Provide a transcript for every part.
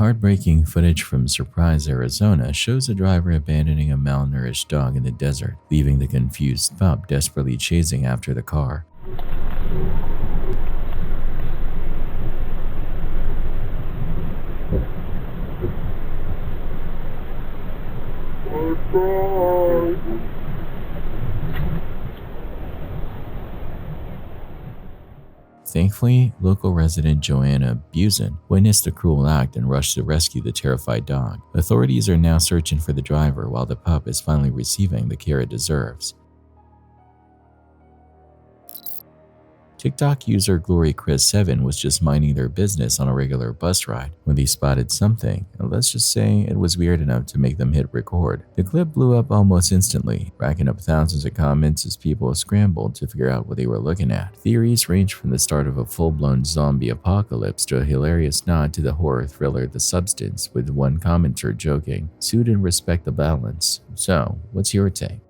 Heartbreaking footage from Surprise, Arizona shows a driver abandoning a malnourished dog in the desert, leaving the confused pup desperately chasing after the car. Thankfully, local resident Joanna Busen witnessed the cruel act and rushed to rescue the terrified dog. Authorities are now searching for the driver while the pup is finally receiving the care it deserves. TikTok user GloryChris7 was just minding their business on a regular bus ride when they spotted something, and let's just say it was weird enough to make them hit record. The clip blew up almost instantly, racking up thousands of comments as people scrambled to figure out what they were looking at. Theories range from the start of a full-blown zombie apocalypse to a hilarious nod to the horror thriller The Substance, with one commenter joking, "Suit and respect the balance." So, what's your take?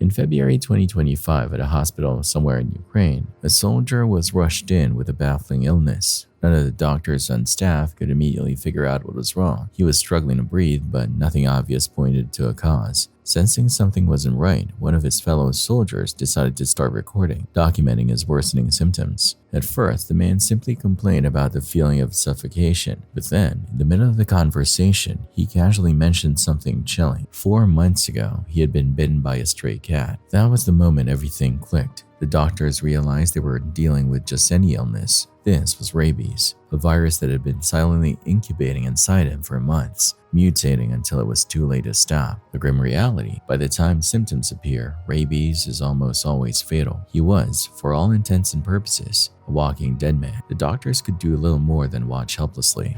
In February 2025, at a hospital somewhere in Ukraine, a soldier was rushed in with a baffling illness. None of the doctors on staff could immediately figure out what was wrong. He was struggling to breathe, but nothing obvious pointed to a cause. Sensing something wasn't right, one of his fellow soldiers decided to start recording, documenting his worsening symptoms. At first, the man simply complained about the feeling of suffocation, but then, in the middle of the conversation, he casually mentioned something chilling. 4 months ago, he had been bitten by a stray cat. That was the moment everything clicked. The doctors realized they weren't dealing with just any illness. This was rabies, a virus that had been silently incubating inside him for months, mutating until it was too late to stop. The grim reality, by the time symptoms appear, rabies is almost always fatal. He was, for all intents and purposes, a walking dead man. The doctors could do little more than watch helplessly.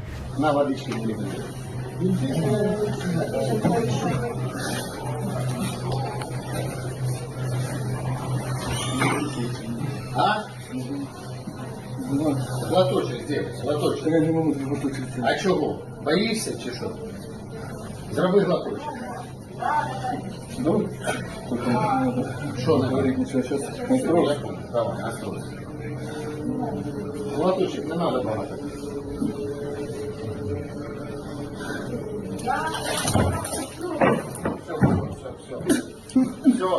Лоточек сделай, лоточек. Я не можу глоточок. А чого? Боїшся чи що? Зроби глоточек. Добре? Що не говорить нічого, зараз настрою. Давай, настрой. Глоточек, не надо багато.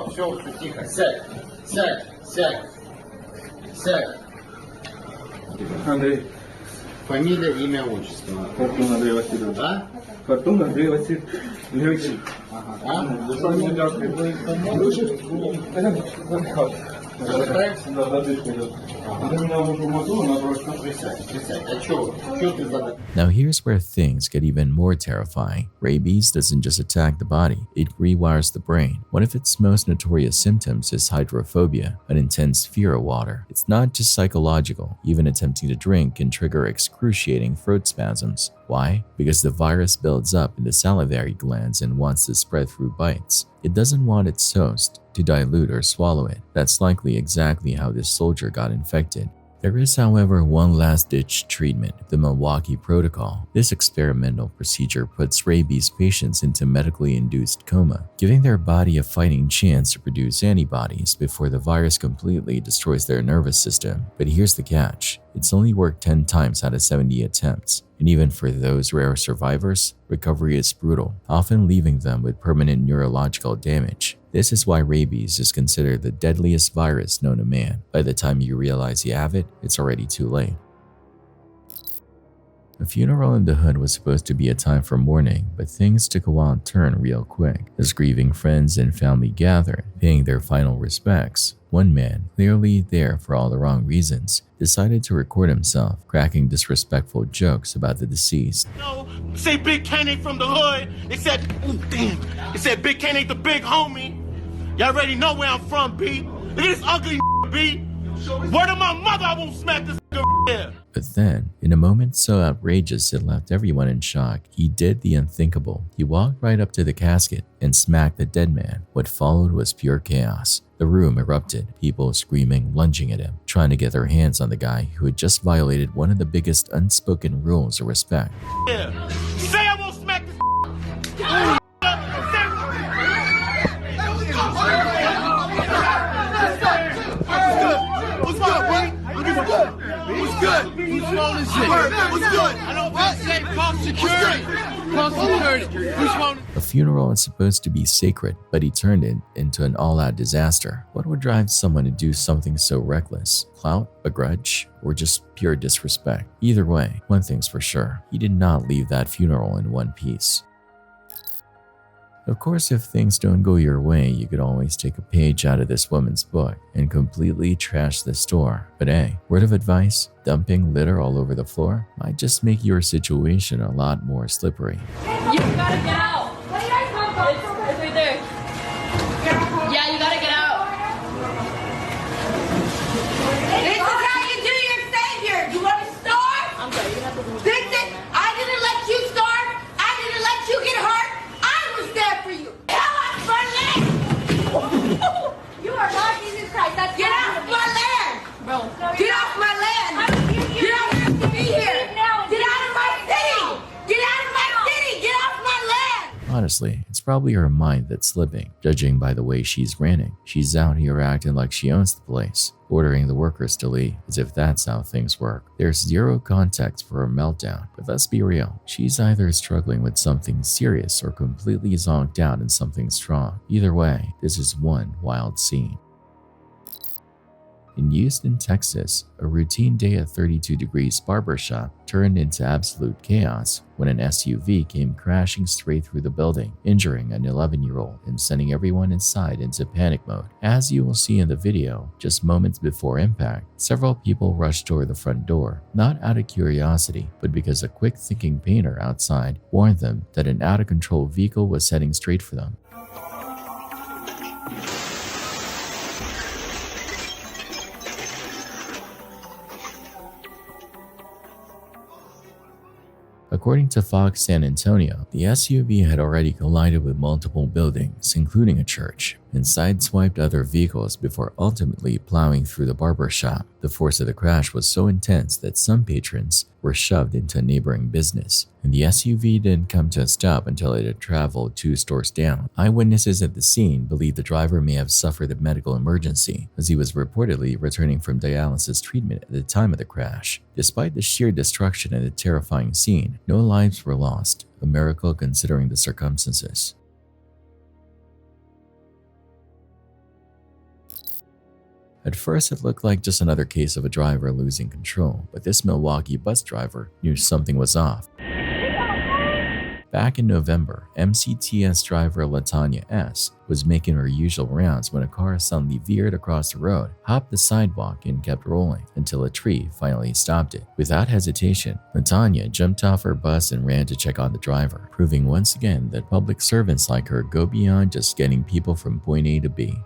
Все, тихо. Сядь. Андрей. Фамилия, имя, отчество. Фортун Андрей Васильевич. А? Фортун Андрей Васильевич. А? Now here's where things get even more terrifying. Rabies doesn't just attack the body, it rewires the brain. One of its most notorious symptoms is hydrophobia, an intense fear of water. It's not just psychological, even attempting to drink can trigger excruciating throat spasms. Why? Because the virus builds up in the salivary glands and wants to spread through bites. It doesn't want its host to dilute or swallow it. That's likely exactly how this soldier got infected. There is, however, one last-ditch treatment, the Milwaukee Protocol. This experimental procedure puts rabies patients into medically induced coma, giving their body a fighting chance to produce antibodies before the virus completely destroys their nervous system. But here's the catch. It's only worked 10 times out of 70 attempts, and even for those rare survivors, recovery is brutal, often leaving them with permanent neurological damage. This is why rabies is considered the deadliest virus known to man. By the time you realize you have it, it's already too late. A funeral in the hood was supposed to be a time for mourning, but things took a wild turn real quick. As grieving friends and family gathered, paying their final respects, one man, clearly there for all the wrong reasons, decided to record himself, cracking disrespectful jokes about the deceased. No, say Big Ken ain't from the hood. They said, ooh, damn. They said Big Ken ain't the big homie. Y'all already know where I'm from, B. Look at this ugly B. Word of my mother, I won't smack this here. But then, in a moment so outrageous it left everyone in shock, he did the unthinkable. He walked right up to the casket and smacked the dead man. What followed was pure chaos. The room erupted, people screaming, lunging at him, trying to get their hands on the guy who had just violated one of the biggest unspoken rules of respect. Yeah. Say I won't smack this. What's good, B? What's good? good? Who's phone is it? What's good? I don't feel safe. Call security. Call security. Who's phone? A funeral is supposed to be sacred, but he turned it into an all-out disaster. What would drive someone to do something so reckless? Clout, a grudge, or just pure disrespect? Either way, one thing's for sure, he did not leave that funeral in one piece. Of course, if things don't go your way, you could always take a page out of this woman's book and completely trash the store. But hey, word of advice, dumping litter all over the floor might just make your situation a lot more slippery. You gotta get out. What are you guys talking about? It's right there. Yeah, you gotta get out. This is how you do your savior. You want to starve? I'm sorry, you're gonna have to do This is, I didn't let you starve. I didn't let you get hurt. I was there for you. Get off my land. You are not Jesus Christ. That's Get off my land. bro. Get off my land. You don't have to be here. Get out of my city. Get out of my city. Get off my land. Honestly, it's probably her mind that's slipping, judging by the way she's ranting. She's out here acting like she owns the place, ordering the workers to leave, as if that's how things work. There's zero context for a meltdown, but let's be real. She's either struggling with something serious or completely zonked out in something strong. Either way, this is one wild scene. In Houston, Texas, a routine day at 32 Degrees barbershop turned into absolute chaos when an SUV came crashing straight through the building, injuring an 11-year-old and sending everyone inside into panic mode. As you will see in the video, just moments before impact, several people rushed toward the front door, not out of curiosity, but because a quick-thinking painter outside warned them that an out-of-control vehicle was heading straight for them. According to Fox San Antonio, the SUV had already collided with multiple buildings, including a church, and sideswiped other vehicles before ultimately plowing through the barber shop. The force of the crash was so intense that some patrons were shoved into a neighboring business, and the SUV didn't come to a stop until it had traveled 2 stores down. Eyewitnesses at the scene believe the driver may have suffered a medical emergency, as he was reportedly returning from dialysis treatment at the time of the crash. Despite the sheer destruction and the terrifying scene, no lives were lost, a miracle considering the circumstances. At first, it looked like just another case of a driver losing control, but this Milwaukee bus driver knew something was off. Back in November, MCTS driver LaTanya S. was making her usual rounds when a car suddenly veered across the road, hopped the sidewalk, and kept rolling until a tree finally stopped it. Without hesitation, LaTanya jumped off her bus and ran to check on the driver, proving once again that public servants like her go beyond just getting people from point A to B.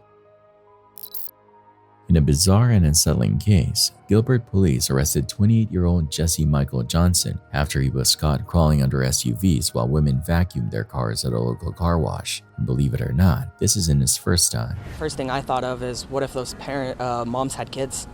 In a bizarre and unsettling case, Gilbert police arrested 28-year-old Jesse Michael Johnson after he was caught crawling under SUVs while women vacuumed their cars at a local car wash. And believe it or not, this isn't his first time. First thing I thought of is, what if those moms had kids?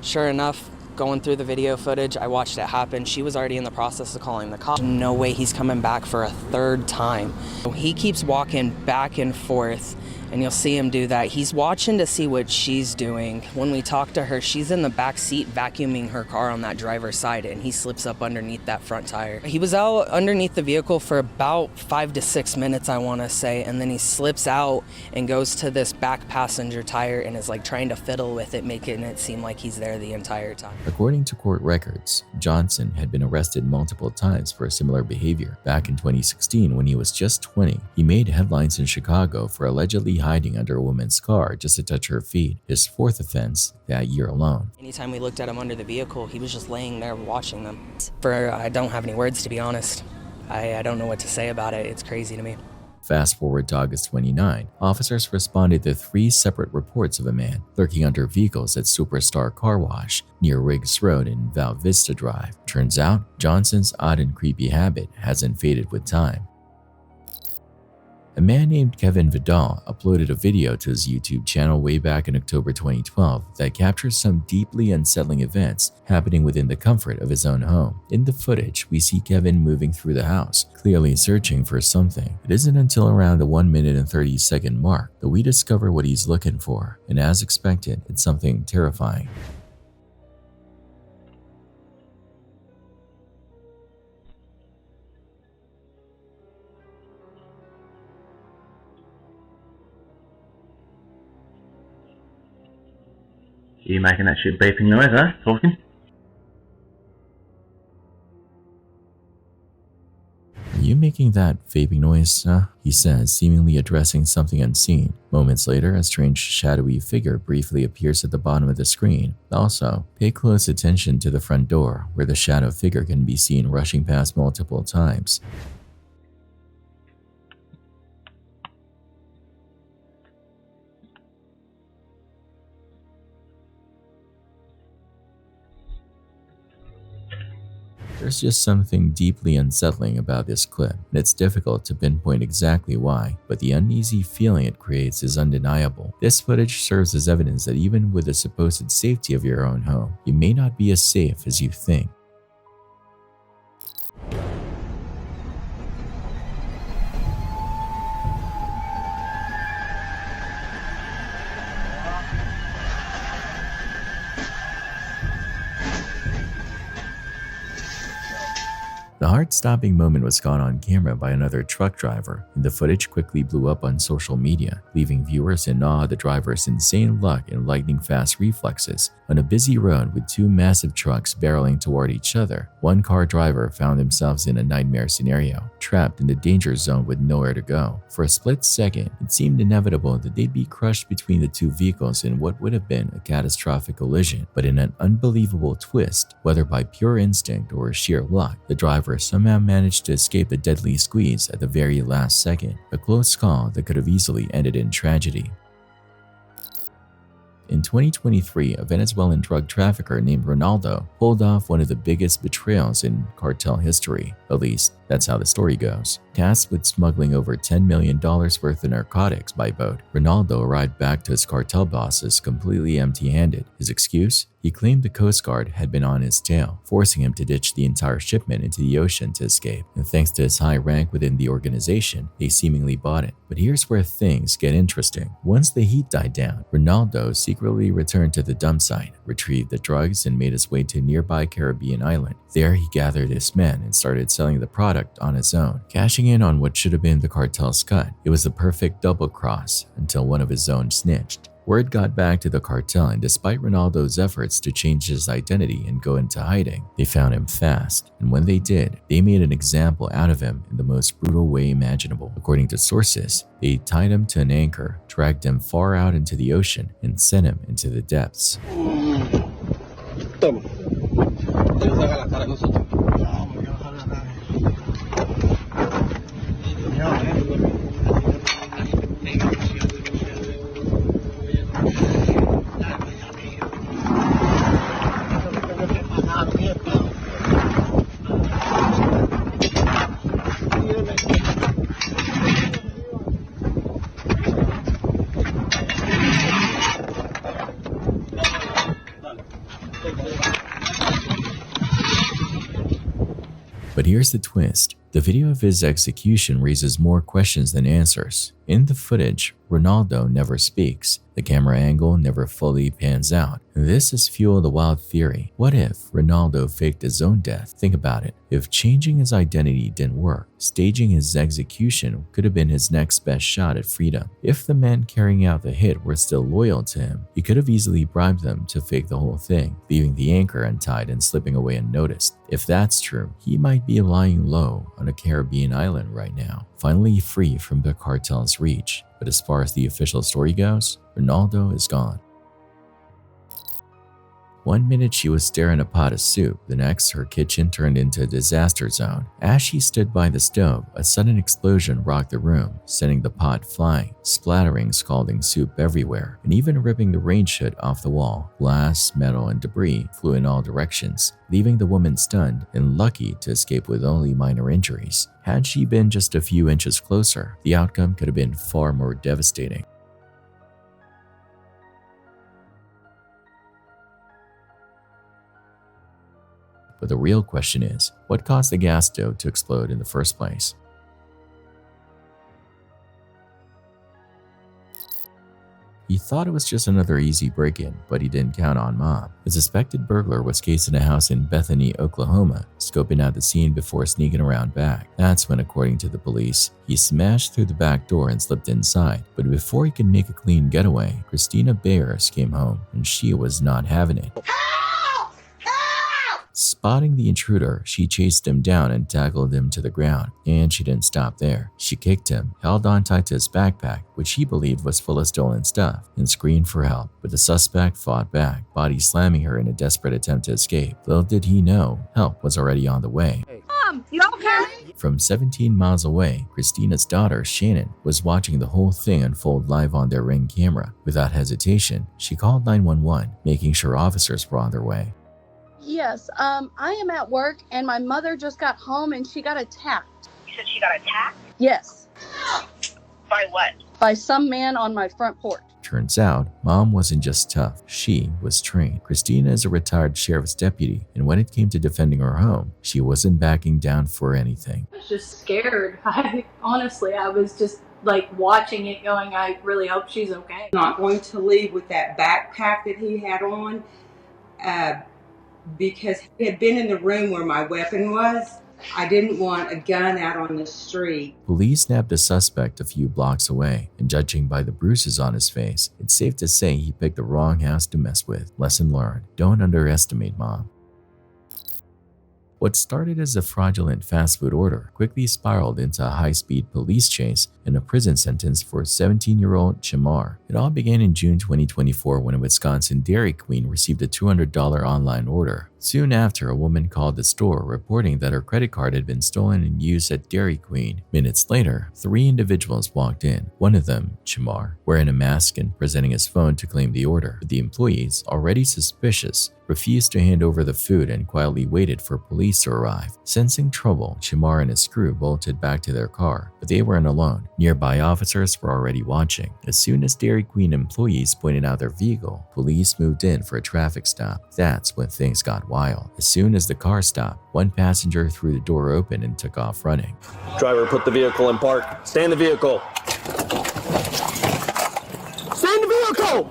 Sure enough, going through the video footage, I watched it happen. She was already in the process of calling the cops. No way he's coming back for a 3rd time. He keeps walking back and forth, and you'll see him do that. He's watching to see what she's doing. When we talk to her, she's in the back seat vacuuming her car on that driver's side, and he slips up underneath that front tire. He was out underneath the vehicle for about 5 to 6 minutes, I want to say, and then he slips out and goes to this back passenger tire and is like trying to fiddle with it, making it seem like he's there the entire time. According to court records, Johnson had been arrested multiple times for similar behavior. Back in 2016, when he was just 20, he made headlines in Chicago for allegedly hiding under a woman's car just to touch her feet, his 4th offense that year alone. Anytime we looked at him under the vehicle, he was just laying there watching them. I don't have any words, to be honest. I don't know what to say about it. It's crazy to me. Fast forward to August 29, officers responded to 3 separate reports of a man lurking under vehicles at Superstar Car Wash near Riggs Road and Val Vista Drive. Turns out, Johnson's odd and creepy habit hasn't faded with time. A man named Kevin Vidal uploaded a video to his YouTube channel way back in October 2012 that captures some deeply unsettling events happening within the comfort of his own home. In the footage, we see Kevin moving through the house, clearly searching for something. It isn't until around the 1 minute and 30-second mark that we discover what he's looking for, and as expected, it's something terrifying. You making that shit beeping noise, huh? Talking? Are you making that vaping noise, huh? He says, seemingly addressing something unseen. Moments later, a strange shadowy figure briefly appears at the bottom of the screen. Also, pay close attention to the front door, where the shadow figure can be seen rushing past multiple times. There's just something deeply unsettling about this clip, and it's difficult to pinpoint exactly why, but the uneasy feeling it creates is undeniable. This footage serves as evidence that even with the supposed safety of your own home, you may not be as safe as you think. The heart-stopping moment was caught on camera by another truck driver, and the footage quickly blew up on social media, leaving viewers in awe of the driver's insane luck and lightning-fast reflexes. On a busy road with two massive trucks barreling toward each other, one car driver found themselves in a nightmare scenario, trapped in the danger zone with nowhere to go. For a split second, it seemed inevitable that they'd be crushed between the two vehicles in what would have been a catastrophic collision, but in an unbelievable twist, whether by pure instinct or sheer luck, the driver somehow managed to escape the deadly squeeze at the very last second, a close call that could have easily ended in tragedy. In 2023, a Venezuelan drug trafficker named Ronaldo pulled off one of the biggest betrayals in cartel history. At least, that's how the story goes. Tasked with smuggling over $10 million worth of narcotics by boat, Ronaldo arrived back to his cartel bosses completely empty-handed. His excuse? He claimed the Coast Guard had been on his tail, forcing him to ditch the entire shipment into the ocean to escape. And thanks to his high rank within the organization, they seemingly bought it. But here's where things get interesting. Once the heat died down, Ronaldo secretly returned to the dump site, retrieved the drugs, and made his way to a nearby Caribbean island. There, he gathered his men and started selling the product on his own, cashing in on what should have been the cartel's cut. It was the perfect double cross until one of his own snitched. Word got back to the cartel, and despite Ronaldo's efforts to change his identity and go into hiding, they found him fast. And when they did, they made an example out of him in the most brutal way imaginable. According to sources, they tied him to an anchor, dragged him far out into the ocean, and sent him into the depths. But here's the twist. The video of his execution raises more questions than answers. In the footage, Ronaldo never speaks. The camera angle never fully pans out. This has fueled a wild theory. What if Ronaldo faked his own death? Think about it. If changing his identity didn't work, staging his execution could have been his next best shot at freedom. If the men carrying out the hit were still loyal to him, he could have easily bribed them to fake the whole thing, leaving the anchor untied and slipping away unnoticed. If that's true, he might be lying low on a Caribbean island right now, finally free from the cartel's reach. But as far as the official story goes, Ronaldo is gone. One minute she was stirring a pot of soup, the next her kitchen turned into a disaster zone. As she stood by the stove, a sudden explosion rocked the room, sending the pot flying, splattering scalding soup everywhere, and even ripping the range hood off the wall. Glass, metal, and debris flew in all directions, leaving the woman stunned and lucky to escape with only minor injuries. Had she been just a few inches closer, the outcome could have been far more devastating. But the real question is, what caused the gas stove to explode in the first place? He thought it was just another easy break-in, but he didn't count on Mom. The suspected burglar was cased in a house in Bethany, Oklahoma, scoping out the scene before sneaking around back. That's when, according to the police, he smashed through the back door and slipped inside. But before he could make a clean getaway, Christina Bayers came home, and she was not having it. Spotting the intruder, she chased him down and tackled him to the ground, and she didn't stop there. She kicked him, held on tight to his backpack, which he believed was full of stolen stuff, and screamed for help. But the suspect fought back, body slamming her in a desperate attempt to escape. Little did he know, help was already on the way. Mom, you okay? From 17 miles away, Christina's daughter, Shannon, was watching the whole thing unfold live on their Ring camera. Without hesitation, she called 911, making sure officers were on their way. Yes, I am at work and my mother just got home and she got attacked. You said she got attacked? Yes. By what? By some man on my front porch. Turns out, Mom wasn't just tough, she was trained. Christina is a retired sheriff's deputy, and when it came to defending her home, she wasn't backing down for anything. I was just scared. Honestly, I was just like watching it going, I really hope she's okay. Not going to leave with that backpack that he had on. Because he had been in the room where my weapon was. I didn't want a gun out on the street. Police nabbed the suspect a few blocks away, and judging by the bruises on his face, it's safe to say he picked the wrong house to mess with. Lesson learned, don't underestimate Mom. What started as a fraudulent fast food order quickly spiraled into a high-speed police chase and a prison sentence for 17-year-old Chamar. It all began in June 2024 when a Wisconsin Dairy Queen received a $200 online order. Soon after, a woman called the store reporting that her credit card had been stolen and used at Dairy Queen. Minutes later, 3 individuals walked in. One of them, Chamar, wearing a mask and presenting his phone to claim the order. But the employees, already suspicious, refused to hand over the food and quietly waited for police to arrive. Sensing trouble, Chamar and his crew bolted back to their car, but they weren't alone. Nearby officers were already watching. As soon as Dairy Queen employees pointed out their vehicle, police moved in for a traffic stop. That's when things got wild. As soon as the car stopped, one passenger threw the door open and took off running. Driver, put the vehicle in park. Stay in the vehicle. Stay in the vehicle!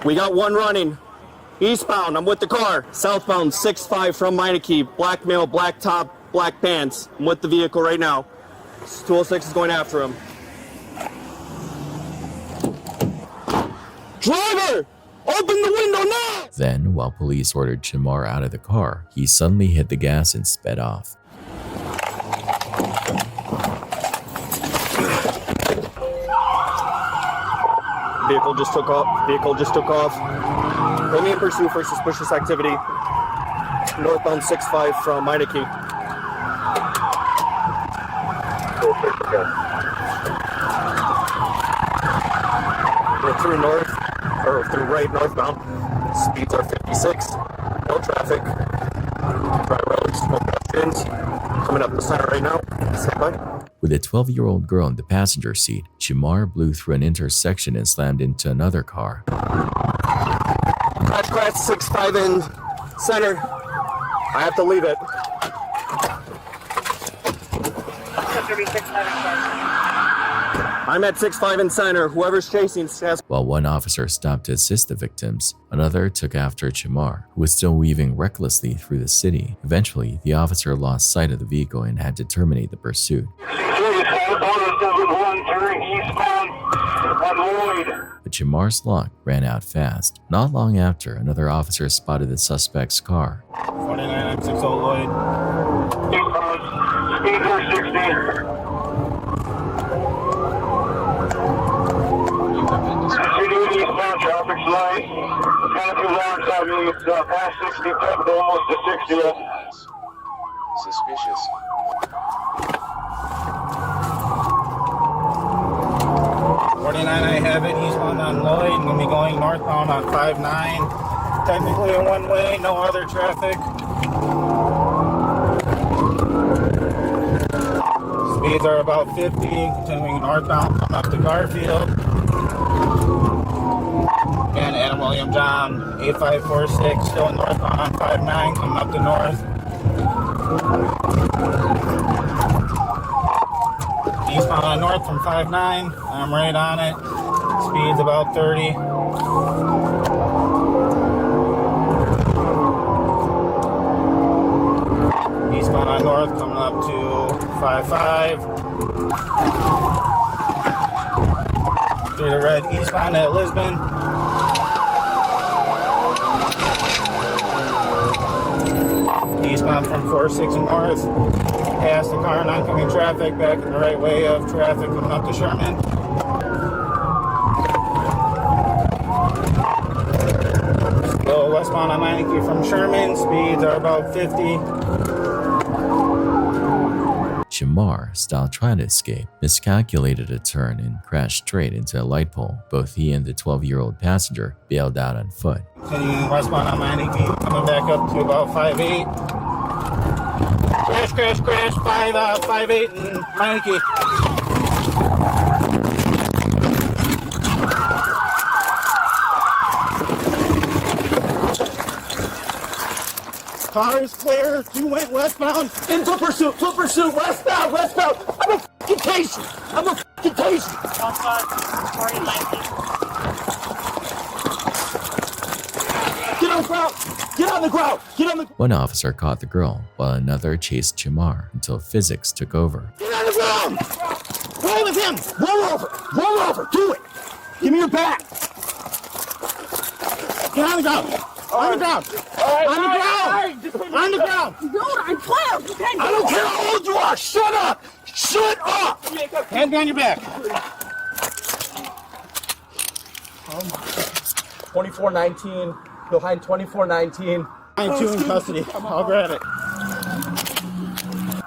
We got one running. Eastbound, I'm with the car. Southbound, 6-5 from Meineke. Black male, black top, black pants. I'm with the vehicle right now. 206 is going after him. Driver! Open the window now! Then, while police ordered Chamar out of the car, he suddenly hit the gas and sped off. Vehicle just took off. Vehicle just took off. Only in pursuit for suspicious activity. Northbound 6-5 from Meineke. We're through north, or through right northbound. Speeds are 56. No traffic. Driver out, smoke fins. Coming up the center right now. Stand by. With a 12-year-old girl in the passenger seat, Chamar blew through an intersection and slammed into another car. Crash 6-5 in center. I have to leave it. I'm at 6-5 in center. Whoever's chasing has. While one officer stopped to assist the victims, another took after Chamar, who was still weaving recklessly through the city. Eventually, the officer lost sight of the vehicle and had to terminate the pursuit. But Chamar's luck ran out fast. Not long after, another officer spotted the suspect's car. 4960 Lloyd. Speed 460. Eastbound traffic's light. Kind of too long, so it's past 60, but almost to 60. Suspicious. I have it eastbound on Lloyd. I'm going to be going northbound on 59. Technically a one-way, no other traffic. Speeds are about 50, continuing northbound, coming up to Garfield. And Adam William John, 8546, still northbound on 59, coming up to north. Eastbound on north from 59, I'm right on it. Speed's about 30. Eastbound on North coming up to 55. Through the red eastbound at Lisbon. Eastbound from 460 North. Past the car and oncoming traffic, back in the right way of traffic coming up to Sherman. So westbound on Meineke from Sherman, speeds are about 50. Shamar, style trying to escape, miscalculated a turn and crashed straight into a light pole. Both he and the 12-year-old passenger bailed out on foot. Continuing westbound on Meineke, coming back up to about 58. Crash, 58 in Meineke. Car is clear. You went westbound. In foot pursuit, westbound. I'm a f***ing patient. Get on the ground. One officer caught the girl, while another chased Shamar until physics took over. Get on the ground. Play with him. Roll over. Do it. Give me your back. Get on the ground. On the ground. Dude, I'm 12. You can't I don't care how old you are. Shut up. Hands behind your back. 2419, behind 2419. 2 in custody. I'll grab it.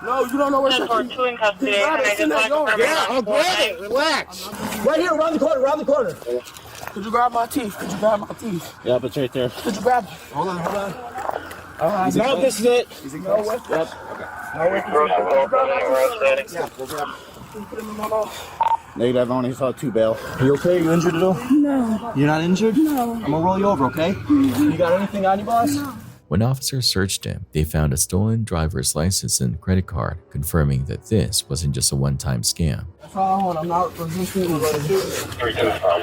No, you don't know where it's at. 2 in custody. Yeah, I'll grab it. Relax. Right here, around the corner. Could you grab my teeth? Yep, it's right there. Could you grab it? Hold on. No, this is it. No, what? Yep. Negative, I only saw 2 bail. You okay? You injured at all? No. You're not injured? No. I'm gonna roll you over, okay? You got anything on you, boss? When officers searched him, they found a stolen driver's license and credit card, confirming that this wasn't just a one-time scam. That's all I want. I'm not resisting. 325.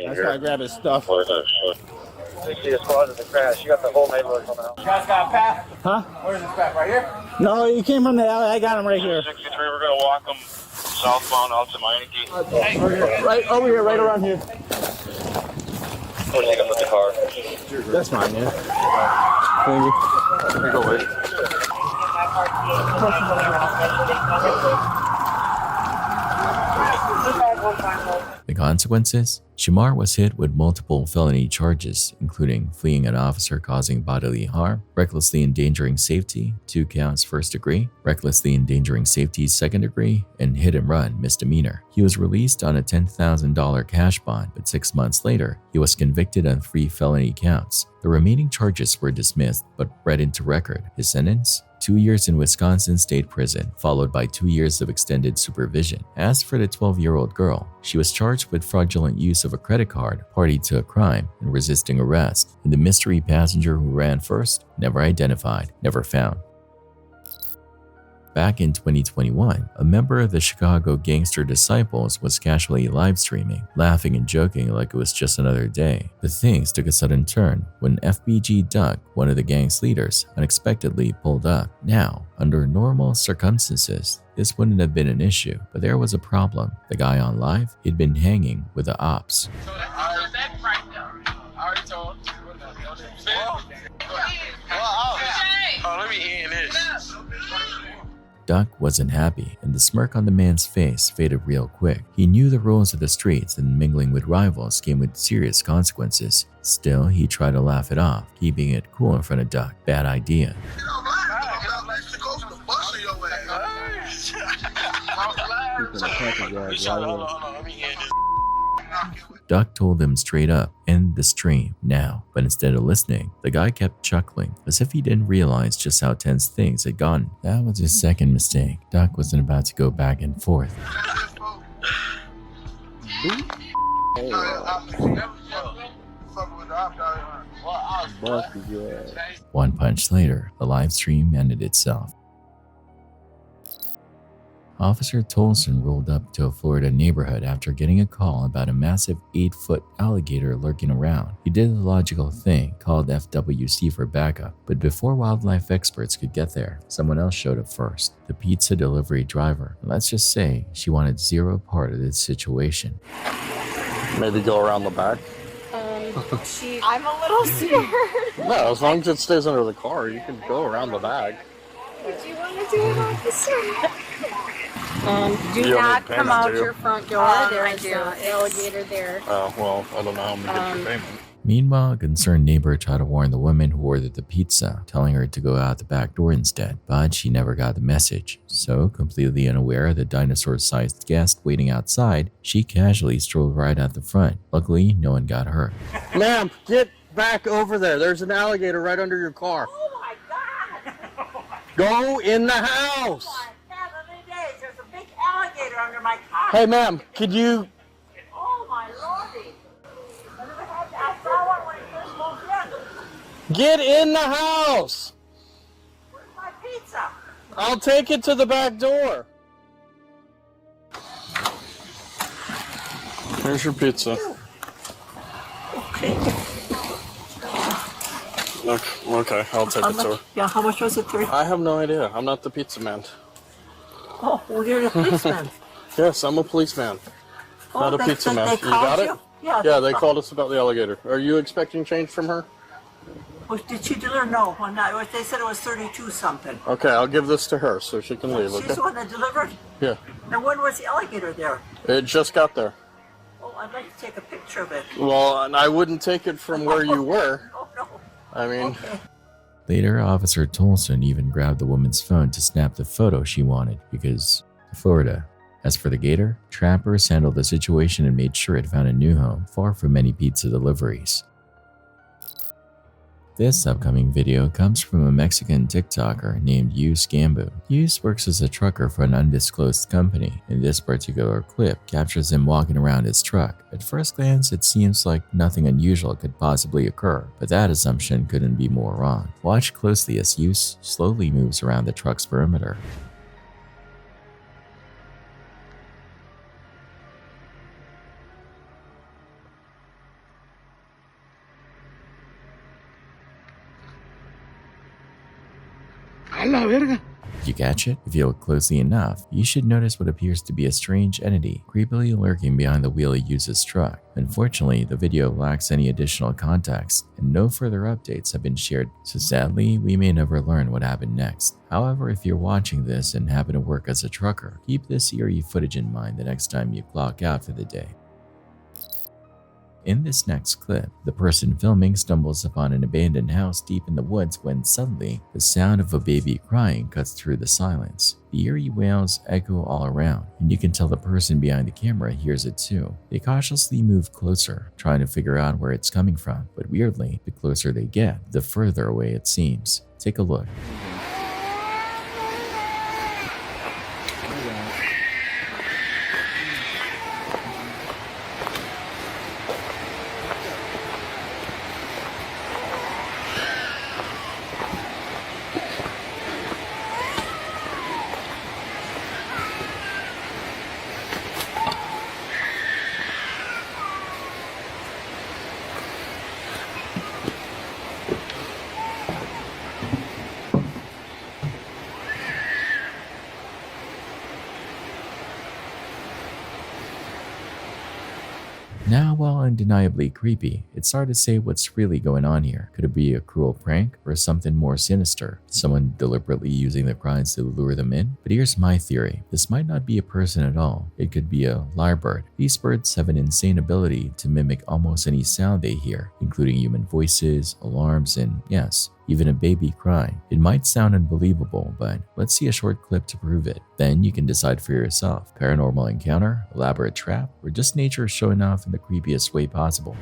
That's why I grab his stuff. 60 squad in the crash. You got the whole neighborhood coming out. You guys got a path? Huh? Where's this path? Right here? No, he came from the alley. I got him right here. 63, we're going to walk them southbound out to Meineke. Right over here, right around here. We'll take them with the car. That's fine, man. Thank you. Here you go, wait. The consequences? Shamar was hit with multiple felony charges, including fleeing an officer causing bodily harm, recklessly endangering safety, 2 counts first degree, recklessly endangering safety second degree, and hit and run misdemeanor. He was released on a $10,000 cash bond, but 6 months later, he was convicted on 3 felony counts. The remaining charges were dismissed but read into record. His sentence? 2 years in Wisconsin State Prison, followed by 2 years of extended supervision. As for the 12-year-old girl, she was charged with fraudulent use of a credit card, party to a crime, and resisting arrest. And the mystery passenger who ran first, never identified, never found. Back in 2021, a member of the Chicago Gangster Disciples was casually live streaming, laughing and joking like it was just another day. But things took a sudden turn when FBG Duck, one of the gang's leaders, unexpectedly pulled up. Now, under normal circumstances, this wouldn't have been an issue, but there was a problem. The guy on live, he'd been hanging with the ops. Let me end this. Duck wasn't happy, and the smirk on the man's face faded real quick. He knew the rules of the streets, and mingling with rivals came with serious consequences. Still, he tried to laugh it off, keeping it cool in front of Duck. Bad idea. Duck told him straight up, end the stream now, but instead of listening, the guy kept chuckling, as if he didn't realize just how tense things had gotten. That was his second mistake. Duck wasn't about to go back and forth. One punch later, the live stream ended itself. Officer Tolson rolled up to a Florida neighborhood after getting a call about a massive 8-foot alligator lurking around. He did the logical thing, called FWC for backup, but before wildlife experts could get there, someone else showed up first, the pizza delivery driver. And let's just say she wanted zero part of this situation. Maybe go around the back? I'm a little scared. No, as long as it stays under the car, you can go around the back. Would you want to do it, officer? Do You not don't need come out payment, do you? your front door. There's an alligator there. Oh, well, I don't know how I'm going to get your payment. Meanwhile, a concerned neighbor tried to warn the woman who ordered the pizza, telling her to go out the back door instead, but she never got the message. So, completely unaware of the dinosaur-sized guest waiting outside, she casually strolled right out the front. Luckily, no one got hurt. Ma'am, get back over there. There's an alligator right under your car. Oh my God! Go in the house. Oh my heavenly days, there's a big alligator under my car. Hey, ma'am, could you... Oh my lordy. I saw one when it first moved in. Get in the house. Where's my pizza? I'll take it to the back door. Here's your pizza. Okay. Okay, I'll take it to her. Yeah, how much was it? I have no idea. I'm not the pizza man. Oh, well, you're the policeman. Yes, I'm a policeman. Not a pizza man. They You got called it? you? Yeah, Yeah, they called us about the alligator. Are you expecting change from her? Well, did she deliver? No, I'm not. They said it was 32 something. Okay, I'll give this to her so she can leave, She's okay? the one that delivered? Yeah. And when was the alligator there? It just got there. Oh, I'd like to take a picture of it. Well, and I wouldn't take it from where you were. Oh, no. I mean... Okay. Later, Officer Tolson even grabbed the woman's phone to snap the photo she wanted, because Florida. As for the gator, trappers handled the situation and made sure it found a new home, far from many pizza deliveries. This upcoming video comes from a Mexican TikToker named MYUU. MYUU works as a trucker for an undisclosed company, and this particular clip captures him walking around his truck. At first glance, it seems like nothing unusual could possibly occur, but that assumption couldn't be more wrong. Watch closely as MYUU slowly moves around the truck's perimeter. You catch it? If you look closely enough, you should notice what appears to be a strange entity creepily lurking behind the wheel he uses truck. Unfortunately, the video lacks any additional context, and no further updates have been shared, so sadly, we may never learn what happened next. However, if you're watching this and happen to work as a trucker, keep this eerie footage in mind the next time you clock out for the day. In this next clip, the person filming stumbles upon an abandoned house deep in the woods when suddenly, the sound of a baby crying cuts through the silence. The eerie wails echo all around, and you can tell the person behind the camera hears it too. They cautiously move closer, trying to figure out where it's coming from, but weirdly, the closer they get, the further away it seems. Take a look. Now, while undeniably creepy, it's hard to say what's really going on here. Could it be a cruel prank or something more sinister? Someone deliberately using the cries to lure them in? But here's my theory. This might not be a person at all. It could be a lyrebird. These birds have an insane ability to mimic almost any sound they hear, including human voices, alarms, and yes, even a baby crying. It might sound unbelievable, but let's see a short clip to prove it. Then you can decide for yourself. Paranormal encounter, elaborate trap, or just nature showing off in the creepiest way possible.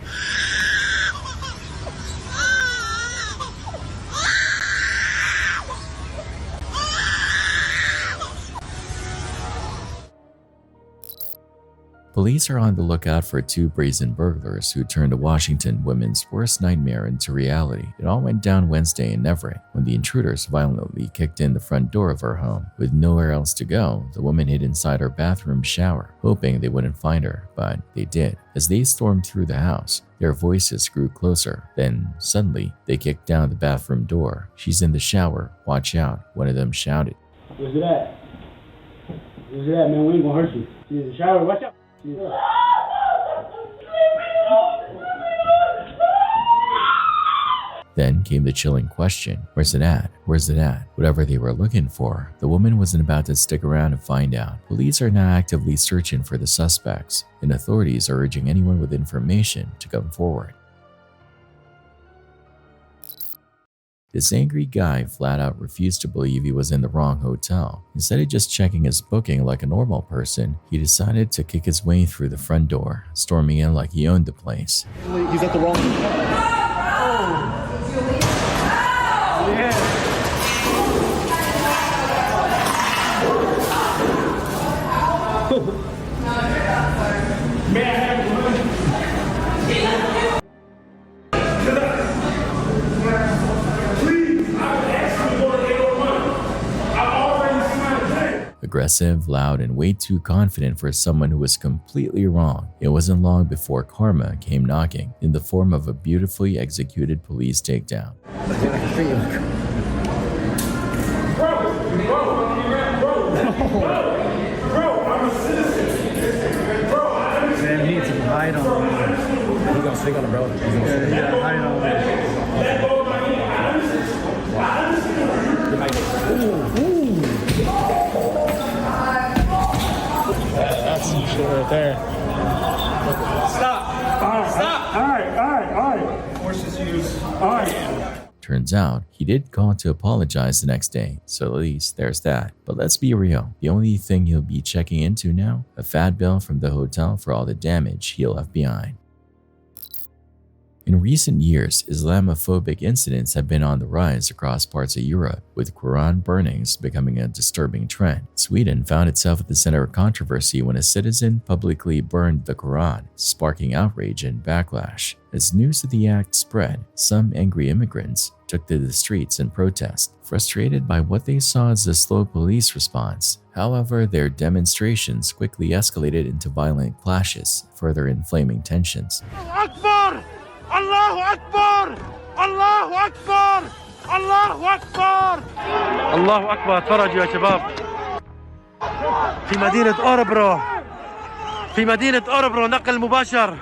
Police are on the lookout for two brazen burglars who turned a Washington woman's worst nightmare into reality. It all went down Wednesday in Everett when the intruders violently kicked in the front door of her home. With nowhere else to go, the woman hid inside her bathroom shower, hoping they wouldn't find her, but they did. As they stormed through the house, their voices grew closer. Then, suddenly, they kicked down the bathroom door. "She's in the shower, watch out," one of them shouted. Where's it at? Where's it at, man? We ain't gonna hurt you. She's in the shower, watch out. Then came the chilling question, where's it at? Where's it at? Whatever they were looking for, the woman wasn't about to stick around to find out. Police are now actively searching for the suspects, and authorities are urging anyone with information to come forward. This angry guy flat out refused to believe he was in the wrong hotel. Instead of just checking his booking like a normal person, he decided to kick his way through the front door, storming in like he owned the place. He's at the wrong. Aggressive, loud, and way too confident for someone who was completely wrong. It wasn't long before karma came knocking in the form of a beautifully executed police takedown. Man, he needs some hide on him. He's gonna stick on him, bro. He's gonna stick. Yeah, hide on him. That's some shit right there. Stop! All right. Forces used. All right. Turns out, he did call to apologize the next day, so at least there's that. But let's be real, the only thing he'll be checking into now? A fat bill from the hotel for all the damage he left behind. In recent years, Islamophobic incidents have been on the rise across parts of Europe, with Quran burnings becoming a disturbing trend. Sweden found itself at the center of controversy when a citizen publicly burned the Quran, sparking outrage and backlash. As news of the act spread, some angry immigrants took to the streets in protest, frustrated by what they saw as a slow police response. However, their demonstrations quickly escalated into violent clashes, further inflaming tensions. Akbar! Allahu Akbar! Allahu Akbar! Allahu Akbar! الله أكبر تفرجوا يا شباب في مدينة أوربرو نقل مباشر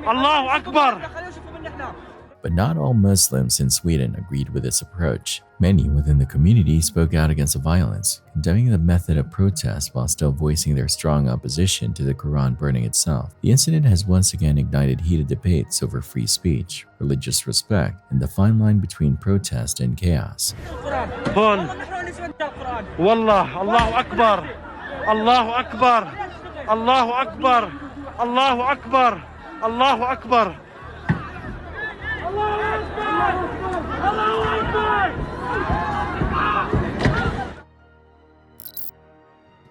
الله أكبر. But not all Muslims in Sweden agreed with its approach. Many within the community spoke out against the violence, condemning the method of protest while still voicing their strong opposition to the Quran burning itself. The incident has once again ignited heated debates over free speech, religious respect, and the fine line between protest and chaos. هون والله الله أكبر الله أكبر الله أكبر الله أكبر الله أكبر.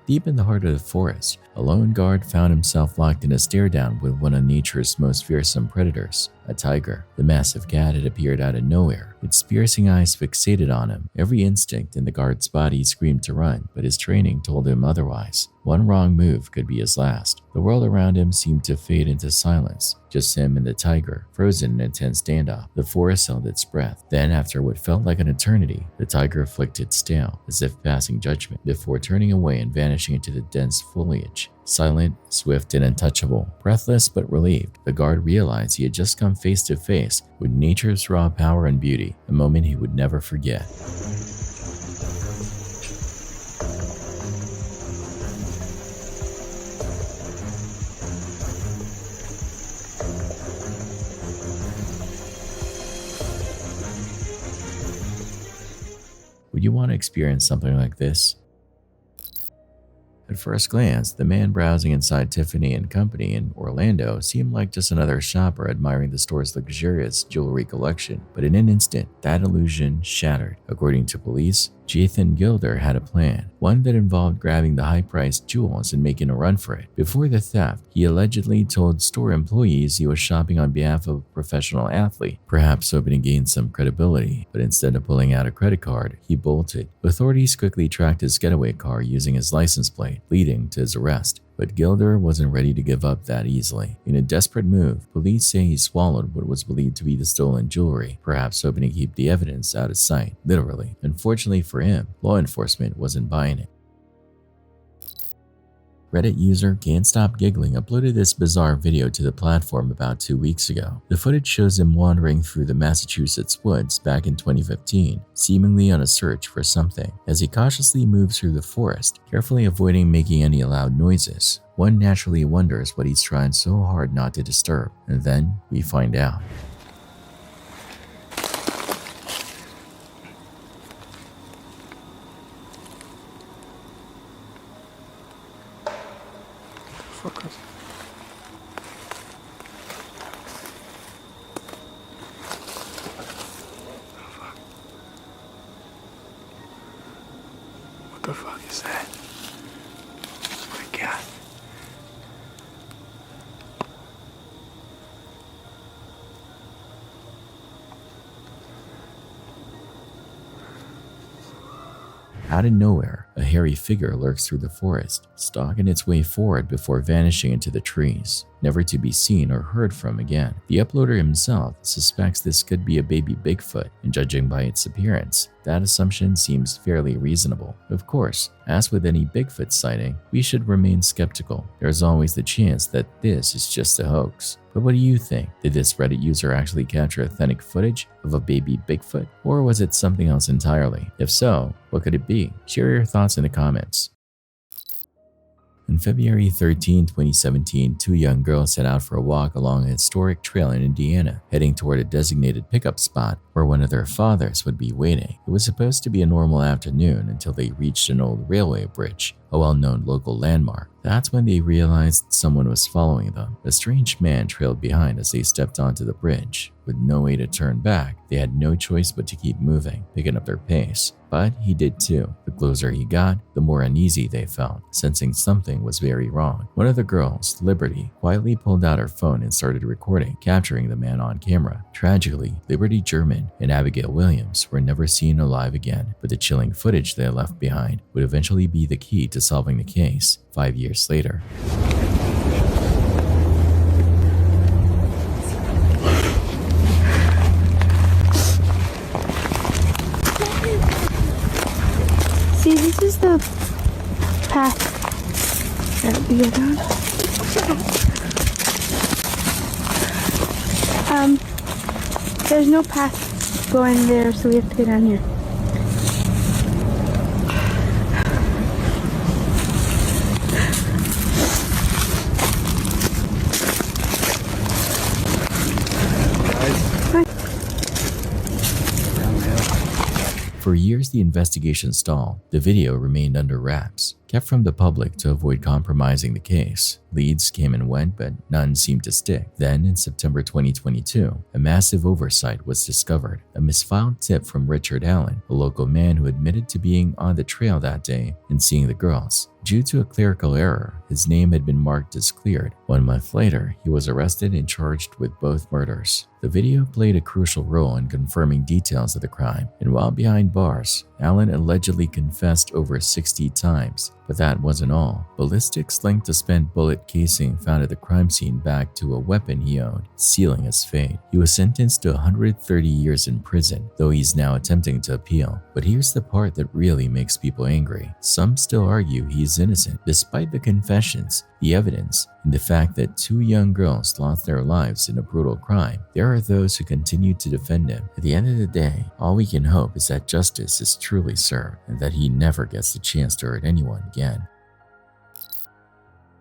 Deep in the heart of the forest, a lone guard found himself locked in a stare-down with one of nature's most fearsome predators, a tiger. The massive cat had appeared out of nowhere, its piercing eyes fixated on him. Every instinct in the guard's body screamed to run, but his training told him otherwise. One wrong move could be his last. The world around him seemed to fade into silence, just him and the tiger, frozen in a tense standoff. The forest held its breath. Then, after what felt like an eternity, the tiger flicked its tail, as if passing judgment, before turning away and vanishing into the dense foliage. Silent, swift, and untouchable. Breathless but relieved, the guard realized he had just come face to face with nature's raw power and beauty, a moment he would never forget. Would you want to experience something like this? At first glance, the man browsing inside Tiffany & Company in Orlando seemed like just another shopper admiring the store's luxurious jewelry collection, but in an instant, that illusion shattered. According to police, Jathan Gilder had a plan, one that involved grabbing the high-priced jewels and making a run for it. Before the theft, he allegedly told store employees he was shopping on behalf of a professional athlete, perhaps hoping to gain some credibility, but instead of pulling out a credit card, he bolted. Authorities quickly tracked his getaway car using his license plate, leading to his arrest. But Gilder wasn't ready to give up that easily. In a desperate move, police say he swallowed what was believed to be the stolen jewelry, perhaps hoping to keep the evidence out of sight, literally. Unfortunately for him, law enforcement wasn't buying it. Reddit user Can't Stop Giggling uploaded this bizarre video to the platform about 2 weeks ago. The footage shows him wandering through the Massachusetts woods back in 2015, seemingly on a search for something. As he cautiously moves through the forest, carefully avoiding making any loud noises, one naturally wonders what he's trying so hard not to disturb, and then we find out. What the fuck is that? Oh my God. Out of nowhere, a hairy figure lurks through the forest, stalking its way forward before vanishing into the trees, never to be seen or heard from again. The uploader himself suspects this could be a baby Bigfoot, and judging by its appearance, that assumption seems fairly reasonable. Of course, as with any Bigfoot sighting, we should remain skeptical. There's always the chance that this is just a hoax. But what do you think? Did this Reddit user actually capture authentic footage of a baby Bigfoot? Or was it something else entirely? If so, what could it be? Share your thoughts in the comments. On February 13, 2017, two young girls set out for a walk along a historic trail in Indiana, heading toward a designated pickup spot where one of their fathers would be waiting. It was supposed to be a normal afternoon until they reached an old railway bridge, a well-known local landmark. That's when they realized someone was following them. A strange man trailed behind as they stepped onto the bridge. With no way to turn back, they had no choice but to keep moving, picking up their pace. But he did too. The closer he got, the more uneasy they felt, sensing something was very wrong. One of the girls, Liberty, quietly pulled out her phone and started recording, capturing the man on camera. Tragically, Liberty German and Abigail Williams were never seen alive again, but the chilling footage they left behind would eventually be the key to solving the case 5 years later. See, this is the path that we go down. There's no path going there, so we have to go down here. For years, the investigation stalled. The video remained under wraps, kept from the public to avoid compromising the case. Leads came and went, but none seemed to stick. Then, in September 2022, a massive oversight was discovered. A misfiled tip from Richard Allen, a local man who admitted to being on the trail that day and seeing the girls. Due to a clerical error, his name had been marked as cleared. 1 month later, he was arrested and charged with both murders. The video played a crucial role in confirming details of the crime, and while behind bars, Allen allegedly confessed over 60 times. But that wasn't all. Ballistics linked a spent bullet casing found at the crime scene back to a weapon he owned, sealing his fate. He was sentenced to 130 years in prison, though he's now attempting to appeal. But here's the part that really makes people angry. Some still argue he's innocent, despite the confessions, the evidence, and the fact that two young girls lost their lives in a brutal crime. There are those who continue to defend him. At the end of the day, all we can hope is that justice is truly served and that he never gets the chance to hurt anyone again.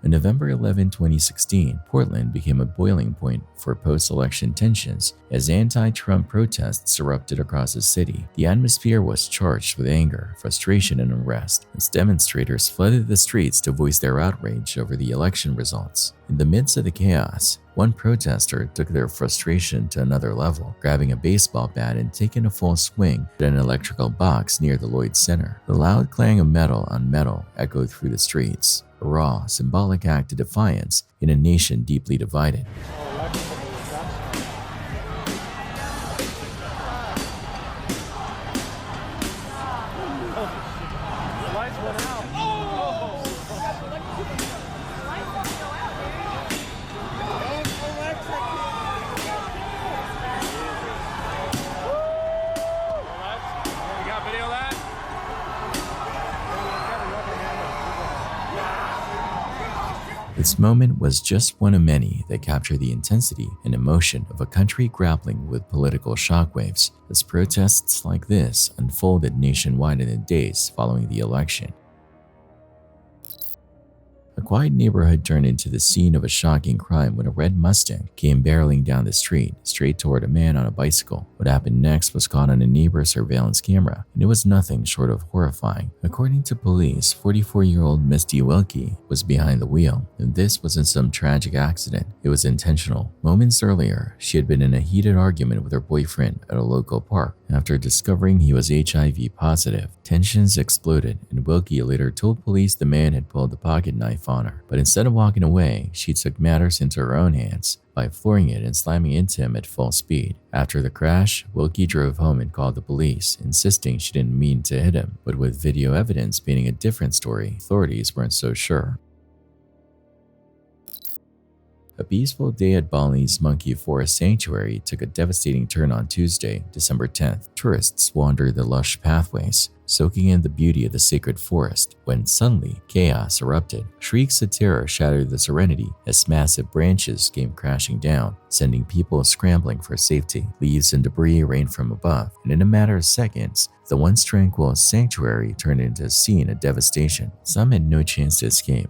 On November 11, 2016, Portland became a boiling point for post-election tensions as anti-Trump protests erupted across the city. The atmosphere was charged with anger, frustration, and unrest as demonstrators flooded the streets to voice their outrage over the election results. In the midst of the chaos, one protester took their frustration to another level, grabbing a baseball bat and taking a full swing at an electrical box near the Lloyd Center. The loud clang of metal on metal echoed through the streets, a raw, symbolic act of defiance in a nation deeply divided. This moment was just one of many that captured the intensity and emotion of a country grappling with political shockwaves as protests like this unfolded nationwide in the days following the election. A quiet neighborhood turned into the scene of a shocking crime when a red Mustang came barreling down the street, straight toward a man on a bicycle. What happened next was caught on a neighbor's surveillance camera, and it was nothing short of horrifying. According to police, 44-year-old Misty Wilkie was behind the wheel, and this wasn't some tragic accident. It was intentional. Moments earlier, she had been in a heated argument with her boyfriend at a local park. After discovering he was HIV positive, tensions exploded, and Wilkie later told police the man had pulled a pocket knife on her. But instead of walking away, she took matters into her own hands by flooring it and slamming into him at full speed. After the crash, Wilkie drove home and called the police, insisting she didn't mean to hit him. But with video evidence painting a different story, authorities weren't so sure. A peaceful day at Bali's Monkey Forest Sanctuary took a devastating turn on Tuesday, December 10th. Tourists wandered the lush pathways, soaking in the beauty of the sacred forest, when suddenly chaos erupted. Shrieks of terror shattered the serenity as massive branches came crashing down, sending people scrambling for safety. Leaves and debris rained from above, and in a matter of seconds, the once tranquil sanctuary turned into a scene of devastation. Some had no chance to escape.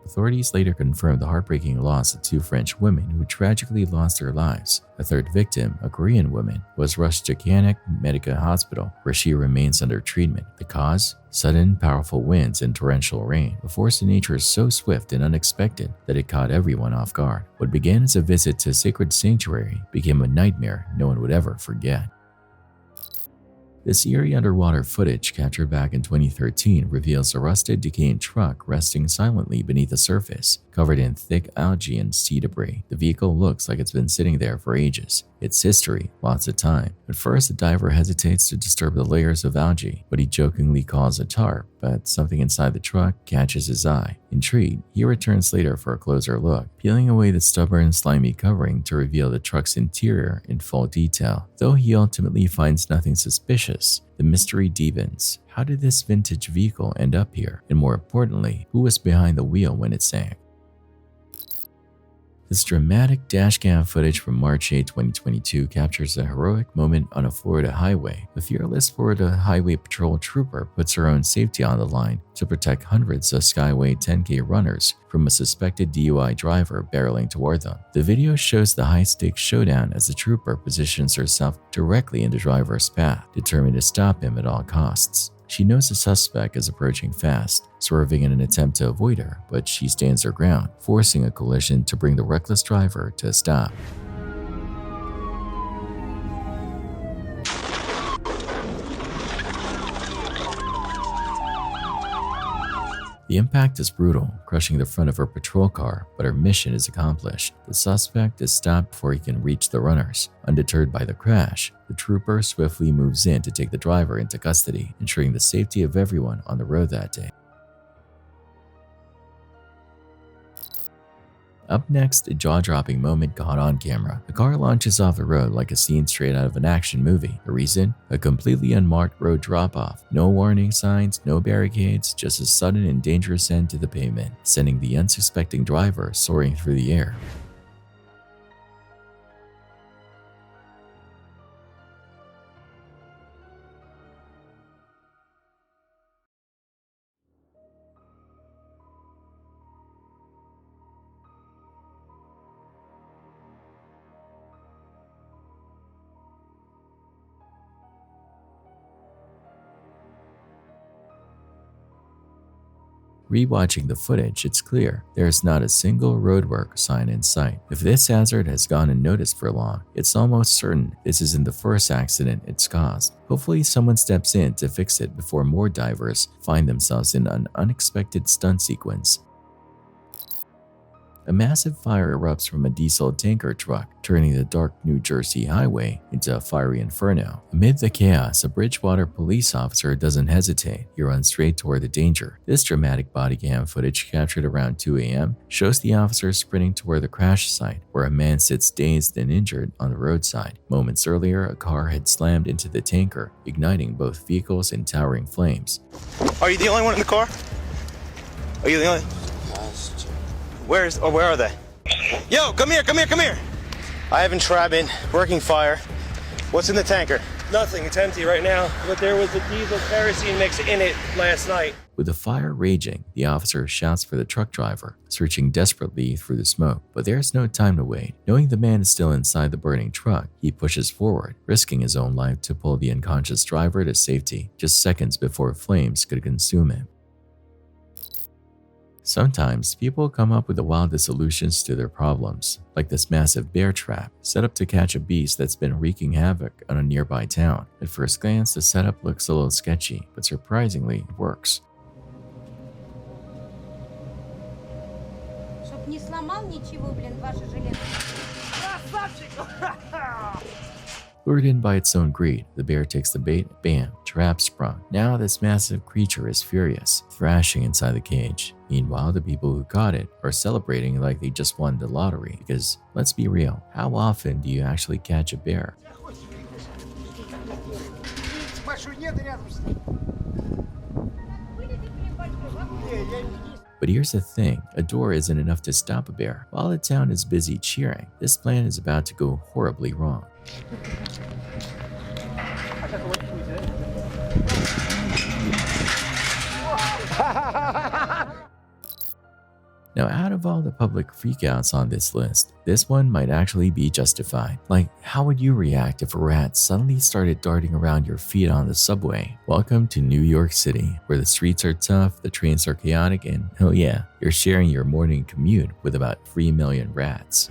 Authorities later confirmed the heartbreaking loss of two French women who tragically lost their lives. A third victim, a Korean woman, was rushed to Kanak Medical Hospital, where she remains under treatment. The cause? Sudden, powerful winds and torrential rain. A force of nature so swift and unexpected that it caught everyone off guard. What began as a visit to a sacred sanctuary became a nightmare no one would ever forget. This eerie underwater footage captured back in 2013 reveals a rusted, decaying truck resting silently beneath the surface, covered in thick algae and sea debris. The vehicle looks like it's been sitting there for ages. Its history, lots of time. At first, the diver hesitates to disturb the layers of algae, what he jokingly calls a tarp, but something inside the truck catches his eye. Intrigued, he returns later for a closer look, peeling away the stubborn, slimy covering to reveal the truck's interior in full detail. Though he ultimately finds nothing suspicious, the mystery deepens. How did this vintage vehicle end up here? And more importantly, who was behind the wheel when it sank? This dramatic dashcam footage from March 8, 2022 captures a heroic moment on a Florida highway. A fearless Florida Highway Patrol trooper puts her own safety on the line to protect hundreds of Skyway 10K runners from a suspected DUI driver barreling toward them. The video shows the high-stakes showdown as the trooper positions herself directly in the driver's path, determined to stop him at all costs. She knows the suspect is approaching fast, swerving in an attempt to avoid her, but she stands her ground, forcing a collision to bring the reckless driver to a stop. The impact is brutal, crushing the front of her patrol car, but her mission is accomplished. The suspect is stopped before he can reach the runners. Undeterred by the crash, the trooper swiftly moves in to take the driver into custody, ensuring the safety of everyone on the road that day. Up next, a jaw-dropping moment caught on camera. The car launches off the road like a scene straight out of an action movie. The reason? A completely unmarked road drop-off. No warning signs, no barricades, just a sudden and dangerous end to the pavement, sending the unsuspecting driver soaring through the air. Rewatching the footage, it's clear there's not a single roadwork sign in sight. If this hazard has gone unnoticed for long, it's almost certain this isn't the first accident it's caused. Hopefully someone steps in to fix it before more divers find themselves in an unexpected stunt sequence. A massive fire erupts from a diesel tanker truck, turning the dark New Jersey highway into a fiery inferno. Amid the chaos, a Bridgewater police officer doesn't hesitate. He runs straight toward the danger. This dramatic body cam footage captured around 2 a.m. shows the officer sprinting toward the crash site, where a man sits dazed and injured on the roadside. Moments earlier, a car had slammed into the tanker, igniting both vehicles in towering flames. Are you the only one in the car? Are you the only? Where are they? Yo, come here. I haven't tried been working fire. What's in the tanker? Nothing, it's empty right now, but there was a diesel kerosene mix in it last night. With the fire raging, the officer shouts for the truck driver, searching desperately through the smoke. But there's no time to wait. Knowing the man is still inside the burning truck, he pushes forward, risking his own life to pull the unconscious driver to safety, just seconds before flames could consume him. Sometimes people come up with the wildest solutions to their problems, like this massive bear trap set up to catch a beast that's been wreaking havoc on a nearby town. At first glance, the setup looks a little sketchy, but surprisingly, it works. Lured in by its own greed, the bear takes the bait, bam, trap sprung. Now this massive creature is furious, thrashing inside the cage. Meanwhile, the people who caught it are celebrating like they just won the lottery, because let's be real, how often do you actually catch a bear? But here's the thing, a door isn't enough to stop a bear. While the town is busy cheering, this plan is about to go horribly wrong. Now, out of all the public freakouts on this list, this one might actually be justified. Like, how would you react if a rat suddenly started darting around your feet on the subway? Welcome to New York City, where the streets are tough, the trains are chaotic, and oh yeah, you're sharing your morning commute with about 3 million rats.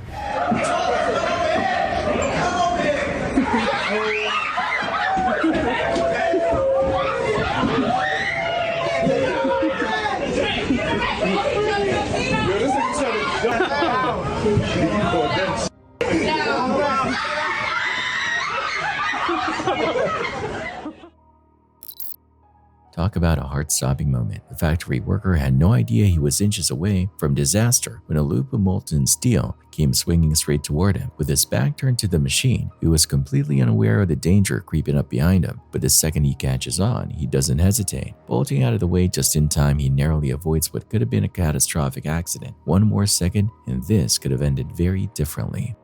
Talk about a heart-stopping moment. The factory worker had no idea he was inches away from disaster when a loop of molten steel came swinging straight toward him. With his back turned to the machine, he was completely unaware of the danger creeping up behind him. But the second he catches on, he doesn't hesitate. Bolting out of the way just in time, he narrowly avoids what could have been a catastrophic accident. One more second, and this could have ended very differently.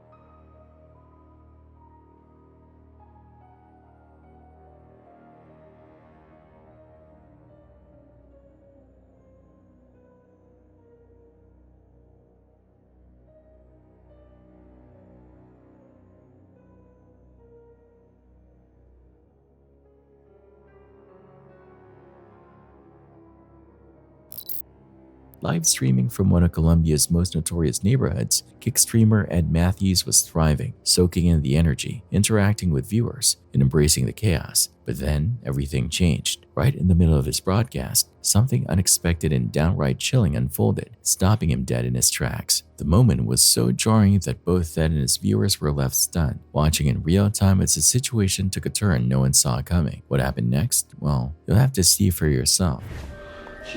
Live streaming from one of Colombia's most notorious neighborhoods, kick streamer Ed Matthews was thriving, soaking in the energy, interacting with viewers, and embracing the chaos. But then, everything changed. Right in the middle of his broadcast, something unexpected and downright chilling unfolded, stopping him dead in his tracks. The moment was so jarring that both Ed and his viewers were left stunned, watching in real time as the situation took a turn no one saw coming. What happened next? Well, you'll have to see for yourself.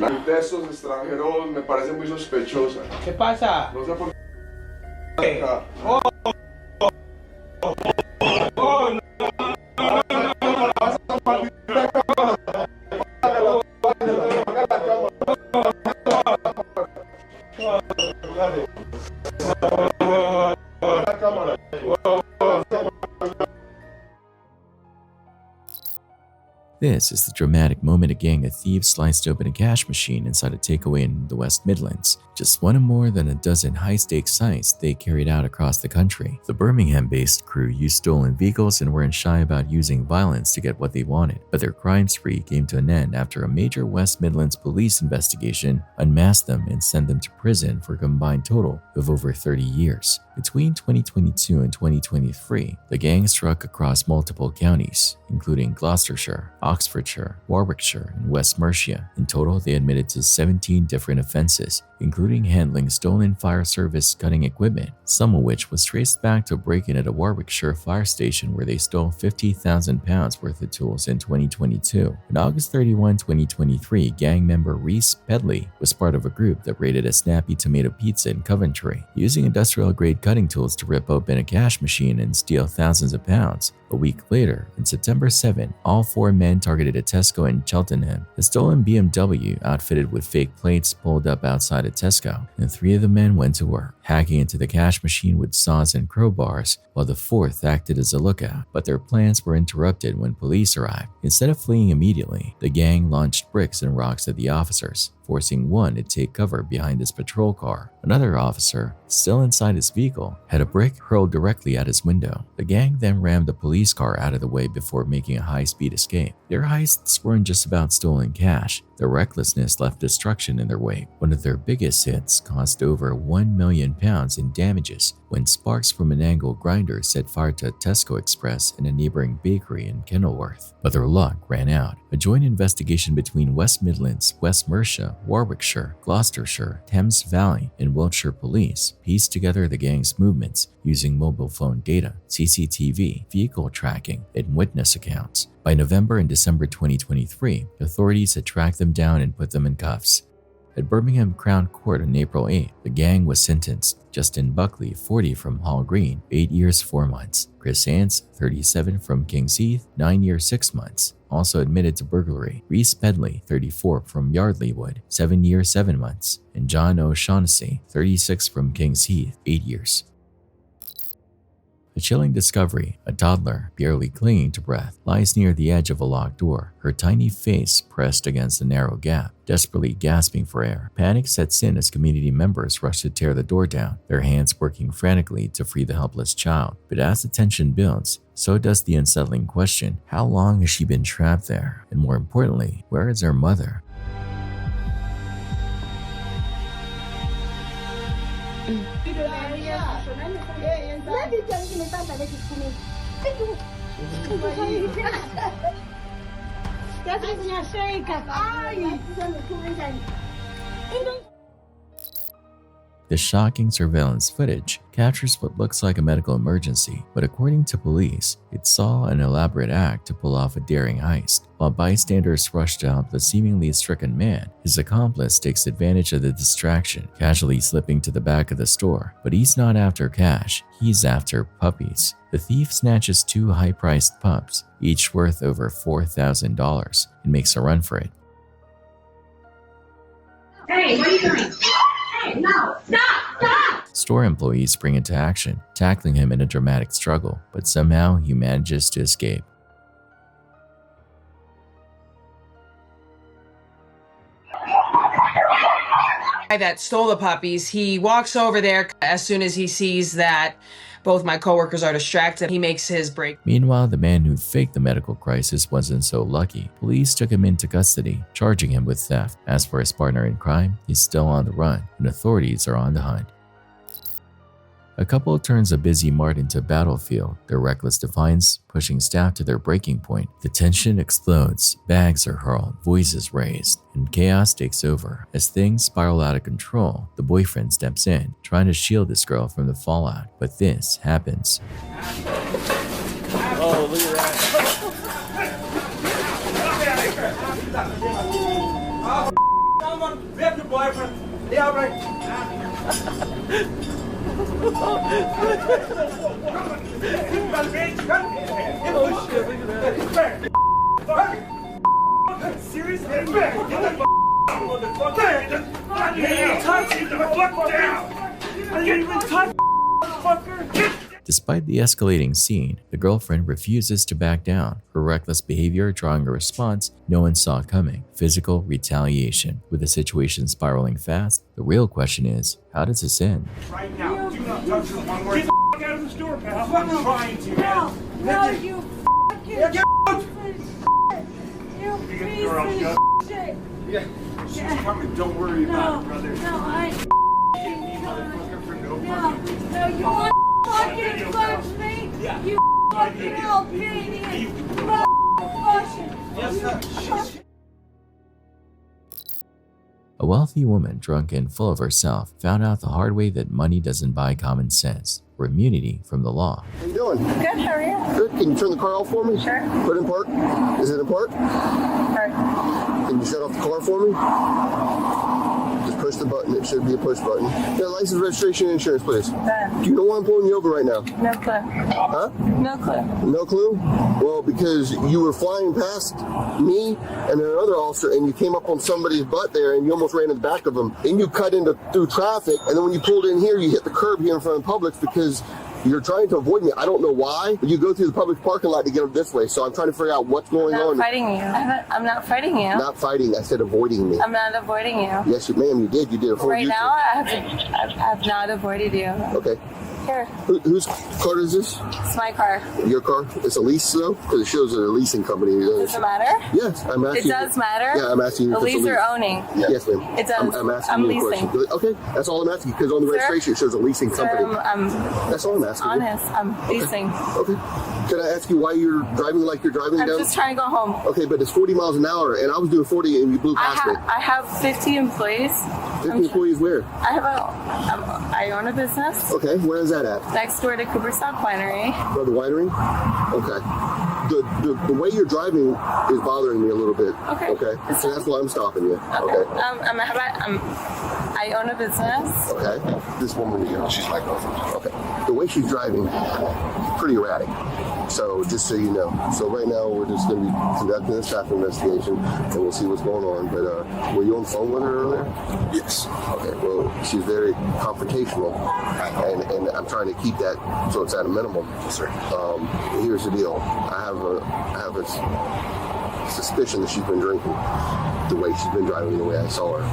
La de esos extranjeros me parece muy sospechosa. ¿Qué pasa? No sé por qué. This is the dramatic moment a gang of thieves sliced open a cash machine inside a takeaway in the West Midlands. Just one of more than a dozen high-stakes heists they carried out across the country. The Birmingham-based crew used stolen vehicles and weren't shy about using violence to get what they wanted, but their crime spree came to an end after a major West Midlands police investigation unmasked them and sent them to prison for a combined total of over 30 years. Between 2022 and 2023, the gang struck across multiple counties, including Gloucestershire, Oxfordshire, Warwickshire, and West Mercia. In total, they admitted to 17 different offenses, including handling stolen fire service cutting equipment, some of which was traced back to a break-in at a Warwickshire fire station where they stole £50,000 worth of tools in 2022. On August 31, 2023, gang member Reese Pedley was part of a group that raided a Snappy Tomato Pizza in Coventry, using industrial-grade cutting tools to rip open a cash machine and steal thousands of pounds. A week later, on September 7, all 4 men targeted a Tesco in Cheltenham. A stolen BMW outfitted with fake plates pulled up outside a Tesco, and 3 of the men went to work, hacking into the cash machine with saws and crowbars, while the 4th acted as a lookout. But their plans were interrupted when police arrived. Instead of fleeing immediately, the gang launched bricks and rocks at the officers, forcing one to take cover behind his patrol car. Another officer, still inside his vehicle, had a brick hurled directly at his window. The gang then rammed the police car out of the way before making a high-speed escape. Their heists weren't just about stolen cash. Their recklessness left destruction in their wake. One of their biggest hits cost over £1 million in damages when sparks from an angle grinder set fire to a Tesco Express in a neighboring bakery in Kenilworth. But their luck ran out. A joint investigation between West Midlands, West Mercia, Warwickshire, Gloucestershire, Thames Valley, and Wiltshire police pieced together the gang's movements using mobile phone data, CCTV, vehicle tracking, and witness accounts. By November and December 2023, authorities had tracked them down and put them in cuffs. At Birmingham Crown Court on April 8, the gang was sentenced. Justin Buckley, 40, from Hall Green, 8 years 4 months. Chris Hance, 37, from Kings Heath, 9 years 6 months, also admitted to burglary. Reese Pedley, 34, from Yardley Wood, 7 years 7 months. And John O'Shaughnessy, 36, from Kings Heath, 8 years. A chilling discovery, a toddler, barely clinging to breath, lies near the edge of a locked door, her tiny face pressed against the narrow gap, desperately gasping for air. Panic sets in as community members rush to tear the door down, their hands working frantically to free the helpless child. But as the tension builds, so does the unsettling question, how long has she been trapped there? And more importantly, where is her mother? The shocking surveillance footage captures what looks like a medical emergency, but according to police, it saw an elaborate act to pull off a daring heist. While bystanders rushed to help the seemingly stricken man, his accomplice takes advantage of the distraction, casually slipping to the back of the store. But he's not after cash, he's after puppies. The thief snatches 2 high-priced pups, each worth over $4,000, and makes a run for it. Hey, what are you doing? Hey, no, stop! Store employees spring into action, tackling him in a dramatic struggle, but somehow he manages to escape. That stole the puppies, he walks over there. As soon as he sees that both my coworkers are distracted, he makes his break. Meanwhile, the man who faked the medical crisis wasn't so lucky. Police took him into custody, charging him with theft. As for his partner in crime, he's still on the run, and authorities are on the hunt. A couple turns a busy mart into a battlefield, their reckless defiance pushing staff to their breaking point. The tension explodes, bags are hurled, voices raised, and chaos takes over. As things spiral out of control, the boyfriend steps in, trying to shield his girl from the fallout. But this happens. Oh, look at that. Someone grab your boyfriend. Yeah, right. Seriously? Get the motherfucker! Get the fuck down! I didn't even touch the motherfucker! Despite the escalating scene, the girlfriend refuses to back down, her reckless behavior drawing a response no one saw coming: physical retaliation. With the situation spiraling fast, the real question is, how does this end? Right now, do not touch her one more. Get the fuck out of the store, pal. I'm trying to, man. No, you fucking Get out! You You get the piece door of off, shit. Yeah, she's coming. Don't worry about it, brother. No, I Hit me, motherfucker, for no no, fucking no, you want to fucking punch me? Yeah. You fucking Albanian Russian. Yes, sir. A wealthy woman, drunk and full of herself, found out the hard way that money doesn't buy common sense or immunity from the law. How you doing? Good, how are you? Good. Can you turn the car off for me? Sure. Put it in park. Is it in park? Park. Can you shut off the car for me? Just push the button. It should be a push button. Yeah, license, registration, insurance, please. Done. Do you know why I'm pulling you over right now? No clue. Huh? No clue. No clue? Well, because you were flying past me and then another officer, and you came up on somebody's butt there, and you almost ran in the back of them, and you cut through traffic, and then when you pulled in here, you hit the curb here in front of Publix because you're trying to avoid me. I don't know why, but you go through the public parking lot to get up this way, so I'm trying to figure out what's going on. I'm not fighting you. I'm not fighting you. Not fighting. I said avoiding me. I'm not avoiding you. Yes, ma'am, you did. You did a full Right U-turn. now, I have not avoided you. Okay. Here. Whose car is this? It's my car. Your car? It's a lease, though? Because it shows a leasing company. Does it matter? Yes, I'm asking. It does matter? Yeah, I'm asking you. The if it's a lease or lease. owning? Yes, ma'am. It does. I'm asking I'm you a leasing. question. Okay, that's all I'm asking, because on the Sir? registration it shows a leasing company. I'm That's all I'm asking. you. honest. I'm leasing. Okay. Can I ask you why you're driving like you're driving I'm down? just trying to go home. Okay, but it's 40 miles an hour, and I was doing 40, and you blew past me. I have 50 employees. 50 employees where? I own a business Okay, where is that at? next door to Cooperstock Winery. Oh, the winery? Okay. The way you're driving is bothering me a little bit. Okay. Okay. So that's why I'm stopping you. Okay. I own a business. Okay. This woman, she's like, okay. The way she's driving, pretty erratic. So just so you know. So right now we're just going to be conducting a traffic investigation, and we'll see what's going on. But were you on the phone with her earlier? Yes. Okay. Well, she's very confrontational, and I'm trying to keep that so it's at a minimum. Yes, sir. Here's the deal. I have a suspicion that she's been drinking. The way she's been driving, the way I saw her.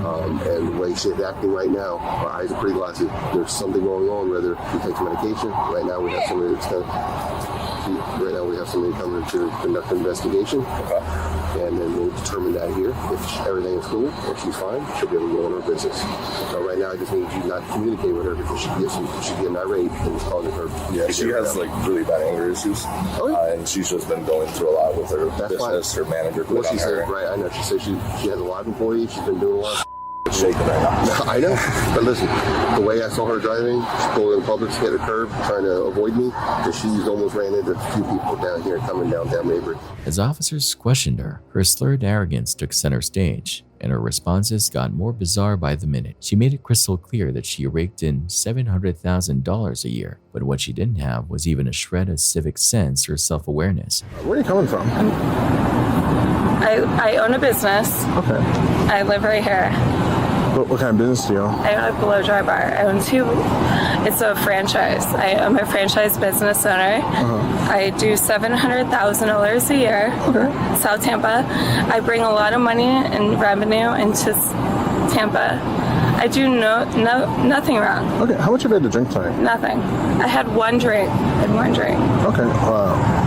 And the way she's acting right now, her eyes are pretty glassy. There's something going on, whether she takes medication. Right now we have somebody that's coming to conduct an investigation. And then we'll determine that here. If everything is cool, if she's fine, she'll be able to go on her business. So right now I just need you not to communicate with her because she's getting irate and it's causing her. Yeah, she has like really bad anger issues. Oh, yeah. And she's just been going through a lot with her business. Her manager put on her. Right, I know. She said she has a lot of employees. She's been doing a lot of shaking right now. I know. But listen, the way I saw her driving, she pulled in public, hit a curb, trying to avoid me, and she's almost ran into a few people down here coming down Mabry. As officers questioned her, her slurred arrogance took center stage, and her responses got more bizarre by the minute. She made it crystal clear that she raked in $700,000 a year, but what she didn't have was even a shred of civic sense or self-awareness. Where are you coming from? I own a business. Okay. I live right here. What kind of business do you own? I own a blow dry bar. I own two. It's a franchise. I'm a franchise business owner. I do $700,000 a year. Okay. South Tampa. I bring a lot of money and revenue into Tampa. I do nothing wrong. Okay, how much have you had to drink tonight? Nothing. I had one drink. Okay.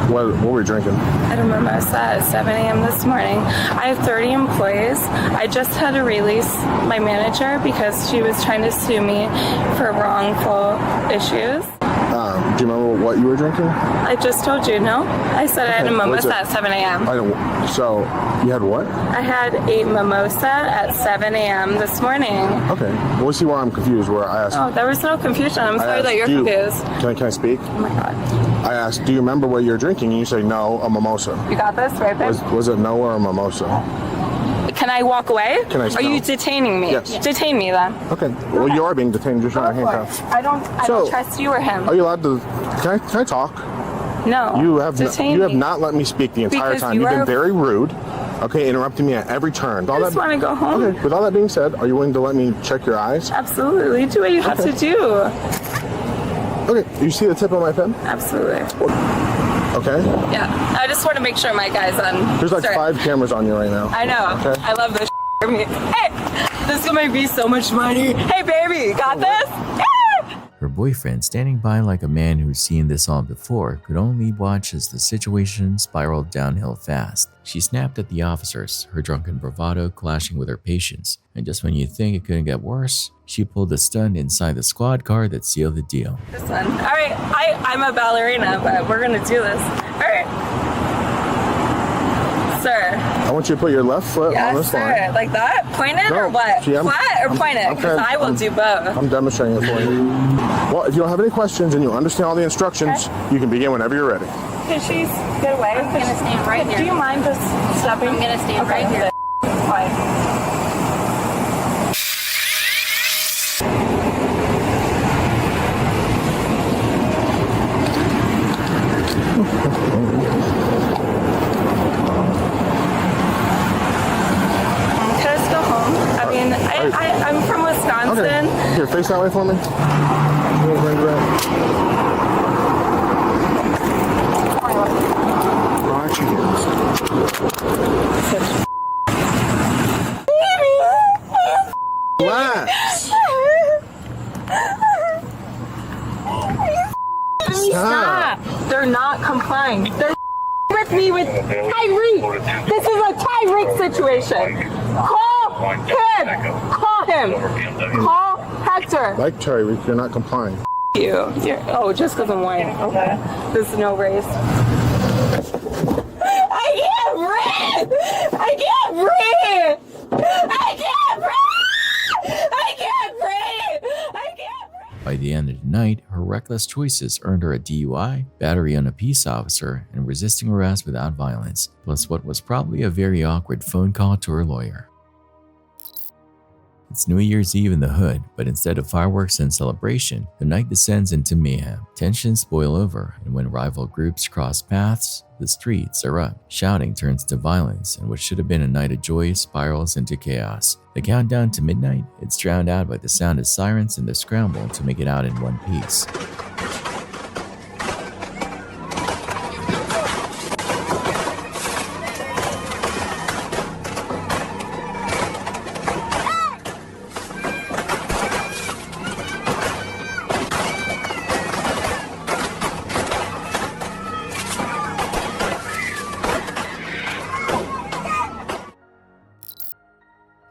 What were you drinking? I don't remember. I saw at 7 a.m. this morning. I have 30 employees. I just had to release my manager because she was trying to sue me for wrongful issues. Do you remember what you were drinking? I just told you, no? I said I had a mimosa at 7 a.m. So, you had what? I had a mimosa at 7 a.m. this morning. Okay. Well, see where I'm confused, where I asked... Oh, there was no confusion. I'm sorry that you're confused. Can I speak? Oh, my God. I asked, do you remember what you're drinking? And you say, no, a mimosa. You got this, right there? Was it no or a mimosa? Can I walk away? Can I Are you detaining me? Yes. Detain me then. Okay. Well, you are being detained. You're trying to handcuff. I don't trust you or him. Are you allowed to... Can I talk? No. You have not let me speak the entire Because time. You've been very rude. Okay, interrupting me at every turn. I just want to go home. Okay. With all that being said, are you willing to let me check your eyes? Absolutely. Do what you have to do. Okay, you see the tip of my pen? Absolutely. Okay. Yeah, I just want to make sure my guy's on. There's like Sorry. 5 cameras on you right now. I know. Okay. I love this. Hey, this is gonna be so much money. Hey, baby, got this? Her boyfriend, standing by like a man who's seen this all before, could only watch as the situation spiraled downhill fast. She snapped at the officers, her drunken bravado clashing with her patience, and just when you think it couldn't get worse, she pulled a stunt inside the squad car that sealed the deal. This one. All right, I'm a ballerina, but we're gonna do this. All right. Sir. I want you to put your left foot on this line. Like that? Point it or what? See, Flat or point it? Because I will do both. I'm demonstrating it for you. Well, if you don't have any questions and you understand all the instructions, you can begin whenever you're ready. Can she get away? I'm going to stand right here. Do you mind just stepping? I'm going to stand right here. Fine. I'm from Wisconsin. Okay. Here, face that way for me. Arch your hands. Relax. Stop. They're not complying. They're with me with Tyreek. This is a Tyreek situation. Call him. Call him. Call Hector. Like Tyreek, you're not complying. You. Oh, just because I'm white. Okay. There's no race. I can't breathe. I can't breathe. I can't breathe. I can't breathe. I can't breathe. By the end of the night, her reckless choices earned her a DUI, battery on a peace officer, and resisting arrest without violence, plus what was probably a very awkward phone call to her lawyer. It's New Year's Eve in the hood, but instead of fireworks and celebration, the night descends into mayhem. Tensions boil over, and when rival groups cross paths, the streets erupt. Shouting turns to violence, and what should have been a night of joy spirals into chaos. The countdown to midnight, it's drowned out by the sound of sirens and the scramble to make it out in one piece.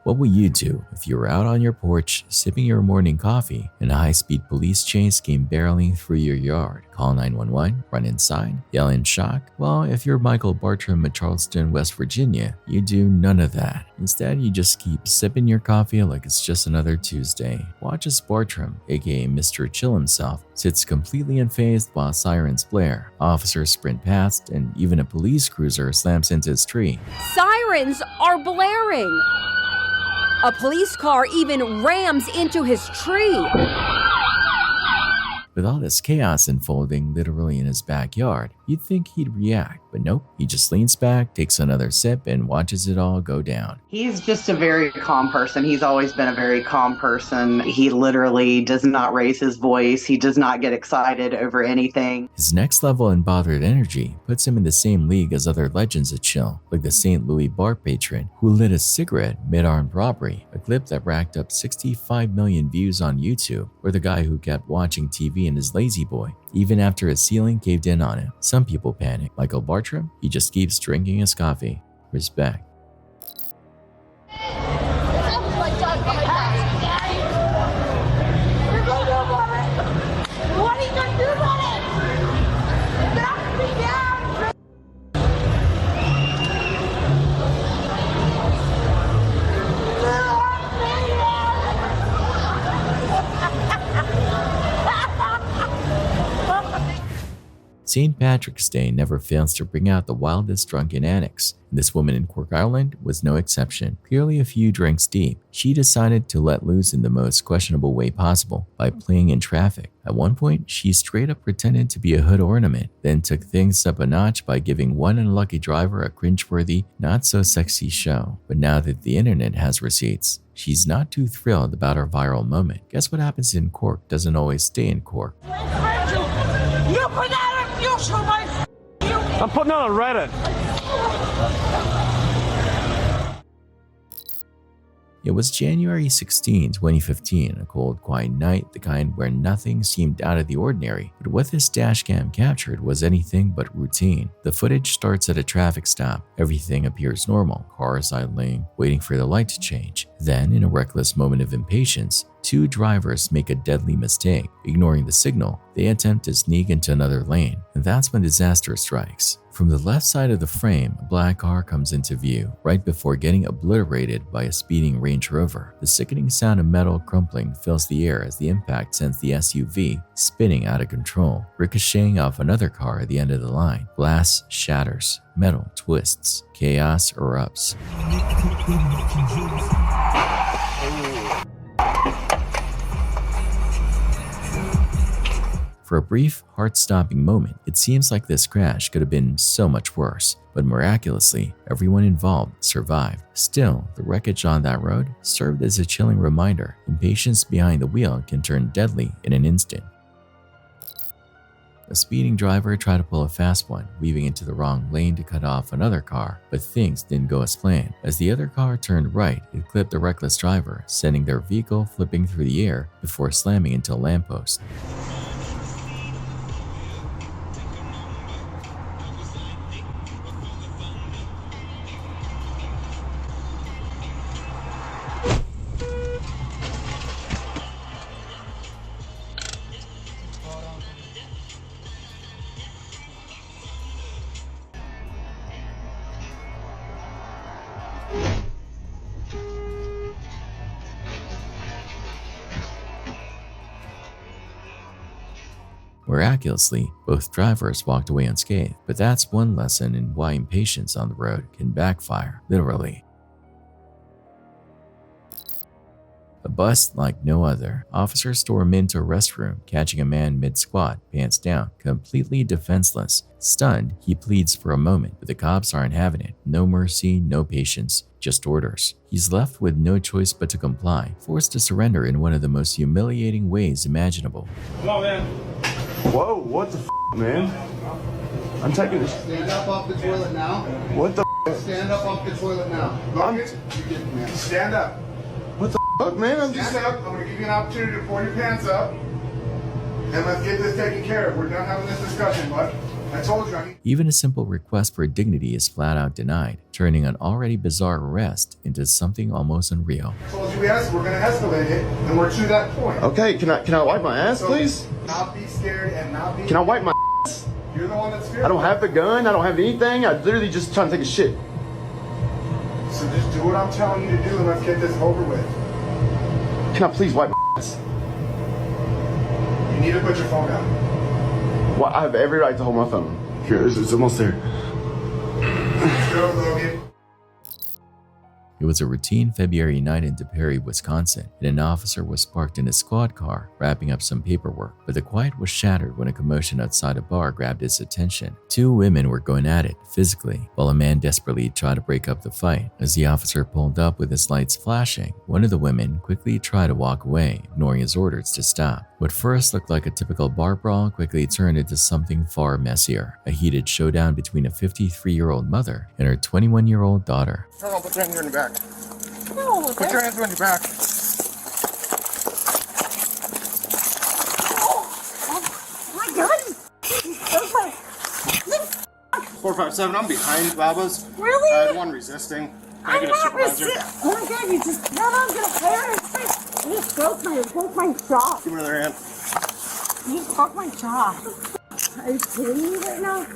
What will you do if you were out on your porch sipping your morning coffee and a high-speed police chase came barreling through your yard? Call 911, run inside, yell in shock? Well, if you're Michael Bartram at Charleston, West Virginia, you do none of that. Instead, you just keep sipping your coffee like it's just another Tuesday. Watch as Bartram, aka Mr. Chill himself, sits completely unfazed while sirens blare, officers sprint past, and even a police cruiser slams into his tree. Sirens are blaring. A police car even rams into his tree. With all this chaos unfolding literally in his backyard, you'd think he'd react, but nope, he just leans back, takes another sip, and watches it all go down. He's just a very calm person. He's always been a very calm person. He literally does not raise his voice. He does not get excited over anything. His next level unbothered energy puts him in the same league as other legends of chill, like the St. Louis bar patron who lit a cigarette mid-armed robbery, a clip that racked up 65 million views on YouTube, or the guy who kept watching TV in his lazy boy, even after his ceiling caved in on him. Some people panic. Michael Bartram, he just keeps drinking his coffee. Respect. What are you gonna do about it? Knock me down! St. Patrick's Day never fails to bring out the wildest drunken antics. This woman in Cork, Ireland was no exception. Clearly a few drinks deep, she decided to let loose in the most questionable way possible by playing in traffic. At one point, she straight up pretended to be a hood ornament, then took things up a notch by giving one unlucky driver a cringeworthy, not-so-sexy show. But now that the internet has receipts, she's not too thrilled about her viral moment. Guess what happens in Cork doesn't always stay in Cork. I'll show my you. I'm putting it on Reddit. It was January 16, 2015, a cold, quiet night, the kind where nothing seemed out of the ordinary. But what this dashcam captured was anything but routine. The footage starts at a traffic stop. Everything appears normal, cars idling, waiting for the light to change. Then, in a reckless moment of impatience, two drivers make a deadly mistake. Ignoring the signal, they attempt to sneak into another lane, and that's when disaster strikes. From the left side of the frame, a black car comes into view, right before getting obliterated by a speeding Range Rover. The sickening sound of metal crumpling fills the air as the impact sends the SUV spinning out of control, ricocheting off another car at the end of the line. Glass shatters, metal twists, chaos erupts. For a brief, heart-stopping moment, it seems like this crash could have been so much worse, but miraculously, everyone involved survived. Still, the wreckage on that road served as a chilling reminder: impatience behind the wheel can turn deadly in an instant. A speeding driver tried to pull a fast one, weaving into the wrong lane to cut off another car, but things didn't go as planned. As the other car turned right, it clipped the reckless driver, sending their vehicle flipping through the air before slamming into a lamppost. Miraculously, both drivers walked away unscathed, but that's one lesson in why impatience on the road can backfire, literally. A bust like no other. Officers storm into a restroom, catching a man mid-squat, pants down, completely defenseless. Stunned, he pleads for a moment, but the cops aren't having it. No mercy, no patience, just orders. He's left with no choice but to comply, forced to surrender in one of the most humiliating ways imaginable. Come on, man. Whoa, what the man? I'm taking this. Stand up off the toilet now. What the Stand up off the toilet now. Stand up. What the fuck, man? I'm just. Stand up. I'm gonna give you an opportunity to pull your pants up, and let's get this taken care of. We're done having this discussion, bud. I told you. Even a simple request for dignity is flat out denied, turning an already bizarre arrest into something almost unreal. I told you yes, we're gonna escalate it, and we're to that point. Okay, can I wipe my ass, please? Not be scared and not be. Can I wipe my ass? You're the one that's scared. I don't have a gun. I don't have anything. I literally just trying to take a shit. So just do what I'm telling you to do, and let's get this over with. Can I please wipe my ass? You need to put your phone down. Well, I have every right to hold my phone. Here, it's almost there. Let's go, Logan. It was a routine February night in DePerry, Wisconsin, and an officer was parked in his squad car, wrapping up some paperwork. But the quiet was shattered when a commotion outside a bar grabbed his attention. Two women were going at it, physically, while a man desperately tried to break up the fight. As the officer pulled up with his lights flashing, one of the women quickly tried to walk away, ignoring his orders to stop. What first looked like a typical bar brawl quickly turned into something far messier, a heated showdown between a 53-year-old mother and her 21-year-old daughter. Come on, put your hands on your back. No, Put your hands on your back. my God. 457, I'm behind Baba's. Really? I had one resisting. Can I I'm get a not supervisor? resisting. Oh my God, you just, no, I'm going to fire in his face. You just broke my jaw. Give me another hand. You just broke my jaw. Are you kidding me right now?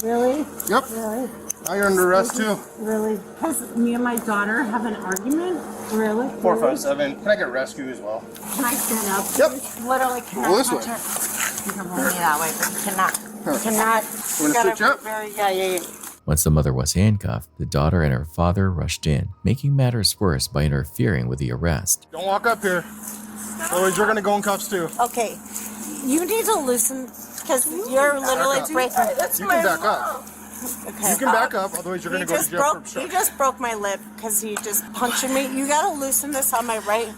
Really? Yep. Really? Now you're under arrest too. Really? Because me and my daughter have an argument? Really? 457. Can I get rescue as well? Can I stand up? Yep. You literally cannot Well, this touch way. her. You can hold me that way, but you cannot. You cannot. You want to switch up? Yeah. Once the mother was handcuffed, the daughter and her father rushed in, making matters worse by interfering with the arrest. Don't walk up here. Otherwise, you're going to go in cuffs too. Okay. You need to loosen, because you're literally breaking. You can back up. Okay. You can back up, otherwise you're going to go to jail for He obstruction. just broke my lip because he just punched me. You gotta loosen this on my right.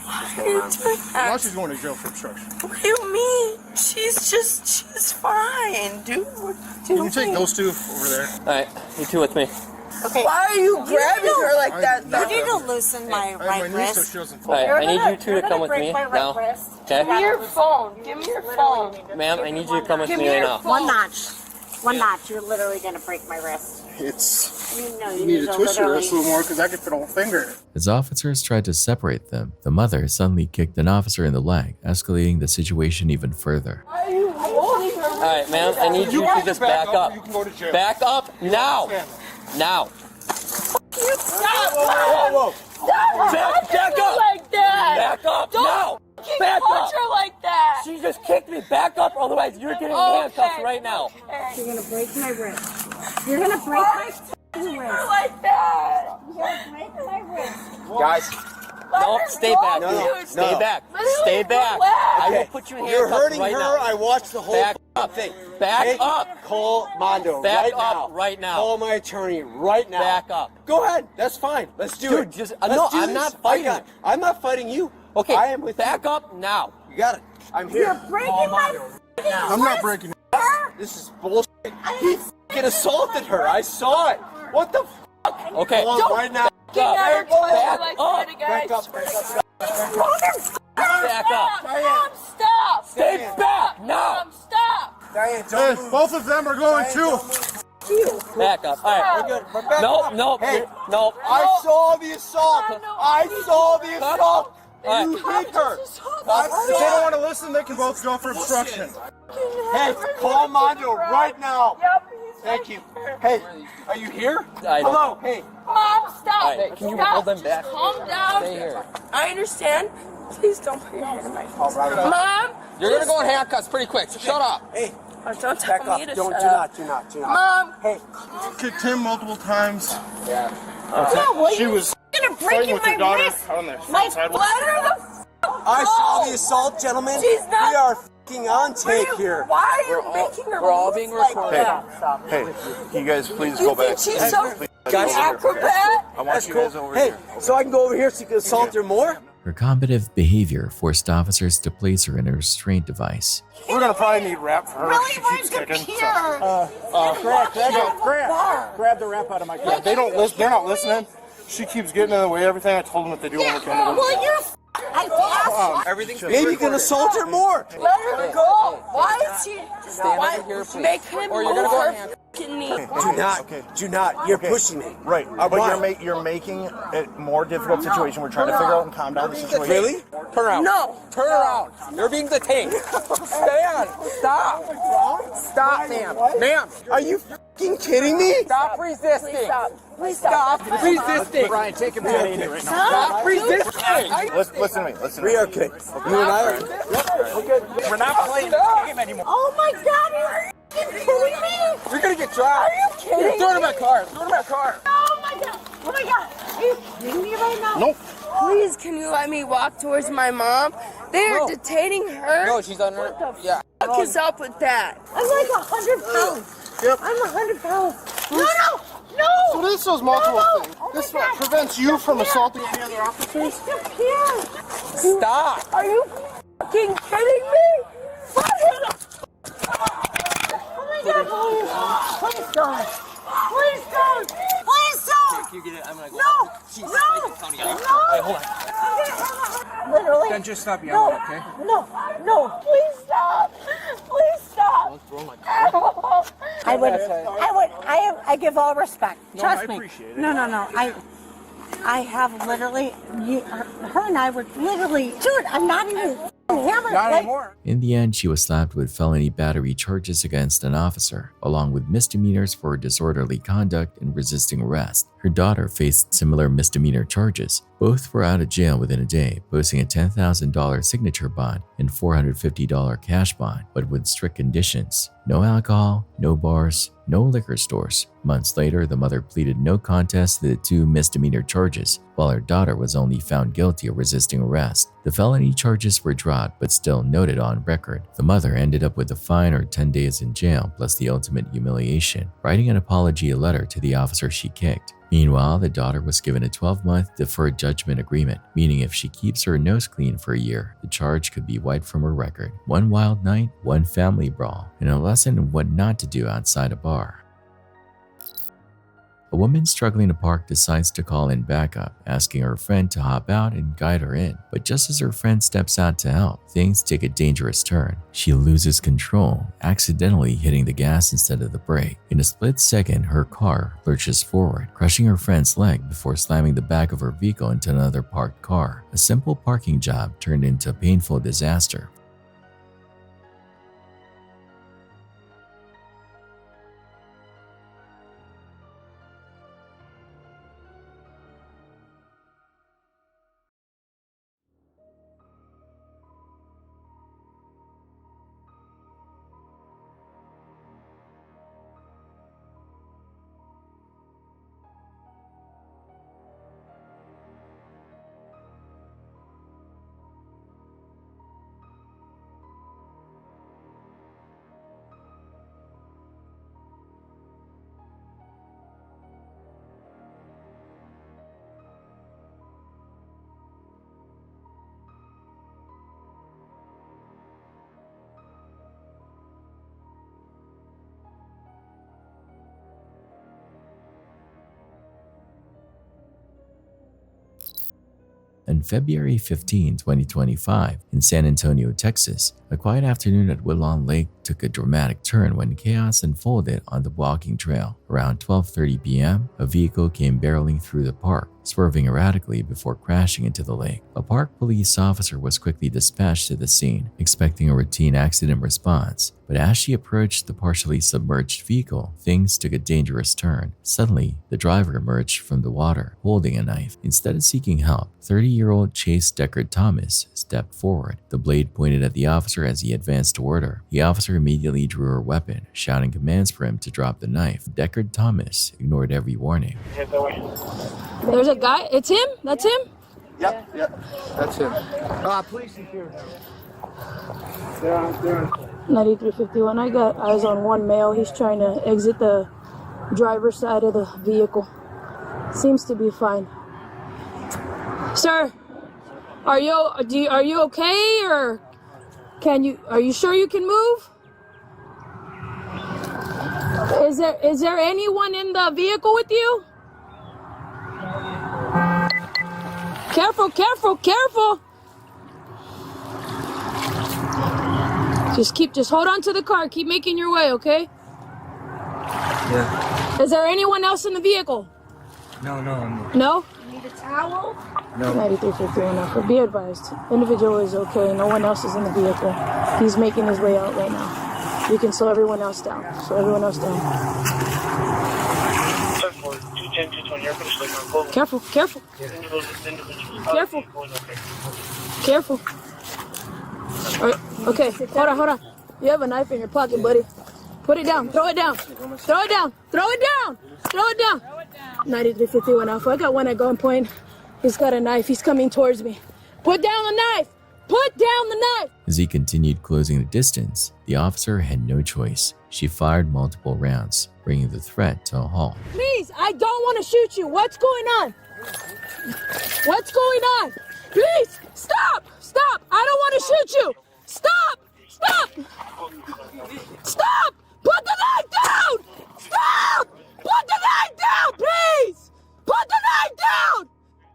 Now she's going to jail for obstruction. What do you mean? She's fine, dude. Can you take those two over there? Alright, you two with me. Okay. Why are you grabbing her like that? You need to loosen my right wrist. Alright, I need you two to come with me now. Okay? Give me your phone. Give me your phone. Ma'am, I need you to come with Give me me right your now. phone. One notch. You're literally gonna break my wrist. You need to twist your wrist a little more because I could fit a whole finger. As officers tried to separate them, the mother suddenly kicked an officer in the leg, escalating the situation even further. Alright, ma'am, I need you to just back up. You can go to jail. Back up now! Now! You stop! Whoa. Stop! Back up! Like that! Back up Don't now! fucking Back punch up! her like that! She just kicked me. Back up, otherwise you're getting handcuffed right now. You're gonna break my wrist. You're gonna break my wrist. Like that! You're gonna break my wrist. Guys, no, stay back. Stay back. Stay back. I will put you in handcuffs. You're hurting right her. now. I watched the whole Back up. thing. Back up. Call Mondo Back right up now. right now. Call my attorney right now. Back up. Go ahead. That's fine. Let's do it. Just Let's no, do I'm this. not fighting. I'm not fighting you. Okay, I am with back you. up now. You got it. I'm here. You're breaking my I'm not breaking it. This is bullshit. He f***ing assaulted her. I saw it. What the f***? Okay, Call him right now. back up. Back Back up. Back up. Mom, stop! Stay back now. Mom, stop! Diane, Hey, don't move. both of them are going too. Back up. All right. We're good. We're back No, up. no, Hey, no. I saw the assault. I saw the assault. All You right. hit her. If they don't want to listen, they can both go for obstruction. Hey, call Mondo right now. Thank you. Hey, are you here? I don't- Hello. Hey. Mom, stop! All right, can you Stop. hold them back? Just calm down. Stay here. I understand. Please don't put your hand in my face. Mom! You're gonna go in handcuffs pretty quick. So shut up. Hey, Oh, don't back tell up. me to Don't shut do up. not. Mom! Hey, Kicked him multiple times. yeah. She was You're gonna break fighting with my her daughter wrist. on the My sidewalk. Let her the f*** I saw the assault, gentlemen. She's not- We are f***ing on tape here. Why are you making her we're all move being like recorded. that? Hey, you guys please You go think back. she's so Guys, acrobat? I want you guys over Hey, here. so I can go over here so you can assault her more? Her combative behavior forced officers to place her in a restraint device. We're gonna probably need rap for her. Really, She where's keeps the kicking. pier? Grab the rap out of my car. They don't listen. They're not listening. She keeps getting in the way of everything. I told them what they do when we came to them. Well, you're. Everything's maybe you can assault her more. Let her go. Why is she? Stand Why over here, please. make him Or you're move gonna go her hand- fucking knee? Do not. You're pushing me. Right, but Why? you're making it a more difficult situation. We're trying to figure out and calm down the situation. Really? Turn around. No. Turn around. You're being detained. Stand. Stop. Stop, ma'am. Ma'am. Are you f***ing kidding me? Stop resisting. Please stop. Please Stop stop. resisting. Brian, take him to the lady right now. Stop resisting. Listen to me. Listen to We me. okay. You and I are. We're not playing this game anymore. Oh my God! Are you kidding me? You're gonna get tried. Are you kidding Throw it in me? my car. Throw it in my car. Oh my God! Oh my God! Are you kidding me right now? Nope. Please, can you let me walk towards my mom? They're detaining her. No, she's on her. Yeah. What the fuck is up with that? I'm like 100 pounds. Yep. I'm 100 pounds. No! So this does multiple things. Oh This my God. prevents you from assaulting any other officers. It's the pier. Stop. Are you fucking kidding me? Oh my God! Please don't! Please don't! Please don't! You get it. I'm gonna go. No! Jeez, No! I can count you out. No! Hey, hold on. Literally. Then just stop yelling, No! okay? No! Please stop! Please stop! I give all respect. Trust me. appreciate it. No. I have literally, her and I were literally, dude, I'm not even hammered. Not like, anymore. In the end, she was slapped with felony battery charges against an officer, along with misdemeanors for disorderly conduct and resisting arrest. Her daughter faced similar misdemeanor charges. Both were out of jail within a day, posting a $10,000 signature bond and $450 cash bond, but with strict conditions. No alcohol, no bars, no liquor stores. Months later, the mother pleaded no contest to the 2 misdemeanor charges, while her daughter was only found guilty of resisting arrest. The felony charges were dropped but still noted on record. The mother ended up with a fine or 10 days in jail plus the ultimate humiliation, writing an apology letter to the officer she kicked. Meanwhile, the daughter was given a 12-month deferred judgment agreement, meaning if she keeps her nose clean for a year, the charge could be wiped from her record. One wild night, one family brawl, and a lesson in what not to do outside a bar. A woman struggling to park decides to call in backup, asking her friend to hop out and guide her in. But just as her friend steps out to help, things take a dangerous turn. She loses control, accidentally hitting the gas instead of the brake. In a split second, her car lurches forward, crushing her friend's leg before slamming the back of her vehicle into another parked car. A simple parking job turned into a painful disaster. On February 15, 2025, in San Antonio, Texas, a quiet afternoon at Woodlawn Lake took a dramatic turn when chaos unfolded on the walking trail. Around 12:30 p.m., a vehicle came barreling through the park, swerving erratically before crashing into the lake. A park police officer was quickly dispatched to the scene, expecting a routine accident response. But as she approached the partially submerged vehicle, things took a dangerous turn. Suddenly, the driver emerged from the water, holding a knife. Instead of seeking help, 30-year-old Chase Deckard Thomas stepped forward, the blade pointed at the officer as he advanced toward her. The officer immediately drew her weapon, shouting commands for him to drop the knife. Deckard Thomas ignored every warning. There's a guy. It's him? That's him? Yep, that's him. Police here. Yeah. 9351. I got eyes on one male. He's trying to exit the driver's side of the vehicle. Seems to be fine. Sir, are you okay, or are you sure you can move? Is there anyone in the vehicle with you? Careful, careful, careful. Just hold on to the car. Keep making your way, okay? Yeah. Is there anyone else in the vehicle? No. No? You need a towel? No. 9351. Be advised. Individual is okay. No one else is in the vehicle. He's making his way out right now. You can slow everyone else down. Careful, careful. Careful. Careful. All right. Okay, hold on. You have a knife in your pocket, buddy. Put it down. Throw it down. 9351 Alpha. I got one at gunpoint. He's got a knife. He's coming towards me. Put down the knife. As he continued closing the distance, the officer had no choice. She fired multiple rounds, bringing the threat to a halt. Please, I don't want to shoot you. What's going on? Please, stop. I don't want to shoot you. Stop. Put the knife down. Stop. Put the knife down, please. Put the knife down.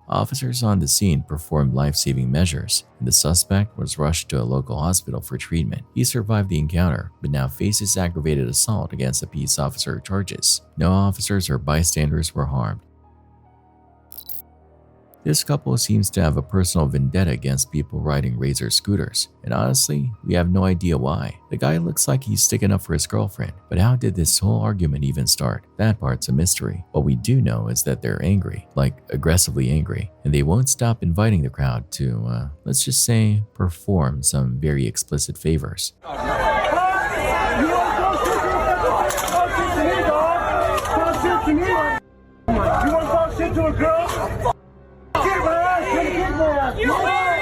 Officers on the scene performed life-saving measures, and the suspect was rushed to a local hospital for treatment. He survived the encounter, but now faces aggravated assault against the peace officer charges. No officers or bystanders were harmed. This couple seems to have a personal vendetta against people riding Razor scooters, and honestly, we have no idea why. The guy looks like he's sticking up for his girlfriend, but how did this whole argument even start? That part's a mystery. What we do know is that they're angry, like aggressively angry, and they won't stop inviting the crowd to, let's just say, perform some very explicit favors. You are fucking idiot. You want to talk shit to a girl? Kick my ass. Kick my ass. You're wearing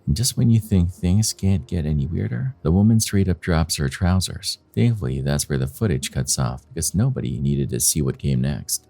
And just when you think things can't get any weirder, the woman straight up drops her trousers. Thankfully, that's where the footage cuts off because nobody needed to see what came next.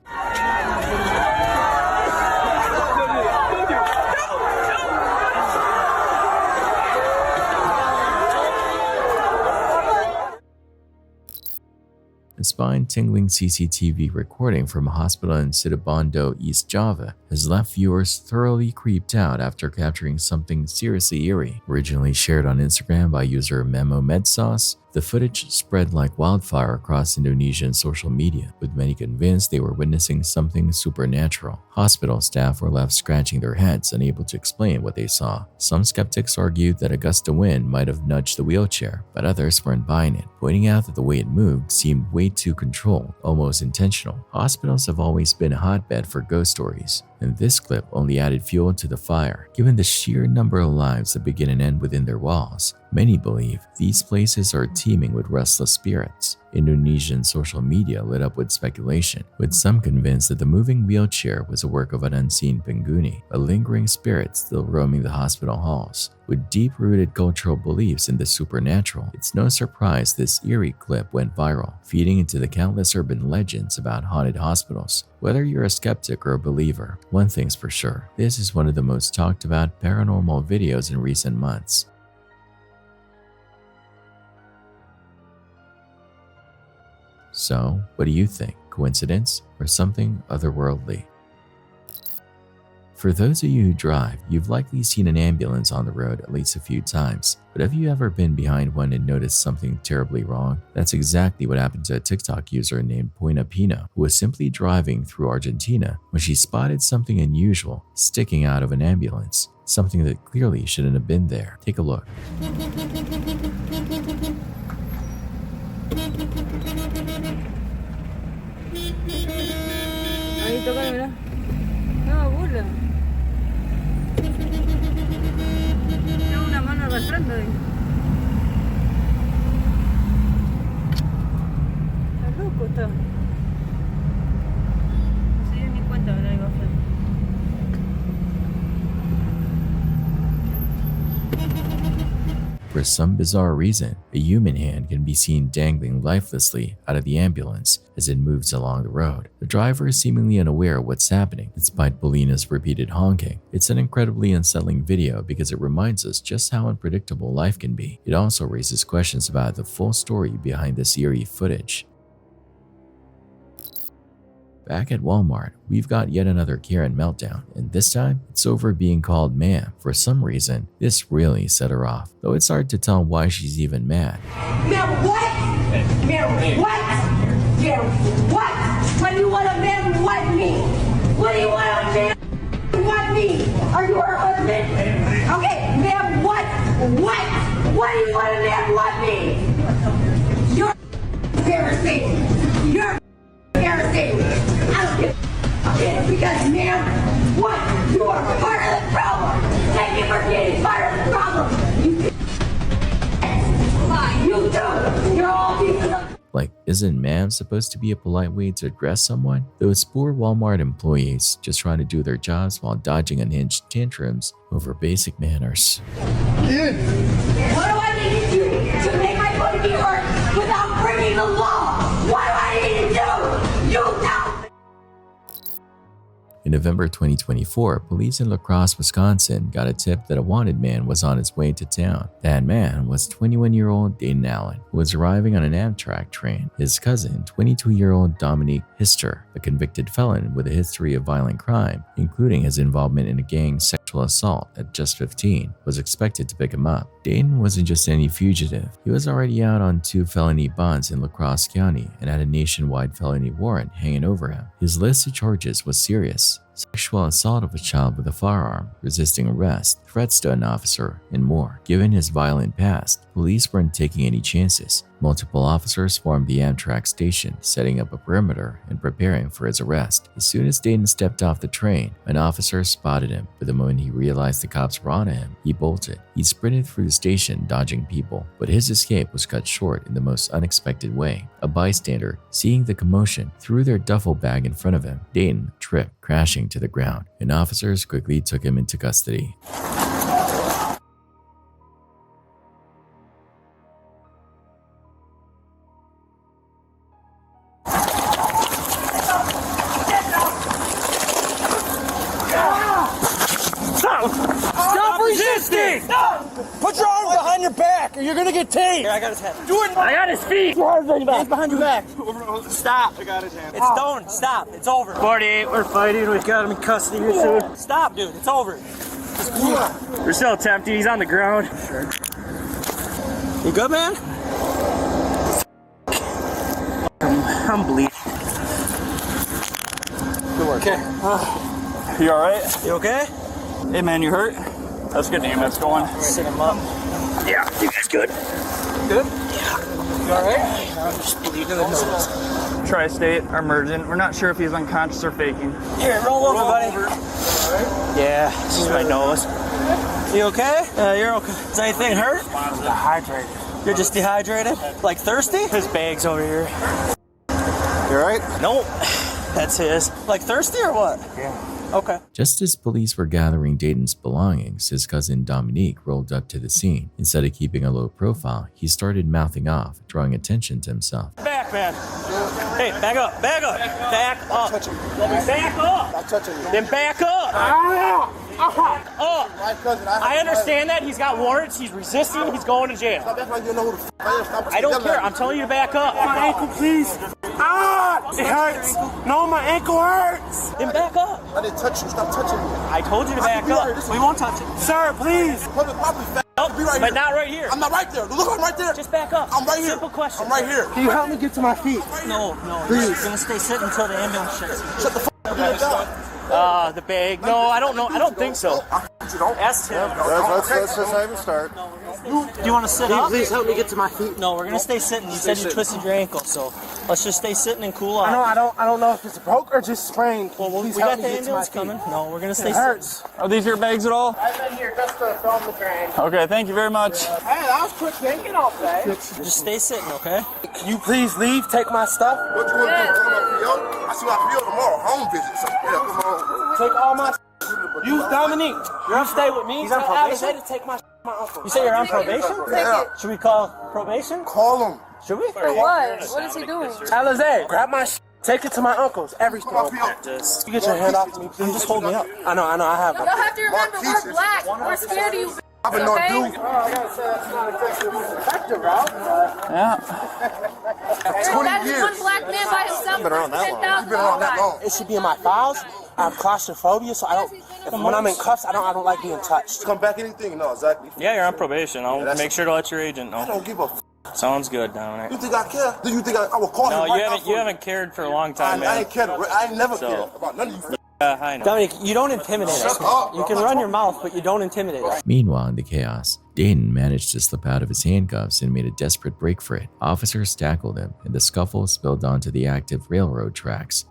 A spine-tingling CCTV recording from a hospital in Situbondo, East Java, has left viewers thoroughly creeped out after capturing something seriously eerie. Originally shared on Instagram by user Memo Medsauce, the footage spread like wildfire across Indonesian social media, with many convinced they were witnessing something supernatural. Hospital staff were left scratching their heads, unable to explain what they saw. Some skeptics argued that a gust of wind might have nudged the wheelchair, but others weren't buying it, pointing out that the way it moved seemed way too controlled, almost intentional. Hospitals have always been a hotbed for ghost stories, and this clip only added fuel to the fire. Given the sheer number of lives that begin and end within their walls, many believe these places are teeming with restless spirits. Indonesian social media lit up with speculation, with some convinced that the moving wheelchair was a work of an unseen penghuni, a lingering spirit still roaming the hospital halls. With deep-rooted cultural beliefs in the supernatural, it's no surprise this eerie clip went viral, feeding into the countless urban legends about haunted hospitals. Whether you're a skeptic or a believer, one thing's for sure, this is one of the most talked about paranormal videos in recent months. So, what do you think? Coincidence or something otherworldly? For those of you who drive, you've likely seen an ambulance on the road at least a few times. But have you ever been behind one and noticed something terribly wrong? That's exactly what happened to a TikTok user named Poina Pina, who was simply driving through Argentina when she spotted something unusual sticking out of an ambulance. Something that clearly shouldn't have been there. Take a look. Ahí toca, mira. No, burla. Tengo una mano arrastrando. Está loco, está. No se dio ni cuenta de la iba a hacer. For some bizarre reason, a human hand can be seen dangling lifelessly out of the ambulance as it moves along the road. The driver is seemingly unaware of what's happening, despite Polina's repeated honking. It's an incredibly unsettling video because it reminds us just how unpredictable life can be. It also raises questions about the full story behind this eerie footage. Back at Walmart, we've got yet another Karen meltdown, and this time, it's over being called ma'am. For some reason, this really set her off, though it's hard to tell why she's even mad. Ma'am, what? Ma'am, what? Ma'am, what? What do you want a man what me? What do you want a man what me? Are you her husband? Okay, ma'am, what? What? What do you want a man what me? You're embarrassing. You're embarrassing. I don't give a shit because, ma'am, what? You are part of the problem. Thank you for being part of the problem. You do. You're all pieces of... Like, isn't ma'am supposed to be a polite way to address someone? Those poor Walmart employees just trying to do their jobs while dodging unhinged tantrums over basic manners. What do I need to do to make my foot be hurt without breaking the law? What do I need to do? You tell me. In November 2024, police in La Crosse, Wisconsin got a tip that a wanted man was on his way to town. That man was 21-year-old Dayton Allen, who was arriving on an Amtrak train. His cousin, 22-year-old Dominique Hister, a convicted felon with a history of violent crime, including his involvement in a gang sexual assault at just 15, was expected to pick him up. Dayton wasn't just any fugitive. He was already out on 2 felony bonds in La Crosse County and had a nationwide felony warrant hanging over him. His list of charges was serious: sexual assault of a child with a firearm, resisting arrest, threats to an officer, and more. Given his violent past, police weren't taking any chances. Multiple officers formed the Amtrak station, setting up a perimeter and preparing for his arrest. As soon as Dayton stepped off the train, an officer spotted him, but the moment he realized the cops were on him, he bolted. He sprinted through the station, dodging people, but his escape was cut short in the most unexpected way. A bystander, seeing the commotion, threw their duffel bag in front of him. Dayton tripped, crashing to the ground, and officers quickly took him into custody. Stop resisting! Put your arms behind your back or you're gonna get tased! Here, I got his head. Do it! I got his feet! Hands behind your back. Stop! I got his hand. It's done. Stop. It's over. 48, we're fighting. We got him in custody here soon. Stop, dude. It's over. We're still attempting. He's on the ground. Sure. You good, man? I'm bleeding. Good work. Okay. You alright? You okay? Hey man, you hurt? Let's get the ambulance going. Sit him up. Yeah, you guys good? Good? Yeah. You alright? I'm just bleeding in the nose. Tri-state, emergent. We're not sure if he's unconscious or faking. Here, roll over, buddy. Yeah, this is my nose. You okay? Yeah, you're okay. Does anything hurt? I'm dehydrated. You're just dehydrated? Like thirsty? His bag's over here. You alright? Nope. That's his. Like thirsty or what? Yeah. Okay. Just as police were gathering Dayton's belongings, his cousin Dominique rolled up to the scene. Instead of keeping a low profile, he started mouthing off, drawing attention to himself. Back, man. Hey, back up, back up, back up. Back up. I'm touching you. Then back up. I understand that. He's got warrants. He's resisting. He's going to jail. I don't care. I'm telling you to back up. My ankle, please. It hurts. No, my ankle hurts. Then back up. I didn't touch you. Stop touching me. I told you to back up. We won't touch it. Sir, please. But not right here. I'm not right there. Look, I'm right there. Just back up. I'm right here. Simple question. I'm right here. Can you help me get to my feet? No, please. I'm gonna stay sitting until the ambulance shuts. Shut the f*** up. The bag. No, I don't know. I don't think so. Ask him. Let's just have him start. Do you want to sit up? Please help me get to my feet. No, we're gonna stay sitting. You said you twisted your ankle, so let's just stay sitting and cool off. I don't know if it's broke or just sprained. Well, we got the ambulance coming. No, we're gonna stay sitting. Are these your bags at all? I've been here just to film the train. Okay, thank you very much. Hey, that was quick thinking, all day. Just stay sitting, okay? Can you please leave? Take my stuff. What you want to do? Come up PO? I see my PO tomorrow. Home visit. So yeah, come on. Take all my. You, Dominique. You're gonna stay with me. He's on probation. To take my uncle. You say you're on probation? Yeah. Should we call probation? Call him. Should we? For what? What is he doing? Alizé, grab my take it to my uncle's. Everything. Just you get your hand off me, please. Just hold me up. I know, I have one. Y'all have to remember, we're black. We're scared of you. I've been known to do. I gotta say that's not exactly effective, Ralph. Yeah. 20 years. One black man by himself. You've been around that long. You've been around that long. It should be in my files. I have claustrophobia, so I don't. When I'm in cuffs, I don't like being touched. Come back anything? No, exactly. Yeah, you're on probation. I'll make sure to let your agent know. I don't give a Sounds good, Dominic. You think I care? Do you think I will call him right now? You haven't cared for a long time, man. I ain't cared. I ain't never cared about none of you. I know. Dominic, you don't intimidate us. You can run your mouth, but you don't intimidate us. Meanwhile, in the chaos, Dayton managed to slip out of his handcuffs and made a desperate break for it. Officers tackled him, and the scuffle spilled onto the active railroad tracks.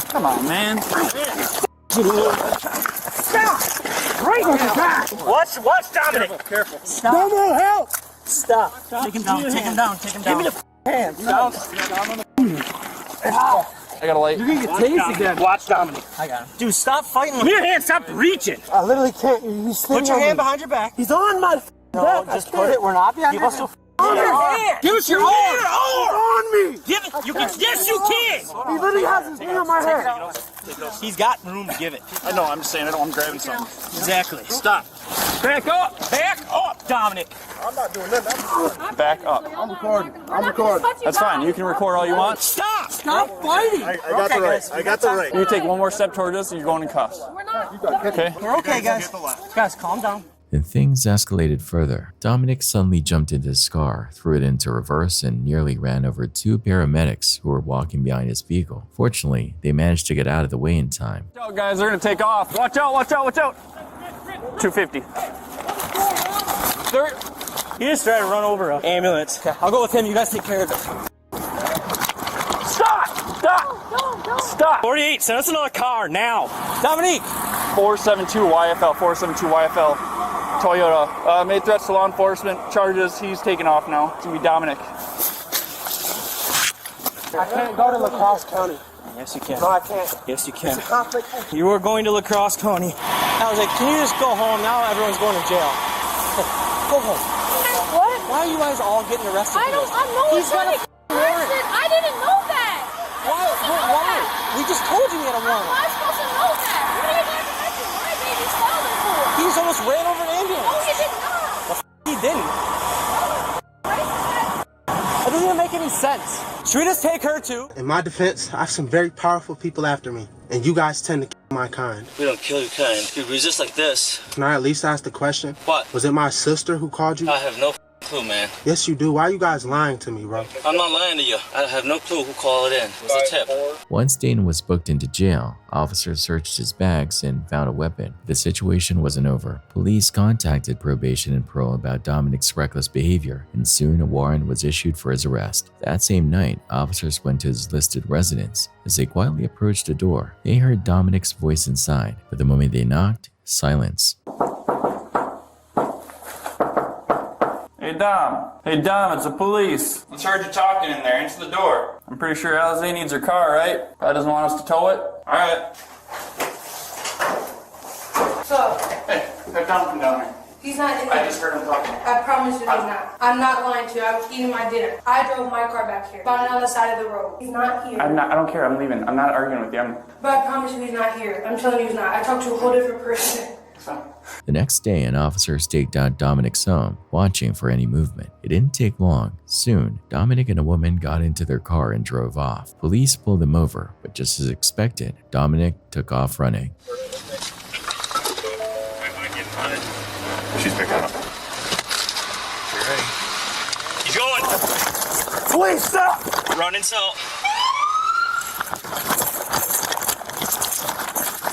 Come on, man. Right on your back. Watch Dominic. Careful. Stop. No more help. Stop. Take him down. Take him down. Take him down. Give me the hand. Down. I got a light. You're gonna get tased again. Watch Dominic. I got him. Dude, stop fighting. Give me your hand. Stop reaching. I literally can't. Put your hand behind your back. He's on my back. Just put it. We're not behind your back. Give us your arm! On me! Give it! You can. Yes, you can! He literally has his hand on my head. He's got room to give it. I know, I'm just saying I don't want him grabbing something. Exactly. Stop. Back up! Back up, Dominic! I'm not doing nothing. Back up. I'm recording. I'm recording. That's fine. You can record all you want. Stop! Stop fighting! I got the right. I got the right. You take one more step towards us and you're going in cuffs. Okay? We're okay, guys. Guys, calm down. Then things escalated further. Dominic suddenly jumped into his car, threw it into reverse, and nearly ran over two paramedics who were walking behind his vehicle. Fortunately, they managed to get out of the way in time. Watch out, guys. They're going to take off. Watch out, watch out, watch out. 250. He just tried to run over an ambulance. Okay, I'll go with him. You guys take care of it. Stop! Stop! Stop! 48, send us another car now. Dominique! 472 YFL, 472 YFL. Toyota. Made threats to law enforcement. Charges. He's taken off now. It's going to be Dominic. I can't go to La Crosse County. Yes, you can. No, I can't. Yes, you can. It's a conflict. You were going to La Crosse County. I was like, can you just go home? Now everyone's going to jail. Go home. What? Why are you guys all getting arrested? I don't. I'm no one's getting arrested. I didn't know that. Why? We just told you we had a warrant. How am I supposed to know that? What are you guys arresting my baby's father for? He just almost ran over an ambulance. No, he did not. He didn't. It doesn't even make any sense. Should we just take her too? In my defense, I have some very powerful people after me, and you guys tend to kill my kind. We don't kill your kind. You resist like this. Can I at least ask the question? What? Was it my sister who called you? I have no clue, man. Yes, you do. Why are you guys lying to me, bro? I'm not lying to you. I have no clue who called it in. It's a tip. Once Dane was booked into jail, officers searched his bags and found a weapon. The situation wasn't over. Police contacted probation and parole about Dominic's reckless behavior, and soon a warrant was issued for his arrest. That same night, officers went to his listed residence. As they quietly approached the door, they heard Dominic's voice inside, but the moment they knocked, silence. Hey Dom, it's the police. Let's heard you talking in there. Answer the door. I'm pretty sure Alizé needs her car, right? Probably doesn't want us to tow it. All right. What's up? Hey, have Dom come down here. He's not in I there. just heard him talking. I promise you he's not. I'm not lying to you. I was eating my dinner. I drove my car back here. Found it on the side of the road. He's not here. I don't care. I'm leaving. I'm not arguing with you. But I promise you he's not here. I'm telling you he's not. I talked to a whole different person. The next day, an officer staked out Dominic's home, watching for any movement. It didn't take long. Soon, Dominic and a woman got into their car and drove off. Police pulled them over, but just as expected, Dominic took off running. She's picking up. You ready? He's going. Please stop! Running south.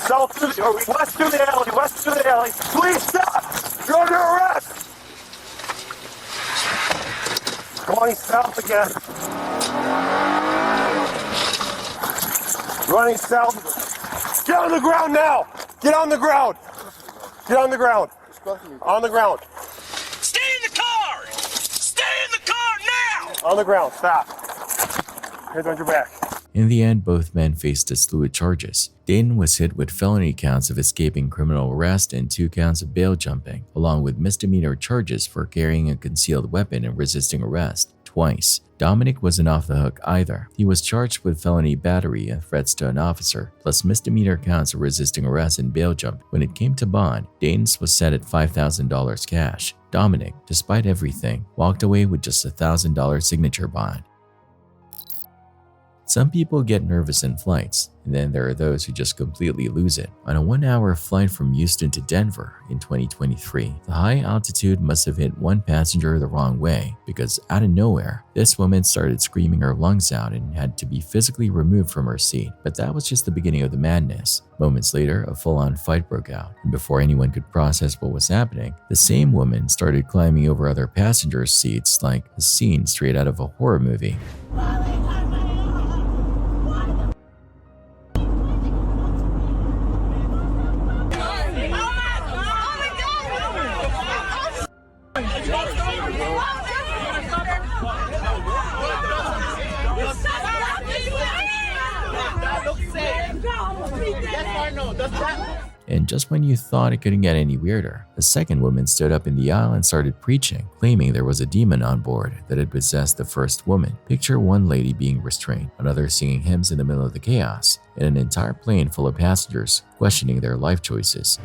South through the, or west through the alley, west through the alley. Please stop! You're under arrest! Going south again. Running south. Get on the ground now! Get on the ground! Get on the ground! On the ground. Stay in the car! Stay in the car now! On the ground, stop. Hands on your back. In the end, both men faced a slew of charges. Dayton was hit with felony counts of escaping criminal arrest and 2 counts of bail jumping, along with misdemeanor charges for carrying a concealed weapon and resisting arrest twice. Dominic wasn't off the hook either. He was charged with felony battery and threats to an officer, plus misdemeanor counts of resisting arrest and bail jump. When it came to bond, Dayton's was set at $5,000 cash. Dominic, despite everything, walked away with just a $1,000 signature bond. Some people get nervous in flights, and then there are those who just completely lose it. On a 1-hour flight from Houston to Denver in 2023, the high altitude must have hit one passenger the wrong way, because out of nowhere, this woman started screaming her lungs out and had to be physically removed from her seat. But that was just the beginning of the madness. Moments later, a full-on fight broke out, and before anyone could process what was happening, the same woman started climbing over other passengers' seats like a scene straight out of a horror movie. And just when you thought it couldn't get any weirder, a second woman stood up in the aisle and started preaching, claiming there was a demon on board that had possessed the first woman. Picture one lady being restrained, another singing hymns in the middle of the chaos, and an entire plane full of passengers questioning their life choices.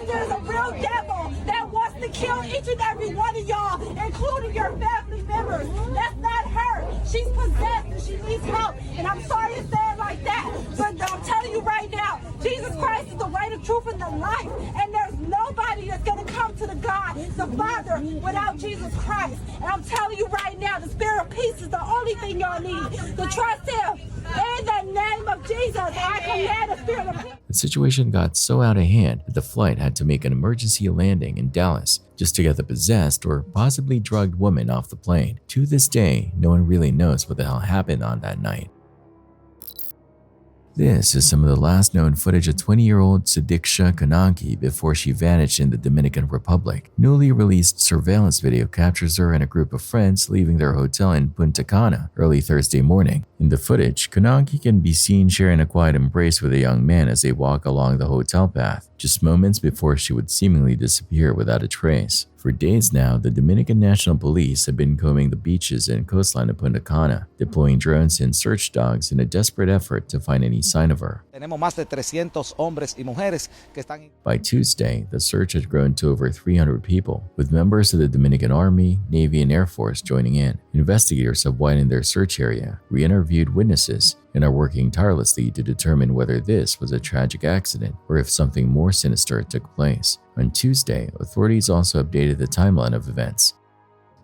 There's a real devil that wants to kill each and every one of y'all, including your family members. That's not her. She's possessed and she needs help. And I'm sorry to say it like that, but I'm telling you right now, Jesus Christ is the way, the truth, without Jesus Christ. And I'm telling you right now, the spirit of peace is the only thing y'all need. To trust him. In the name of Jesus, I command the spirit of peace. The situation got so out of hand that the flight had to make an emergency landing in Dallas just to get the possessed or possibly drugged woman off the plane. To this day, no one really knows what the hell happened on that night. This is some of the last known footage of 20-year-old Sadiksha Kananki before she vanished in the Dominican Republic. Newly released surveillance video captures her and a group of friends leaving their hotel in Punta Cana early Thursday morning. In the footage, Kananki can be seen sharing a quiet embrace with a young man as they walk along the hotel path, just moments before she would seemingly disappear without a trace. For days now, the Dominican National Police have been combing the beaches and coastline of Punta Cana, deploying drones and search dogs in a desperate effort to find any sign of her. By Tuesday, the search had grown to over 300 people, with members of the Dominican Army, Navy, and Air Force joining in. Investigators have widened their search area, re-interviewed witnesses, and are working tirelessly to determine whether this was a tragic accident or if something more sinister took place. On Tuesday, authorities also updated the timeline of events.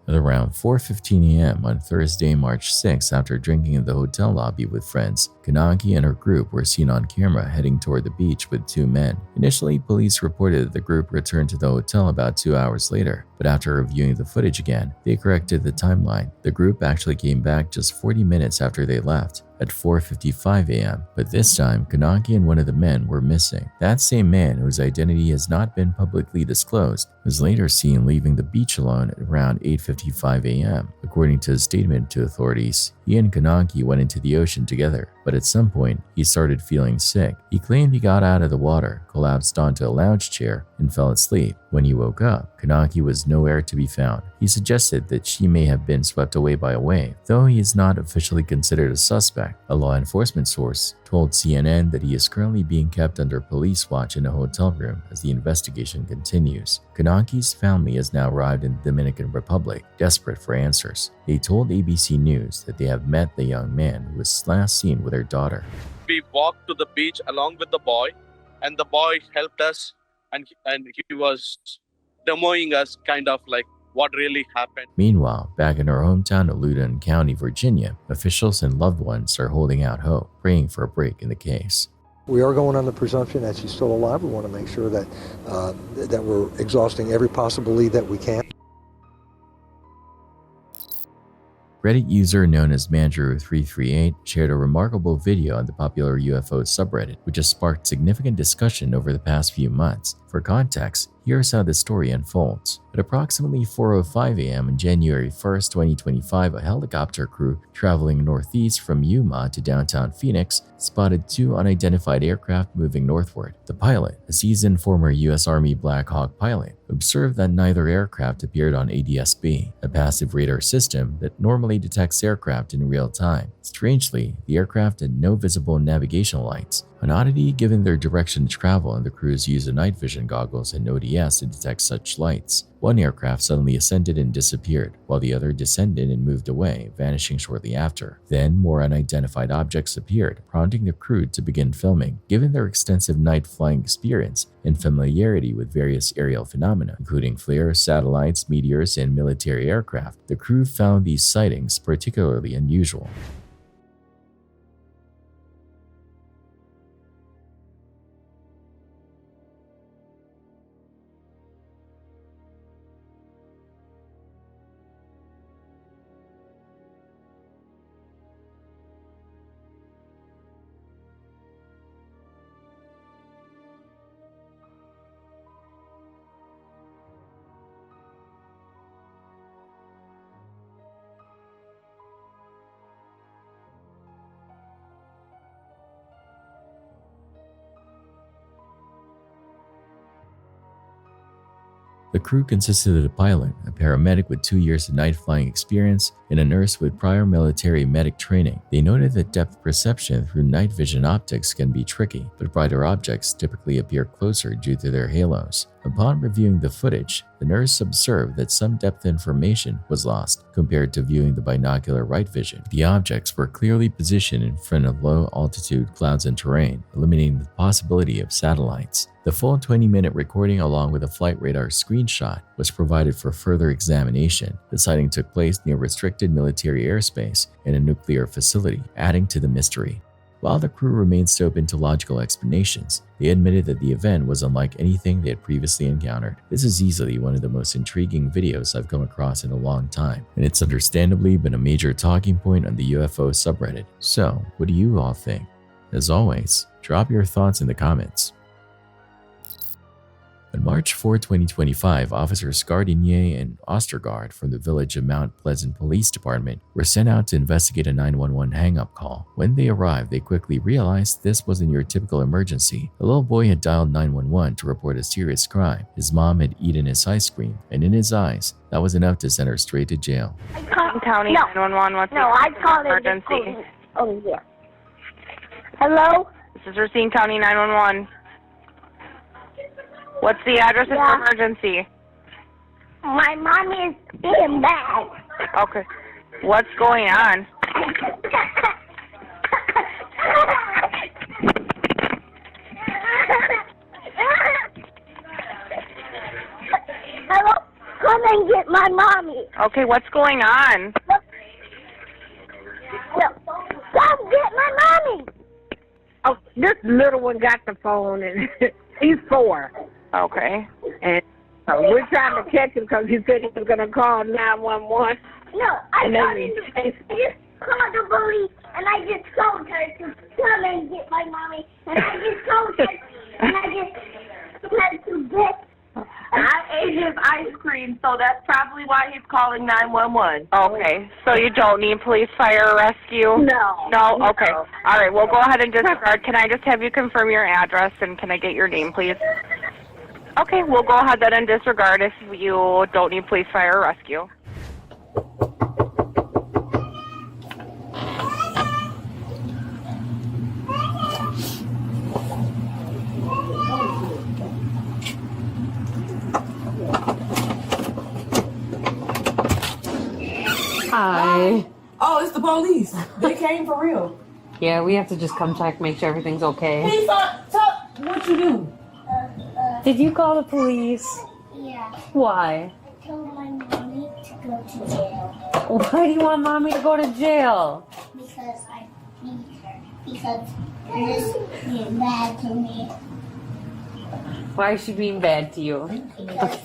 At around 4:15 a.m. on Thursday, March 6, after drinking in the hotel lobby with friends, Kananki and her group were seen on camera heading toward the beach with two men. Initially, police reported that the group returned to the hotel about 2 hours later, but after reviewing the footage again, they corrected the timeline. The group actually came back just 40 minutes after they left, at 4:55 a.m., but this time Kananki and one of the men were missing. That same man, whose identity has not been publicly disclosed, was later seen leaving the beach alone at around 8:55 a.m. According to a statement to authorities, he and Kananki went into the ocean together, but at some point he started feeling sick. He claimed he got out of the water, collapsed onto a lounge chair, and fell asleep. When he woke up, Kananki was nowhere to be found. He suggested that she may have been swept away by a wave, though he is not officially considered a suspect. A law enforcement source told CNN that he is currently being kept under police watch in a hotel room as the investigation continues. Kananki's family has now arrived in the Dominican Republic, desperate for answers. They told ABC News that they have met the young man who was last seen with their daughter. We walked to the beach along with the boy, and the boy helped us, and he was demoing us kind of like what really happened. Meanwhile, back in her hometown of Loudoun County, Virginia, officials and loved ones are holding out hope, praying for a break in the case. We are going on the presumption that she's still alive. We want to make sure that that we're exhausting every possible lead that we can. Reddit user known as Mandrew338 shared a remarkable video on the popular UFO subreddit, which has sparked significant discussion over the past few months. For context, here's how the story unfolds. At approximately 4:05 a.m. on January 1st, 2025, a helicopter crew traveling northeast from Yuma to downtown Phoenix spotted two unidentified aircraft moving northward. The pilot, a seasoned former U.S. Army Black Hawk pilot, observed that neither aircraft appeared on ADS-B, a passive radar system that normally detects aircraft in real time. Strangely, the aircraft had no visible navigational lights, an oddity given their direction to travel and the crew's use of night vision goggles and ODS to detect such lights. One aircraft suddenly ascended and disappeared, while the other descended and moved away, vanishing shortly after. Then more unidentified objects appeared, prompting the crew to begin filming. Given their extensive night flying experience and familiarity with various aerial phenomena, including flares, satellites, meteors, and military aircraft, the crew found these sightings particularly unusual. The crew consisted of a pilot, a paramedic with 2 years of night flying experience, and a nurse with prior military medic training. They noted that depth perception through night vision optics can be tricky, but brighter objects typically appear closer due to their halos. Upon reviewing the footage, the nurse observed that some depth information was lost compared to viewing the binocular right vision. The objects were clearly positioned in front of low-altitude clouds and terrain, eliminating the possibility of satellites. The full 20-minute recording along with a flight radar screenshot was provided for further examination. The sighting took place near restricted military airspace in a nuclear facility, adding to the mystery. While the crew remains open to logical explanations, they admitted that the event was unlike anything they had previously encountered. This is easily one of the most intriguing videos I've come across in a long time, and it's understandably been a major talking point on the UFO subreddit. So, what do you all think? As always, drop your thoughts in the comments. On March 4, 2025, Officers Gardinier and Ostergaard from the village of Mount Pleasant Police Department were sent out to investigate a 911 hang-up call. When they arrived, they quickly realized this wasn't your typical emergency. The little boy had dialed 911 to report a serious crime. His mom had eaten his ice cream, and in his eyes, that was enough to send her straight to jail. County 911, what's the emergency? Oh, yeah. Hello? This is Racine County 911. What's the address of the emergency? My mom is being bad. Okay. What's going on? Hello? Come and get my mommy. Okay, what's going on? Come get my mommy. Oh, this little one got the phone, and he's 4. Okay. And we're trying to catch him because he said he was going to call 911. No, I just called the police, and I just told her to come and get my mommy, and I just told her, and I just had to get. I ate his ice cream, so that's probably why he's calling 911. Okay, so you don't need police, fire, or rescue? No. No? Okay. All right, we'll go ahead and disregard. Can I just have you confirm your address, and can I get your name, please? Okay, we'll go ahead then and disregard if you don't need police, fire, or rescue. Hi. Oh, it's the police. They came for real. Yeah, we have to just come check, make sure everything's okay. Hey, what you do? Did you call the police? Yeah. Why? I told my mommy to go to jail. Why do you want mommy to go to jail? Because I need her. Because her being bad to me. Why is she being bad to you? Because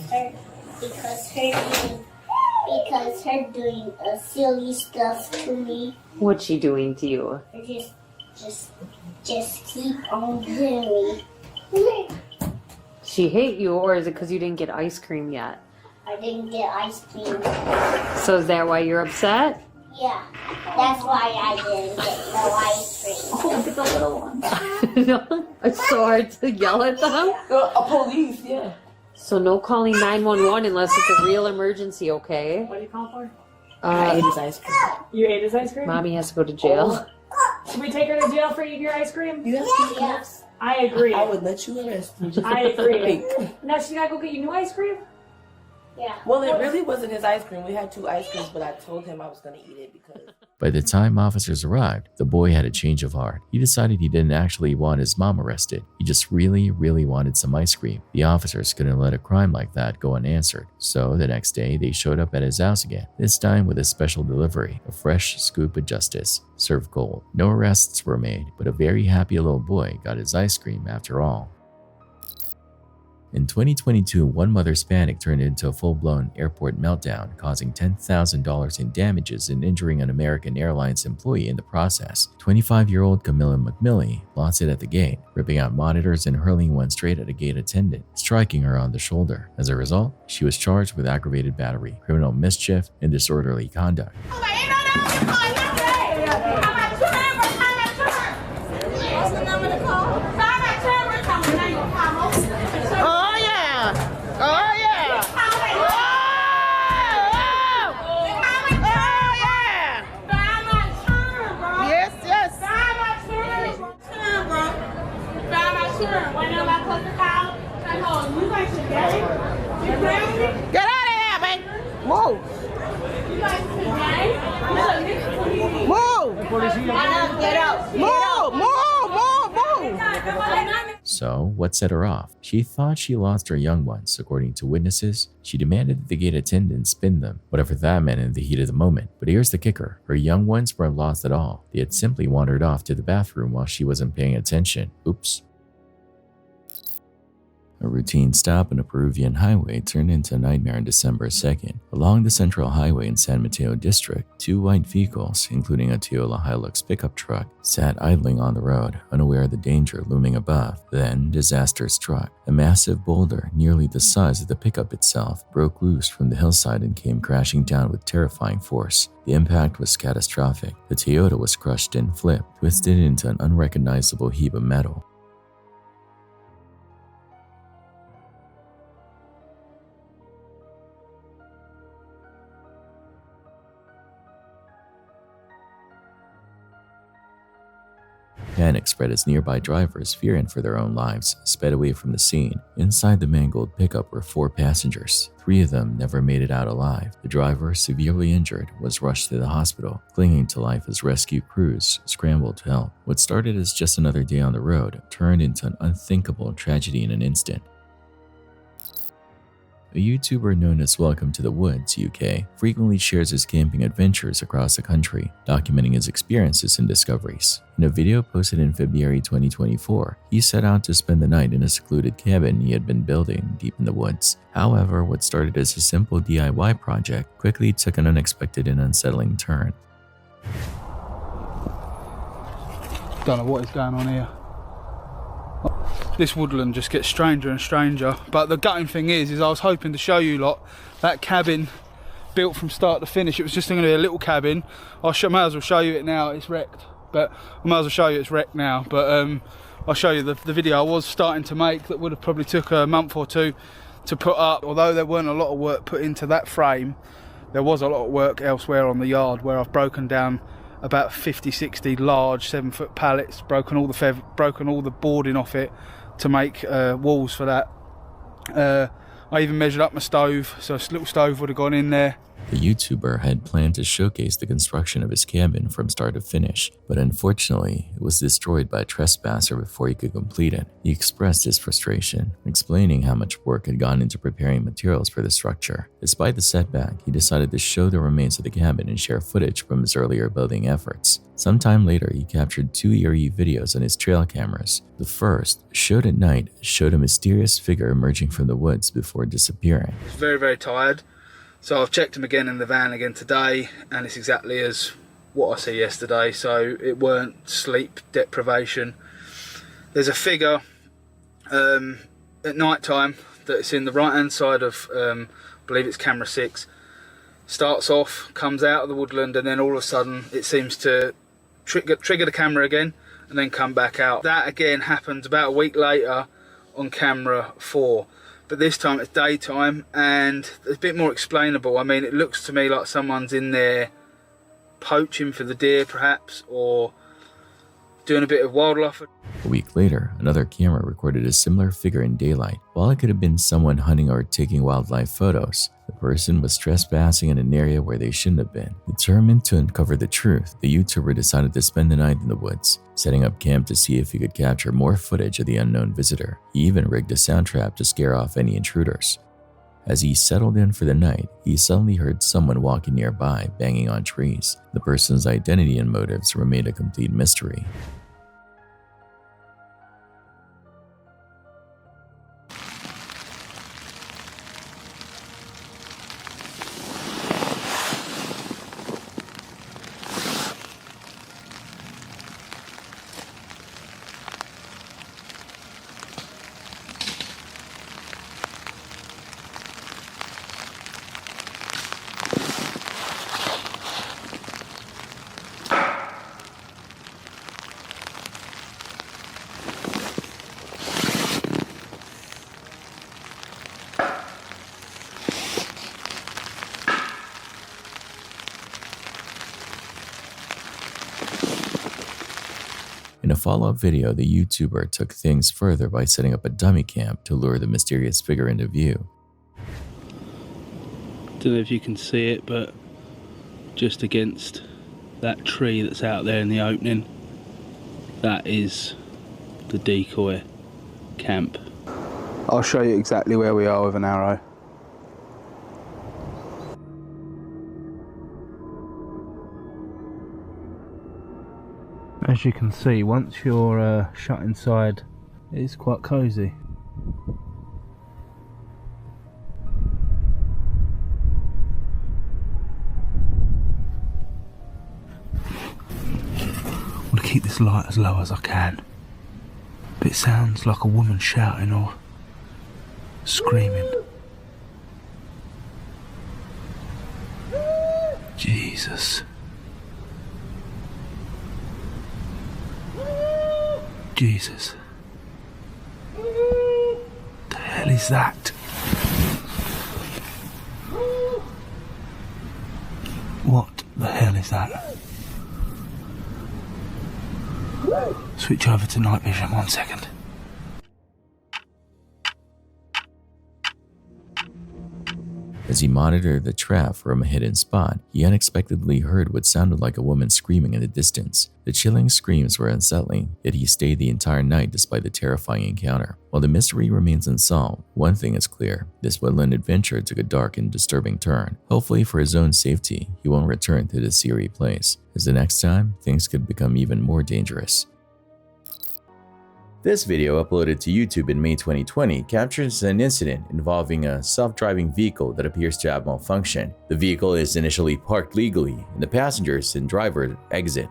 her doing silly stuff to me. What's she doing to you? Just keep on doing me. She hate you, or is it because you didn't get ice cream yet? I didn't get ice cream. So is that why you're upset? Yeah, that's why I didn't get no ice cream. Oh, look at the little one. No, it's so hard to yell at them. Police, yeah. So no calling 911 unless it's a real emergency, okay? What do you call for? I ate his ice cream. You ate his ice cream? Mommy has to go to jail. Should we take her to jail for eating your ice cream? Yes. I agree. I would let you arrest me. I agree. Now she gotta go get you new ice cream? Yeah. Well, it really wasn't his ice cream. We had 2 ice creams, but I told him I was going to eat it because... By the time officers arrived, the boy had a change of heart. He decided he didn't actually want his mom arrested. He just really wanted some ice cream. The officers couldn't let a crime like that go unanswered. So the next day, they showed up at his house again, this time with a special delivery, a fresh scoop of justice, served cold. No arrests were made, but a very happy little boy got his ice cream after all. In 2022, one mother's panic turned into a full-blown airport meltdown, causing $10,000 in damages and injuring an American Airlines employee in the process. 25-year-old Camilla McMillie lost it at the gate, ripping out monitors and hurling one straight at a gate attendant, striking her on the shoulder. As a result, she was charged with aggravated battery, criminal mischief, and disorderly conduct. Get out of here, man! Move! Move! Get out! Move! Move! So, what set her off? She thought she lost her young ones. According to witnesses, she demanded that the gate attendant spin them, whatever that meant in the heat of the moment. But here's the kicker. Her young ones weren't lost at all. They had simply wandered off to the bathroom while she wasn't paying attention. Oops. A routine stop on a Peruvian highway turned into a nightmare on December 2nd. Along the Central Highway in San Mateo District, 2 white vehicles, including a Toyota Hilux pickup truck, sat idling on the road, unaware of the danger looming above. Then, disaster struck. A massive boulder, nearly the size of the pickup itself, broke loose from the hillside and came crashing down with terrifying force. The impact was catastrophic. The Toyota was crushed and flipped, twisted into an unrecognizable heap of metal. Panic spread as nearby drivers, fearing for their own lives, sped away from the scene. Inside the mangled pickup were 4 passengers. 3 of them never made it out alive. The driver, severely injured, was rushed to the hospital, clinging to life as rescue crews scrambled to help. What started as just another day on the road turned into an unthinkable tragedy in an instant. A YouTuber known as Welcome to the Woods UK frequently shares his camping adventures across the country, documenting his experiences and discoveries. In a video posted in February 2024, he set out to spend the night in a secluded cabin he had been building deep in the woods. However, what started as a simple DIY project quickly took an unexpected and unsettling turn. Don't know what is going on here. This woodland just gets stranger and stranger, but the gutting thing is I was hoping to show you lot that cabin built from start to finish. It was just going to be a little cabin. Might as well show you it now. It's wrecked, but I might as well show you it's wrecked now. But I'll show you the video I was starting to make that would have probably took a month or 2 to put up. Although there weren't a lot of work put into that frame, there was a lot of work elsewhere on the yard where I've broken down about 50-60 large 7-foot pallets, broken all the boarding off it to make walls for that. I even measured up my stove, so a little stove would have gone in there. The YouTuber had planned to showcase the construction of his cabin from start to finish, but unfortunately, it was destroyed by a trespasser before he could complete it. He expressed his frustration, explaining how much work had gone into preparing materials for the structure. Despite the setback, he decided to show the remains of the cabin and share footage from his earlier building efforts. Sometime later, he captured 2 eerie videos on his trail cameras. The first, shot at night, showed a mysterious figure emerging from the woods before disappearing. I was very, very tired. So I've checked him again in the van again today, and it's exactly as what I see yesterday. So it weren't sleep deprivation. There's a figure at night time that's in the right hand side of, I believe it's camera 6. Starts off, comes out of the woodland, and then all of a sudden it seems to trigger the camera again and then come back out. That again happened about a week later on camera 4. But this time it's daytime and it's a bit more explainable. I mean, it looks to me like someone's in there poaching for the deer perhaps, or doing a bit of wildlife. A week later, another camera recorded a similar figure in daylight. While it could have been someone hunting or taking wildlife photos, the person was trespassing in an area where they shouldn't have been. Determined to uncover the truth, the YouTuber decided to spend the night in the woods, setting up camp to see if he could capture more footage of the unknown visitor. He even rigged a sound trap to scare off any intruders. As he settled in for the night, he suddenly heard someone walking nearby, banging on trees. The person's identity and motives remained a complete mystery. In a follow-up video, the YouTuber took things further by setting up a dummy cam to lure the mysterious figure into view. Don't know if you can see it, but just against that tree that's out there in the opening, that is the decoy camp. I'll show you exactly where we are with an arrow. As you can see, once you're shut inside, it's quite cosy. I want to keep this light as low as I can, but it sounds like a woman shouting or screaming. Jesus. Jesus. The hell is that? What the hell is that? Switch over to night vision 1 second. As he monitored the trap from a hidden spot, he unexpectedly heard what sounded like a woman screaming in the distance. The chilling screams were unsettling, yet he stayed the entire night despite the terrifying encounter. While the mystery remains unsolved, one thing is clear: this woodland adventure took a dark and disturbing turn. Hopefully for his own safety, he won't return to this eerie place, as the next time, things could become even more dangerous. This video, uploaded to YouTube in May 2020, captures an incident involving a self-driving vehicle that appears to have malfunctioned. The vehicle is initially parked legally, and the passengers and driver exit.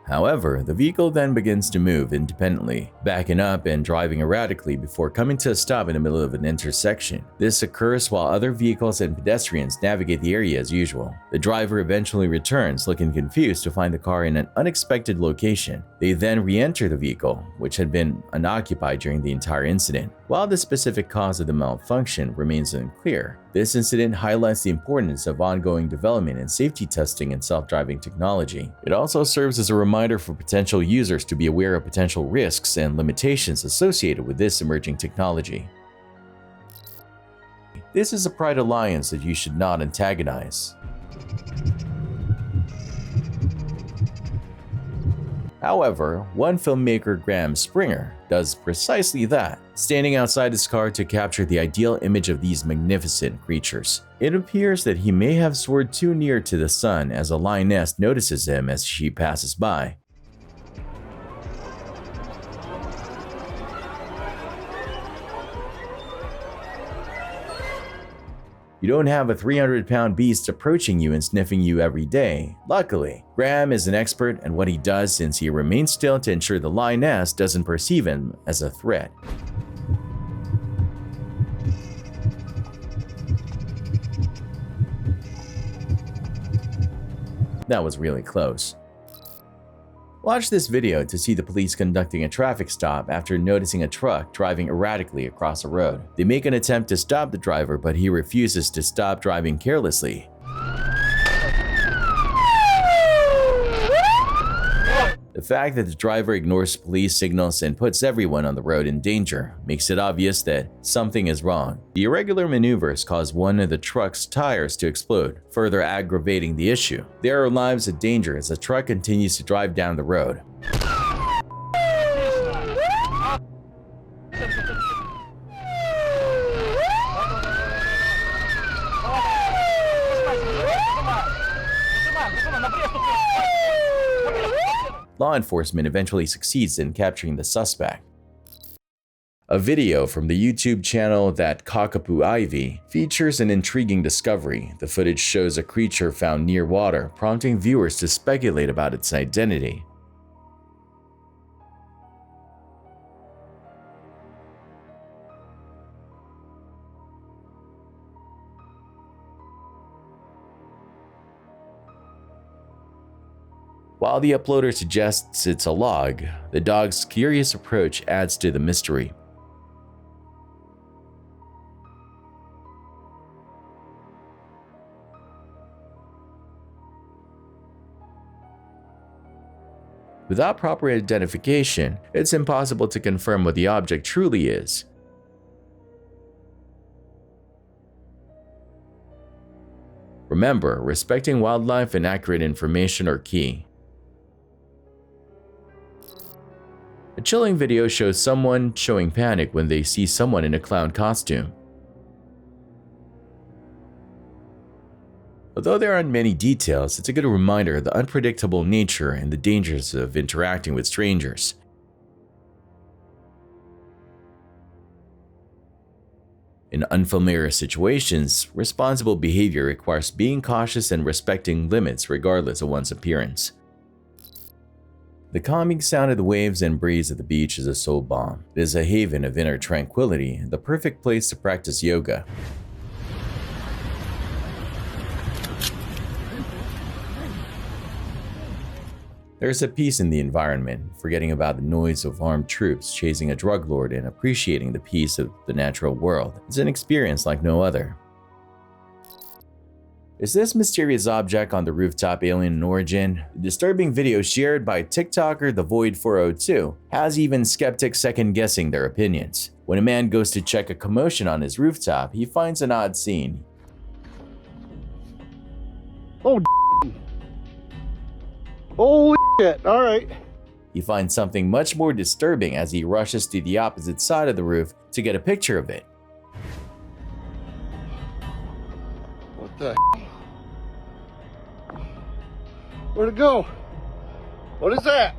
However, the vehicle then begins to move independently, backing up and driving erratically before coming to a stop in the middle of an intersection. This occurs while other vehicles and pedestrians navigate the area as usual. The driver eventually returns, looking confused to find the car in an unexpected location. They then re-enter the vehicle, which had been unoccupied during the entire incident. While the specific cause of the malfunction remains unclear, this incident highlights the importance of ongoing development and safety testing in self-driving technology. It also serves as a reminder for potential users to be aware of potential risks and limitations associated with this emerging technology. This is a pride alliance that you should not antagonize. However, one filmmaker, Graham Springer, does precisely that, standing outside his car to capture the ideal image of these magnificent creatures. It appears that he may have soared too near to the sun, as a lioness notices him as she passes by. You don't have a 300-pound beast approaching you and sniffing you every day. Luckily, Graham is an expert at what he does, since he remains still to ensure the lioness doesn't perceive him as a threat. That was really close. Watch this video to see the police conducting a traffic stop after noticing a truck driving erratically across a road. They make an attempt to stop the driver, but he refuses to stop driving carelessly. The fact that the driver ignores police signals and puts everyone on the road in danger makes it obvious that something is wrong. The irregular maneuvers cause one of the truck's tires to explode, further aggravating the issue. There are lives in danger as the truck continues to drive down the road. Law enforcement eventually succeeds in capturing the suspect. A video from the YouTube channel That Cockapoo Ivy features an intriguing discovery. The footage shows a creature found near water, prompting viewers to speculate about its identity. While the uploader suggests it's a log, the dog's curious approach adds to the mystery. Without proper identification, it's impossible to confirm what the object truly is. Remember, respecting wildlife and accurate information are key. A chilling video shows someone showing panic when they see someone in a clown costume. Although there aren't many details, it's a good reminder of the unpredictable nature and the dangers of interacting with strangers. In unfamiliar situations, responsible behavior requires being cautious and respecting limits regardless of one's appearance. The calming sound of the waves and breeze at the beach is a soul balm. It is a haven of inner tranquility, the perfect place to practice yoga. There's a peace in the environment, forgetting about the noise of armed troops chasing a drug lord and appreciating the peace of the natural world. It's an experience like no other. Is this mysterious object on the rooftop alien in origin? The disturbing video shared by TikToker TheVoid402 has even skeptics second-guessing their opinions. When a man goes to check a commotion on his rooftop, he finds an odd scene. Oh, holy shit, all right. He finds something much more disturbing as he rushes to the opposite side of the roof to get a picture of it. What the Where'd it go? What is that?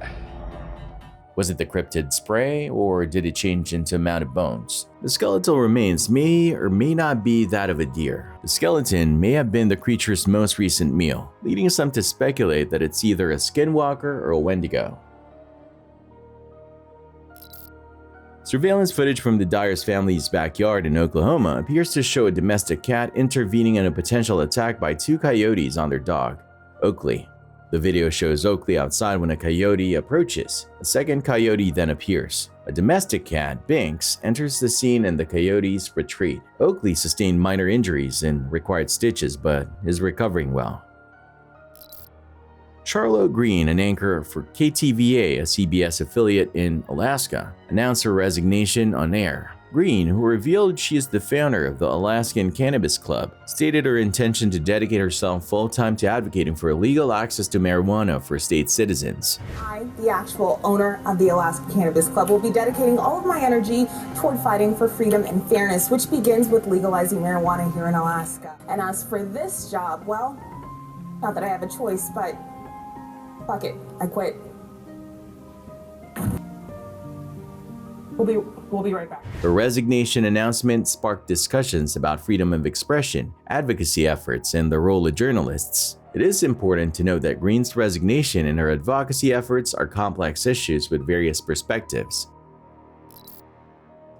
Was it the cryptid spray, or did it change into a mound of bones? The skeletal remains may or may not be that of a deer. The skeleton may have been the creature's most recent meal, leading some to speculate that it's either a skinwalker or a wendigo. Surveillance footage from the Dyer's family's backyard in Oklahoma appears to show a domestic cat intervening in a potential attack by two coyotes on their dog, Oakley. The video shows Oakley outside when a coyote approaches. A second coyote then appears. A domestic cat, Binks, enters the scene and the coyotes retreat. Oakley sustained minor injuries and required stitches, but is recovering well. Charlotte Green, an anchor for KTVA, a CBS affiliate in Alaska, announced her resignation on air. Green, who revealed she is the founder of the Alaskan Cannabis Club, stated her intention to dedicate herself full-time to advocating for legal access to marijuana for state citizens. I, the actual owner of the Alaska Cannabis Club, will be dedicating all of my energy toward fighting for freedom and fairness, which begins with legalizing marijuana here in Alaska. And as for this job, well, not that I have a choice, but fuck it, I quit. We'll be right back. The resignation announcement sparked discussions about freedom of expression, advocacy efforts, and the role of journalists. It is important to note that Green's resignation and her advocacy efforts are complex issues with various perspectives.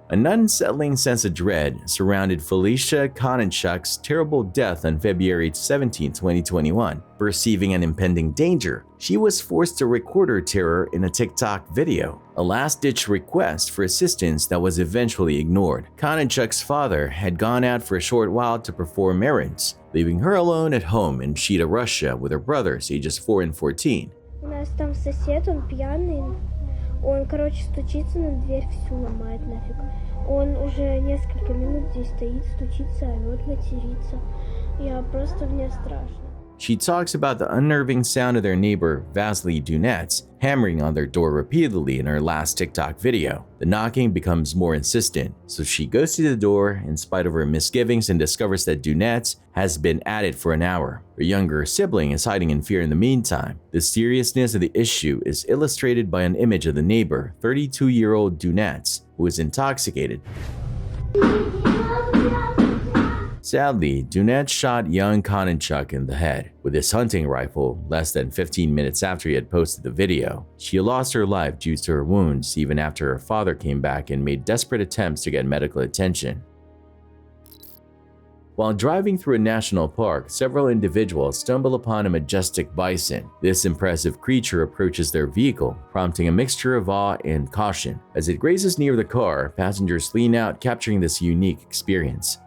An unsettling sense of dread surrounded Felicia Kononchuk's terrible death on February 17, 2021. Perceiving an impending danger, she was forced to record her terror in a TikTok video, a last-ditch request for assistance that was eventually ignored. Kononchuk's father had gone out for a short while to perform errands, leaving her alone at home in Chita, Russia with her brothers ages 4 and 14. У нас там сосед, он пьяный. Он, короче, стучится на дверь, всю ломает нафиг. Он уже несколько минут здесь стоит, стучится, орёт, матерится. Я просто мне страшно. She talks about the unnerving sound of their neighbor Vasily Dunets hammering on their door repeatedly in her last TikTok video. The knocking becomes more insistent, so she goes to the door in spite of her misgivings and discovers that Dunets has been at it for an hour. Her younger sibling is hiding in fear in the meantime. The seriousness of the issue is illustrated by an image of the neighbor, 32-year-old Dunets, who is intoxicated. Sadly, Dunet shot young Kononchuk in the head with his hunting rifle less than 15 minutes after he had posted the video. She lost her life due to her wounds even after her father came back and made desperate attempts to get medical attention. While driving through a national park, several individuals stumble upon a majestic bison. This impressive creature approaches their vehicle, prompting a mixture of awe and caution. As it grazes near the car, passengers lean out, capturing this unique experience.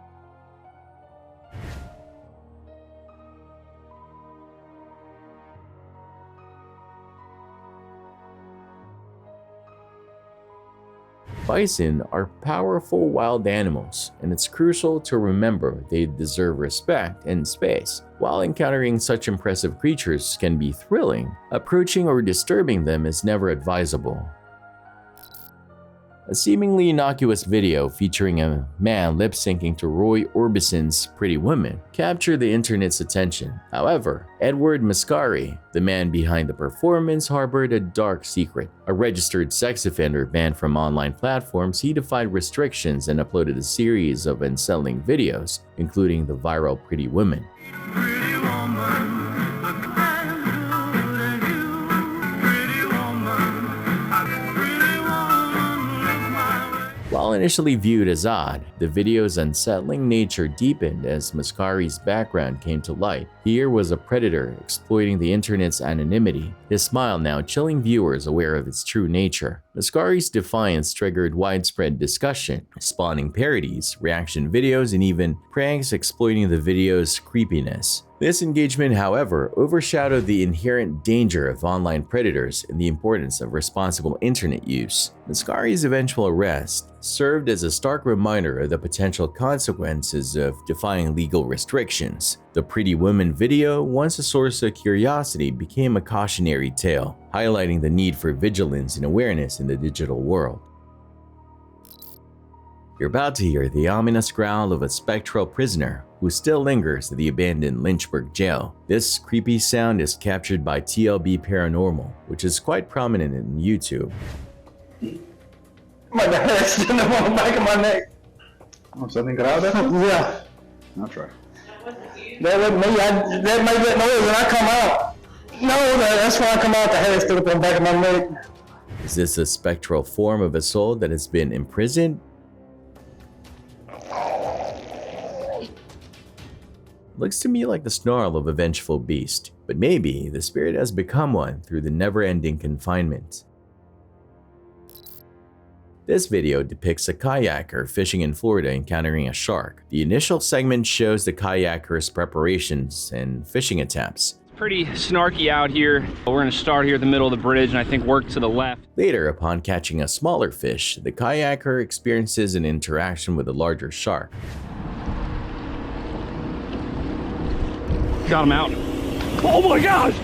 Bison are powerful wild animals, and it's crucial to remember they deserve respect and space. While encountering such impressive creatures can be thrilling, approaching or disturbing them is never advisable. A seemingly innocuous video featuring a man lip-syncing to Roy Orbison's Pretty Woman captured the internet's attention. However, Edward Mascari, the man behind the performance, harbored a dark secret. A registered sex offender banned from online platforms, he defied restrictions and uploaded a series of unsettling videos, including the viral Pretty Woman. While initially viewed as odd, the video's unsettling nature deepened as Mascari's background came to light. Here was a predator exploiting the internet's anonymity, his smile now chilling viewers aware of its true nature. Mascari's defiance triggered widespread discussion, spawning parodies, reaction videos, and even pranks exploiting the video's creepiness. This engagement, however, overshadowed the inherent danger of online predators and the importance of responsible internet use. Mascari's eventual arrest served as a stark reminder of the potential consequences of defying legal restrictions. The Pretty Woman video, once a source of curiosity, became a cautionary tale, highlighting the need for vigilance and awareness in the digital world. You're about to hear the ominous growl of a spectral prisoner who still lingers at the abandoned Lynchburg jail. This creepy sound is captured by TLB Paranormal, which is quite prominent in YouTube. My head's in the back of my neck. Oh, something got out of that? Yeah. I'll try. That wasn't me. That made that noise when I come out. No, that's when I come out. The hair stood up on the back of my neck. Is this a spectral form of a soul that has been imprisoned? Looks to me like the snarl of a vengeful beast, but maybe the spirit has become one through the never-ending confinement. This video depicts a kayaker fishing in Florida encountering a shark. The initial segment shows the kayaker's preparations and fishing attempts. It's pretty snarky out here. We're gonna start here at the middle of the bridge and I think work to the left. Later, upon catching a smaller fish, the kayaker experiences an interaction with a larger shark. Got him out. Oh my gosh!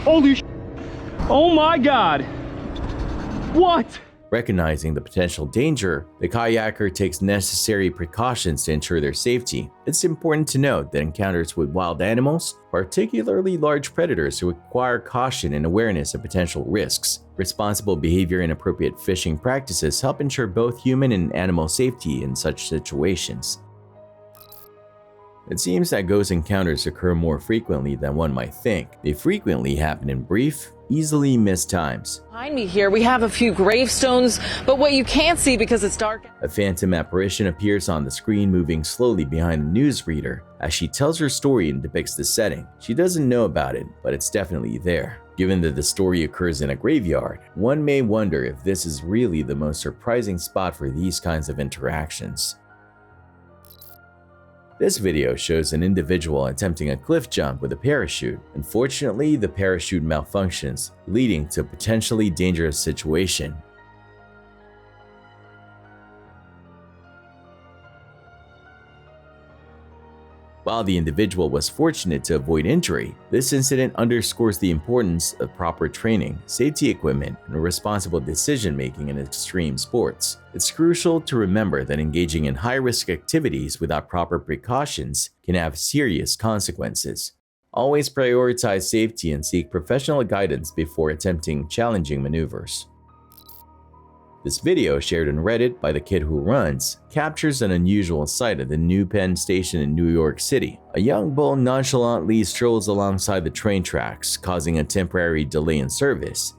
Holy sh! Oh my god! What? Recognizing the potential danger, the kayaker takes necessary precautions to ensure their safety. It's important to note that encounters with wild animals, particularly large predators, require caution and awareness of potential risks. Responsible behavior and appropriate fishing practices help ensure both human and animal safety in such situations. It seems that ghost encounters occur more frequently than one might think. They frequently happen in brief, easily missed times. Behind me here, we have a few gravestones, but what you can't see because it's dark. A phantom apparition appears on the screen, moving slowly behind the newsreader as she tells her story and depicts the setting. She doesn't know about it, but it's definitely there. Given that the story occurs in a graveyard, one may wonder if this is really the most surprising spot for these kinds of interactions. This video shows an individual attempting a cliff jump with a parachute. Unfortunately, the parachute malfunctions, leading to a potentially dangerous situation. While the individual was fortunate to avoid injury, this incident underscores the importance of proper training, safety equipment, and responsible decision-making in extreme sports. It's crucial to remember that engaging in high-risk activities without proper precautions can have serious consequences. Always prioritize safety and seek professional guidance before attempting challenging maneuvers. This video, shared on Reddit by the Kid Who Runs, captures an unusual sight at the New Penn Station in New York City. A young bull nonchalantly strolls alongside the train tracks, causing a temporary delay in service.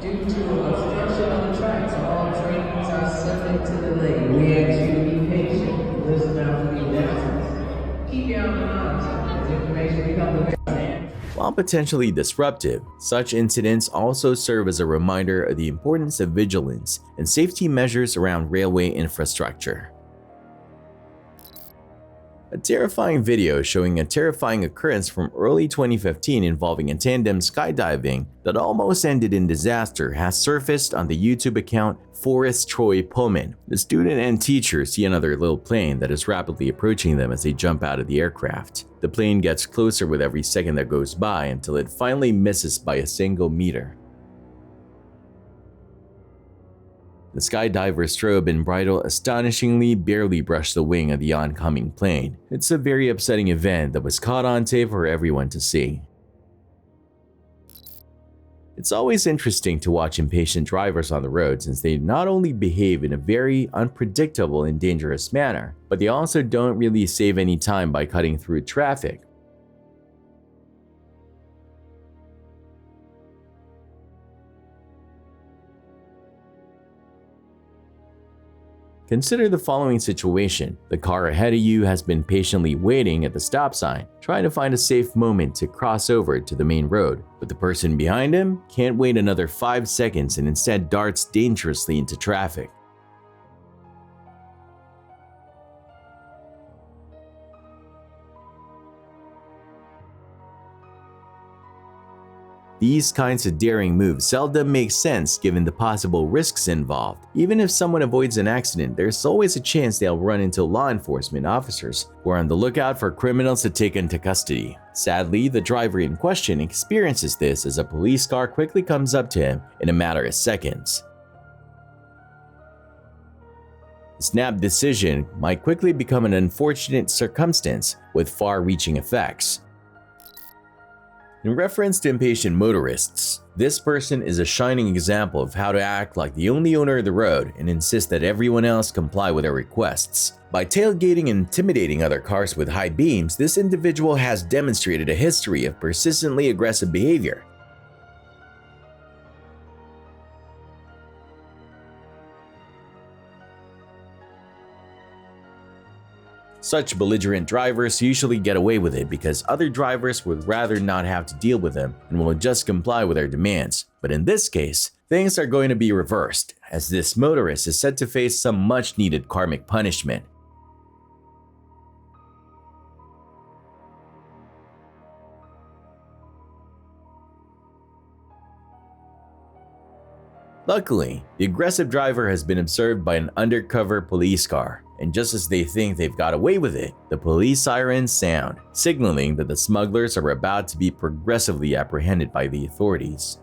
Due to obstruction on the tracks, all trains are subject to delay. We ask you to be patient. Listen out for the announcements. Keep your eye on the monitor as information becomes available. While potentially disruptive, such incidents also serve as a reminder of the importance of vigilance and safety measures around railway infrastructure. A terrifying video showing a terrifying occurrence from early 2015 involving a tandem skydiving that almost ended in disaster has surfaced on the YouTube account Forrest Troy Pullman. The student and teacher see another little plane that is rapidly approaching them as they jump out of the aircraft. The plane gets closer with every second that goes by until it finally misses by a single meter. The skydiver's strobe and bridle astonishingly barely brush the wing of the oncoming plane. It's a very upsetting event that was caught on tape for everyone to see. It's always interesting to watch impatient drivers on the road since they not only behave in a very unpredictable and dangerous manner, but they also don't really save any time by cutting through traffic. Consider the following situation. The car ahead of you has been patiently waiting at the stop sign, trying to find a safe moment to cross over to the main road, but the person behind him can't wait another 5 seconds and instead darts dangerously into traffic. These kinds of daring moves seldom make sense given the possible risks involved. Even if someone avoids an accident, there's always a chance they'll run into law enforcement officers who are on the lookout for criminals to take into custody. Sadly, the driver in question experiences this as a police car quickly comes up to him in a matter of seconds. A snap decision might quickly become an unfortunate circumstance with far-reaching effects. In reference to impatient motorists, this person is a shining example of how to act like the only owner of the road and insist that everyone else comply with their requests. By tailgating and intimidating other cars with high beams, this individual has demonstrated a history of persistently aggressive behavior. Such belligerent drivers usually get away with it because other drivers would rather not have to deal with them and will just comply with their demands. But in this case, things are going to be reversed, as this motorist is set to face some much-needed karmic punishment. Luckily, the aggressive driver has been observed by an undercover police car, and just as they think they've got away with it, the police sirens sound, signaling that the smugglers are about to be progressively apprehended by the authorities.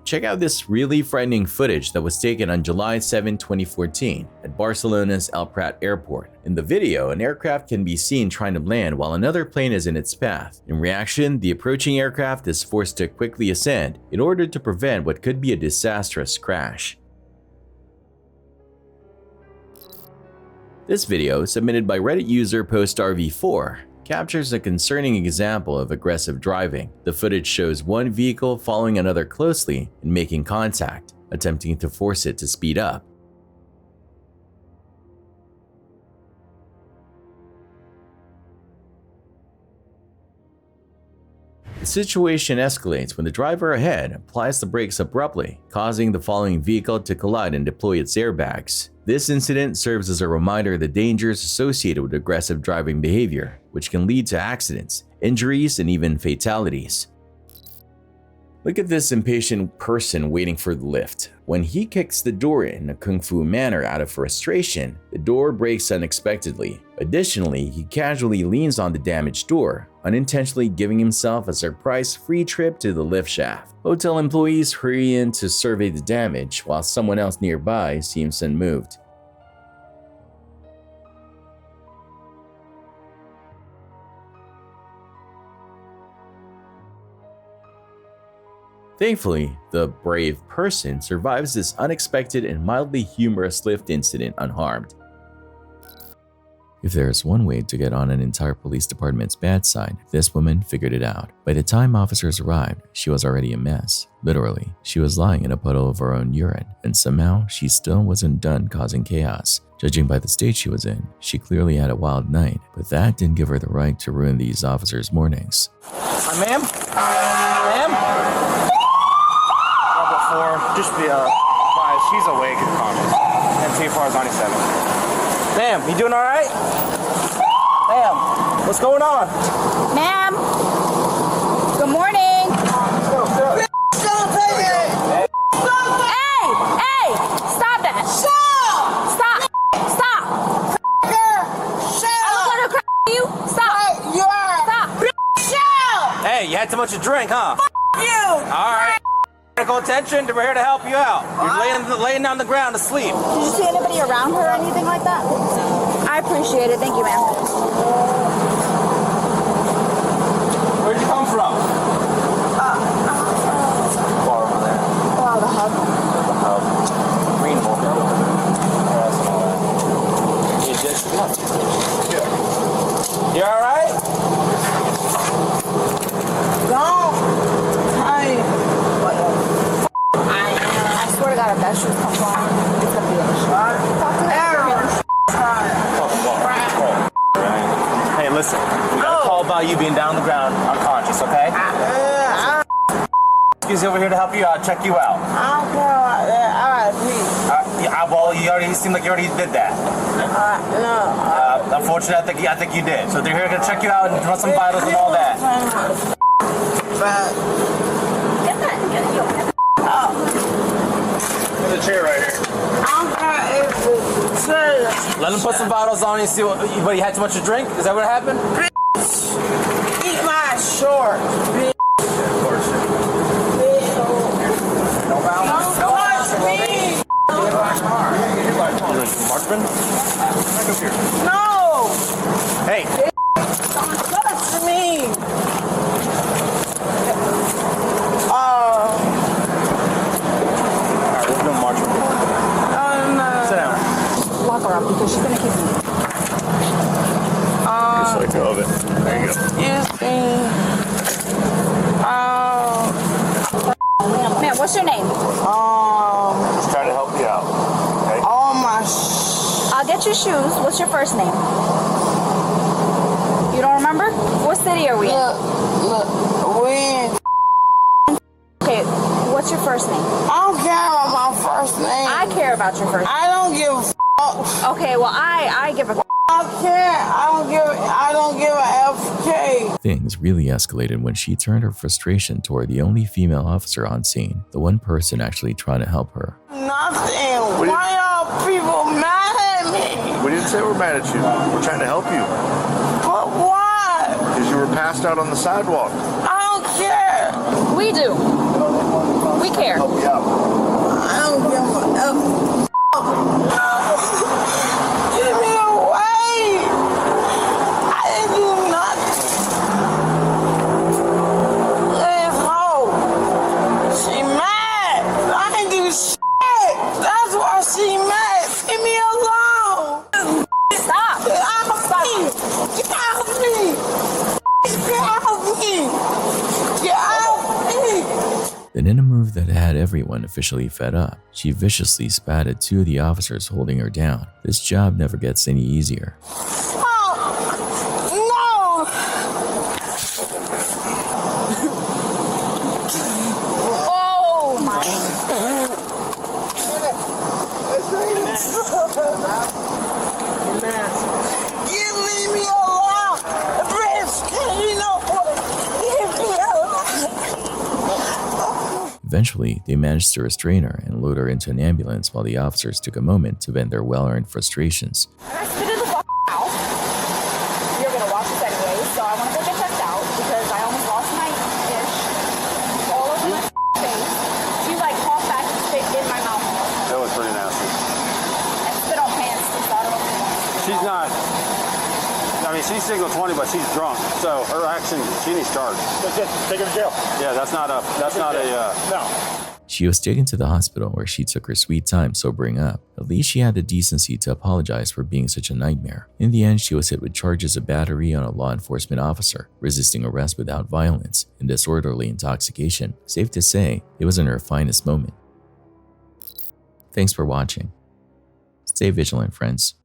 Check out this really frightening footage that was taken on July 7, 2014 at Barcelona's El Prat airport. In the video, an aircraft can be seen trying to land while another plane is in its path. In reaction, the approaching aircraft is forced to quickly ascend in order to prevent what could be a disastrous crash. This video, submitted by Reddit user PostRV4, captures a concerning example of aggressive driving. The footage shows one vehicle following another closely and making contact, attempting to force it to speed up. The situation escalates when the driver ahead applies the brakes abruptly, causing the following vehicle to collide and deploy its airbags. This incident serves as a reminder of the dangers associated with aggressive driving behavior, which can lead to accidents, injuries, and even fatalities. Look at this impatient person waiting for the lift. When he kicks the door in a kung fu manner out of frustration, the door breaks unexpectedly. Additionally, he casually leans on the damaged door, unintentionally giving himself a surprise free trip to the lift shaft. Hotel employees hurry in to survey the damage, while someone else nearby seems unmoved. Thankfully, the brave person survives this unexpected and mildly humorous lift incident unharmed. If there is one way to get on an entire police department's bad side, this woman figured it out. By the time officers arrived, she was already a mess. Literally, she was lying in a puddle of her own urine, and somehow she still wasn't done causing chaos. Judging by the state she was in, she clearly had a wild night, but that didn't give her the right to ruin these officers' mornings. Ma'am? Ma'am? 4, just be 5. She's awake and conscious. And TFR is 97. Ma'am, you doing all right? Ma'am, what's going on? Ma'am, good morning. Hey, stop that. Stop. I'm gonna crack you. Stop. Hey, you had too much to drink, huh? You. All right. Medical attention, we're here to help you out. You're laying on the ground to sleep. Did you see anybody around her or anything like that? I appreciate it. Thank you, ma'am. Where'd you come from? Far over there. Oh, the hub. The hub. Greenville. You just You all right? No. I swear to God, if that shoe comes on, it's gonna be an issue. Talk to Hey, listen. We got a call about you being down on the ground, unconscious, okay? He's over here to help you out, check you out. I don't care about that. All right, please. Well, you seem like you already did that. No. Unfortunately, I think you did. So they're here to check you out and run some vitals and all that. There's a chair right here. Let him put some vitals on you and see what you had too much to drink? Is that what happened? Eat my short. Of course. Marksman? Back up here. No! Hey! Don't touch me! Alright, we're doing Marksman. No. Sit down. Lock her up because she's gonna kick me. Just let go of it. There you go. Man, what's your name? Just trying to help you out. Okay? I'll get your shoes. What's your first name? You don't remember? What city are we in? Okay, what's your first name? I don't care about my first name. I care about your first name. I don't give a f***. Okay, well, I give a f***. I don't care. I don't give a FK. Things really escalated when she turned her frustration toward the only female officer on scene, the one person actually trying to help her. Nothing. Why y'all people mad at me? We didn't say we're mad at you. We're trying to help you. But why? Because you were passed out on the sidewalk. I don't care. We do. We care. Help you out. I don't give a f. Get me away. I didn't do nothing. This hoe. She mad. I didn't do shit. That's why she mad. Leave me alone. Stop. Get out of me. Get out of me. Get out of me. Get out of me. Then in a move that had everyone officially fed up, she viciously spat at two of the officers holding her down. This job never gets any easier. Oh, no. Oh, my. You leave me alone. Bitch, you know what? Leave me alone. Eventually, they managed to restrain her and load her into an ambulance while the officers took a moment to vent their well-earned frustrations. I spit in the house. You're gonna watch this anyway, so I want to go get checked out because I almost lost my dish all over my face. She like coughed back and spit in my mouth. That was pretty nasty. And spit on pants too, so I don't know if she wants. She's not. I mean, she's signal 20, but she's drunk. So her action, she needs charged. That's it. Take her to jail. Yeah, that's not a. No. She was taken to the hospital where she took her sweet time sobering up. At least she had the decency to apologize for being such a nightmare. In the end, she was hit with charges of battery on a law enforcement officer, resisting arrest without violence, and disorderly intoxication. Safe to say, it wasn't her finest moment. Thanks for watching. Stay vigilant, friends.